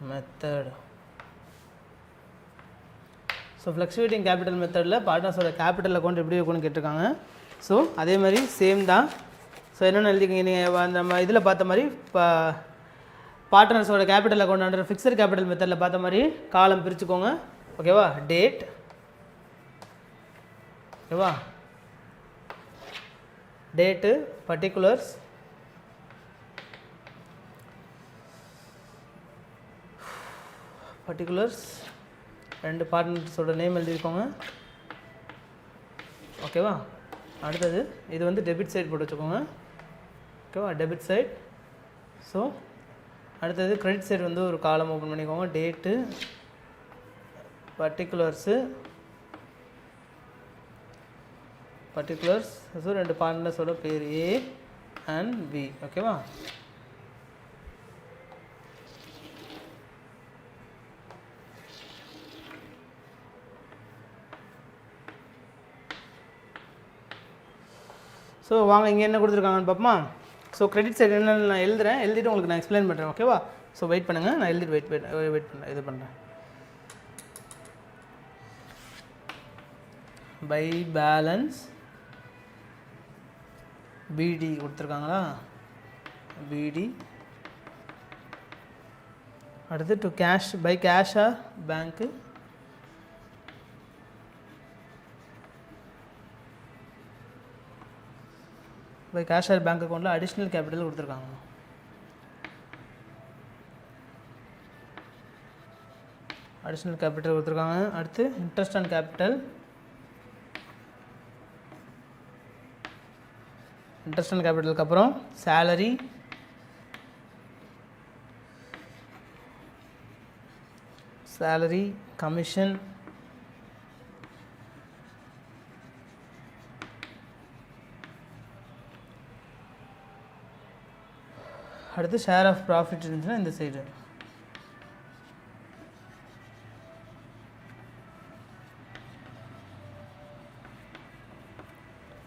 method. So fluctuating capital மெத்தடில் பார்ட்னர்ஸோட கேபிட்டல் அக்கௌண்ட் எப்படி இருக்குன்னு கேட்டிருக்காங்க. ஸோ அதே மாதிரி சேம் தான். ஸோ என்னென்ன எழுதிக்கிங்க நீங்கள் நம்ம இதில் பார்த்த மாதிரி பார்ட்னர்ஸோட capital account under fixed capital மெத்தடில் பார்த்த மாதிரி காலம் பிரிச்சுக்கோங்க. ஓகேவா? டேட், ஓகேவா, டேட்டு, பர்டிகுலர்ஸ், ரெண்டு பார்ட்னர்ஸோட நேம் எழுதிக்கோங்க. ஓகேவா? அடுத்தது இது வந்து டெபிட் சைட் போட்டு வச்சுக்கோங்க. ஓகேவா? Debit side. ஸோ அடுத்தது கிரெடிட் சைடு வந்து ஒரு காலம் ஓப்பன் பண்ணிக்கோங்க. டேட்டு, பர்டிகுலர்ஸ், ஸோ ரெண்டு பார்ட்னர்ஸோட பேர் A and B. ஓகேவா? ஸோ வாங்க இங்கே என்ன கொடுத்துருக்காங்கன்னு பார்ப்போமா. ஸோ கிரெடிட் சைடு என்னென்னு நான் எழுதிட்டு உங்களுக்கு நான் எக்ஸ்பிளைன் பண்ணுறேன். ஓகேவா? ஸோ வெயிட் பண்ணுங்கள், நான் எழுதிட்டு வெயிட் பண்ணுறேன், இது பண்ணுறேன். பை பேலன்ஸ் பிடி கொடுத்துருக்காங்களா, பிடி. அடுத்து டு கேஷ், பை கேஷா பேங்க்கு, பை கேஷ் ஆர் பேங்க் அக்கௌண்ட்டில் அடிஷ்னல் கேபிட்டல் கொடுத்துருக்காங்க. அடிஷ்னல் கேபிட்டல் கொடுத்துருக்காங்க. அடுத்து interest on capital, interest on கேபிட்டலுக்கு அப்புறம் சேலரி, சேலரி, கமிஷன், அடுத்து ஷேர் ஆஃப் ப்ராஃபிட் இருந்துச்சுன்னா இந்த சைடு.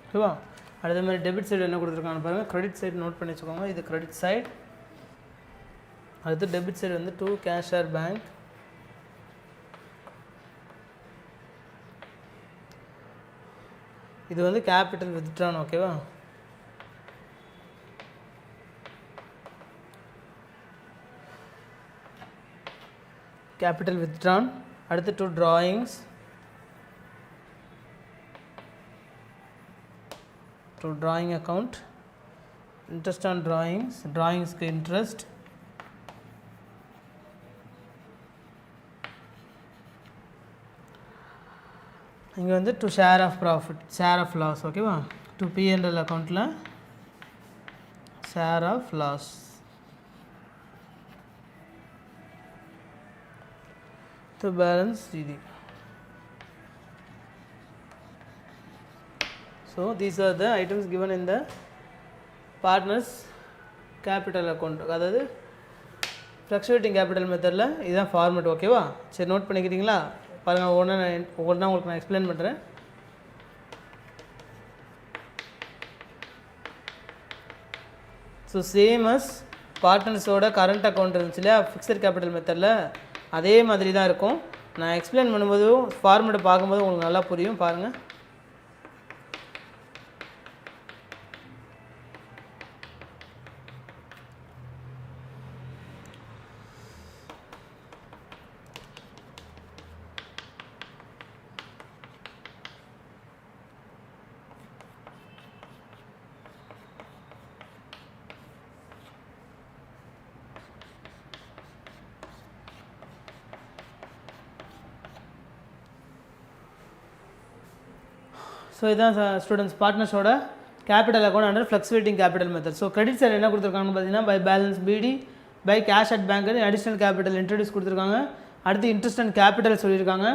ஓகேவா? அதே மாதிரி டெபிட் சைடு என்ன கொடுத்துருக்காங்கன்னு பாருங்கள். கிரெடிட் சைடு நோட் பண்ணி வச்சுக்கோங்க, இது கிரெடிட் சைடு. அடுத்து டெபிட் சைடு வந்து டு கேஷ் ஆர் பேங்க், இது வந்து கேபிட்டல் வித்ட்ரான். ஓகேவா? Capital withdrawn. அடுத்து to drawings, to drawing account, interest on drawings, drawings-க்கு இன்ட்ரெஸ்ட், இங்கே வந்து to share of profit, share of loss. ஓகேவா? டு P&L அக்கௌண்ட்டில் share of loss. To balance CD. So these are the items given in the partners capital account. அதாவது fluctuating capital மெத்தடில் இதுதான் format. ஓகேவா? சரி, நோட் பண்ணிக்கிறீங்களா? பாருங்கள், ஒவ்வொன்றா உங்களுக்கு நான் எக்ஸ்பிளைன் பண்ணுறேன். ஸோ சேம் அஸ் பார்ட்னர்ஸோட கரண்ட் அக்கௌண்ட் இருந்துச்சு இல்லையா ஃபிக்ஸட் கேபிட்டல் மெத்தடில், அதே மாதிரி தான் இருக்கும். நான் எக்ஸ்பிளைன் பண்ணும்போது ஃபார்மேட்டை பார்க்கும்போது உங்களுக்கு நல்லா புரியும். பாருங்கள். ஸோ இதுதான் ஸ்டூடெண்ட்ஸ் பார்ட்னர்ஸோட capital account under fluctuating capital method. So credit side என்ன கொடுத்துருக்காங்கன்னு பார்த்தீங்கன்னா by balance BD, by cash at bank additional capital introduce கொடுத்துருக்காங்க. அடுத்து இன்ட்ரெஸ்ட் அண்ட் கேபிட்டல் சொல்லியிருக்காங்க.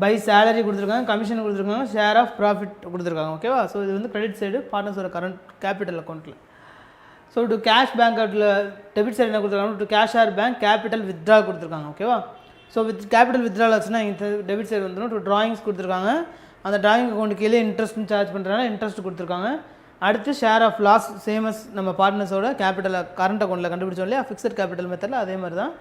பை சேலரி கொடுத்துருக்காங்க, கமிஷன் கொடுத்துருக்காங்க, ஷேர் ஆஃப் ப்ராஃபிட் கொடுத்துருக்காங்க. ஓகேவா? ஸோ இது வந்து கிரெடிட் சைடு பார்ட்னர்ஸோட கரண்ட் கேபிட்டல் அக்கௌண்ட்டில். ஸோ டு கேஷ் பேங்க் அக்கௌண்ட்டில் டெபிட் சைடு என்ன கொடுத்துருக்காங்க, to cash or bank capital withdraw கொடுத்துருக்காங்க. ஓகேவா? ஸோ வித் கேபிட்டல் வித்ட்ரால் ஆச்சுன்னா இங்கே டெபிட் சைடு வந்துடும். டு drawings கொடுத்துருக்காங்க, அந்த டிராயிங் அக்கௌண்ட்டு கீழே இன்ட்ரெஸ்ட்னு சார்ஜ் பண்ணுறதுனால இன்ட்ரெஸ்ட் கொடுத்துருக்காங்க. அடுத்து ஷேர் ஆஃப் லாஸ் சேமஸ் நம்ம பார்ட்னர்ஸோட கேபிட்டல் கரண்ட் அக்கௌண்ட்டில் கண்டுபிடிச்சோம் இல்லையா ஃபிக்ஸட் கேபிட்டல் மெத்தடில், அதே மாதிரி தான்.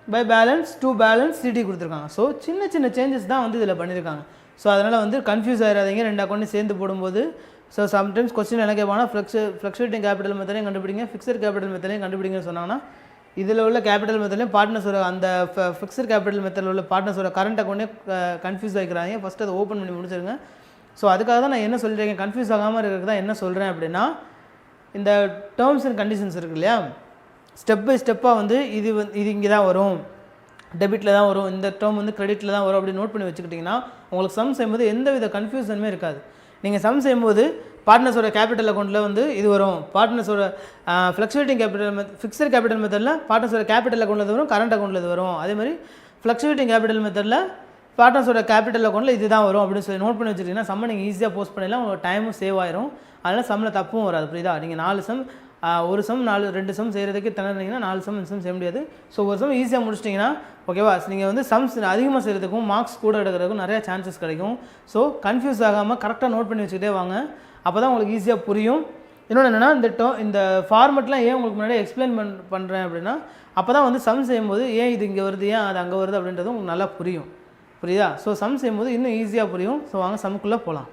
By balance to balance CD கொடுத்துருக்காங்க. ஸோ சின்ன சின்ன சேஞ்சஸ் தான் வந்து இதில் பண்ணியிருக்காங்க. ஸோ அதனால் வந்து கன்ஃபியூஸ் ஆகிடாதீங்க ரெண்டு அக்கௌண்ட்டையும் சேர்ந்து போடும்போது. ஸோ சம்டைம்ஸ் கொஸ்டின் என்ன கேட்பாங்கன்னா ஃப்ளக்சுவேட்டிங் கேபிட்டல் மெத்தடையும் கண்டுபிடிங்க, ஃபிக்ஸட் கேபிட்டல் மெத்தடையும் கண்டுபிடிங்கன்னு சொன்னாங்கன்னா இதில் உள்ள கேபிட்டல் மெத்தட்லையும் பார்ட்னர்ஸோட அந்த ஃபிக்ஸட் கேபிட்டல் மெத்தடில் உள்ள பார்ட்னர்ஸோட கரண்ட் அக்கௌண்ட்டே கன்ஃபியூஸ் ஆகிக்கிறாங்க. ஃபஸ்ட்டு அதை ஓப்பன் பண்ணி முடிச்சிருங்க. ஸோ அதுக்காக தான் நான் என்ன சொல்லியிருக்கேன், கன்ஃபியூஸ் ஆகாமல் இருக்கிறது தான் என்ன சொல்கிறேன் அப்படின்னா, இந்த டேர்ம்ஸ் அண்ட் கண்டிஷன்ஸ் இருக்குது இல்லையா, ஸ்டெப் பை ஸ்டெப்பாக வந்து இது இங்கே தான் வரும், டெபிட்டில் தான் வரும், இந்த டேர்ம் வந்து கிரெடிட்டில் தான் வரும் அப்படி நோட் பண்ணி வச்சுக்கிட்டிங்கன்னா உங்களுக்கு சம் செய்யும்போது எந்த வித கன்ஃபியூஷனுமே இருக்காது. நீங்கள் சம் செய்யும்போது பார்ட்னர்ஸோட கேபிட்டல் அக்கௌண்ட்டில் வந்து இது வரும், பார்ட்னர்ஸோட ஃப்ளக்சுவேட்டிங் கேபிட்டல் ஃபிக்ஸட் கேபிட்டல் மெத்தடில் பார்ட்னர்ஸோட கேபிட்டல் அக்கௌண்ட்டில் இது வரும், கரண்ட் அக்கௌண்ட்டில் இது வரும். அதே மாதிரி ஃப்ளக்சுவேட்டிங் கேபிட்டல் மெத்தடில் பார்ட்னர்ஸோட கேபிட்டல் அக்கௌண்ட்டில் இது தான் வரும் அப்படின்னு சொல்லி நோட் பண்ணி வச்சுட்டிங்கன்னா சம்மை நீங்கள் ஈஸியாக போஸ்ட் பண்ணிடலாம், உங்களுக்கு டைமும் சேவ் ஆயிரும். அதனால் சம்மில் தப்பும் வராது. புரியுதா? நீங்கள் 4 சம் ஒரு சம் 2 சம் செய்கிறதுக்கு திணறிங்கன்னா 4 சம் 5 சம் செய்ய முடியாது. ஸோ ஒரு சம் ஈஸியாக முடிச்சிட்டிங்கன்னா ஓகேவா, நீங்கள் வந்து சம்ஸ் அதிகமாக செய்கிறதுக்கும் மார்க்ஸ் கூட எடுக்கிறதுக்கும் நிறையா சான்சஸ் கிடைக்கும். ஸோ கன்ஃபியூஸ் ஆகாமல் கரெக்டாக நோட் பண்ணி வச்சுக்கிட்டே வாங்க. அப்போ தான் உங்களுக்கு ஈஸியாக புரியும். இன்னொன்று என்னென்னா இந்த ஃபார்மெட்லாம் ஏன் உங்களுக்கு முன்னாடி எக்ஸ்பிளைன் பண்ணுறேன் அப்படின்னா அப்போ தான் வந்து சம் செய்யும்போது ஏன் இது இங்கே வருது ஏன் அது அங்கே வருது அப்படின்றது உங்களுக்கு நல்லா புரியுதா? ஸோ சம் செய்யும்போது இன்னும் ஈஸியாக புரியும். ஸோ வாங்க சம்முக்குள்ளே போகலாம்.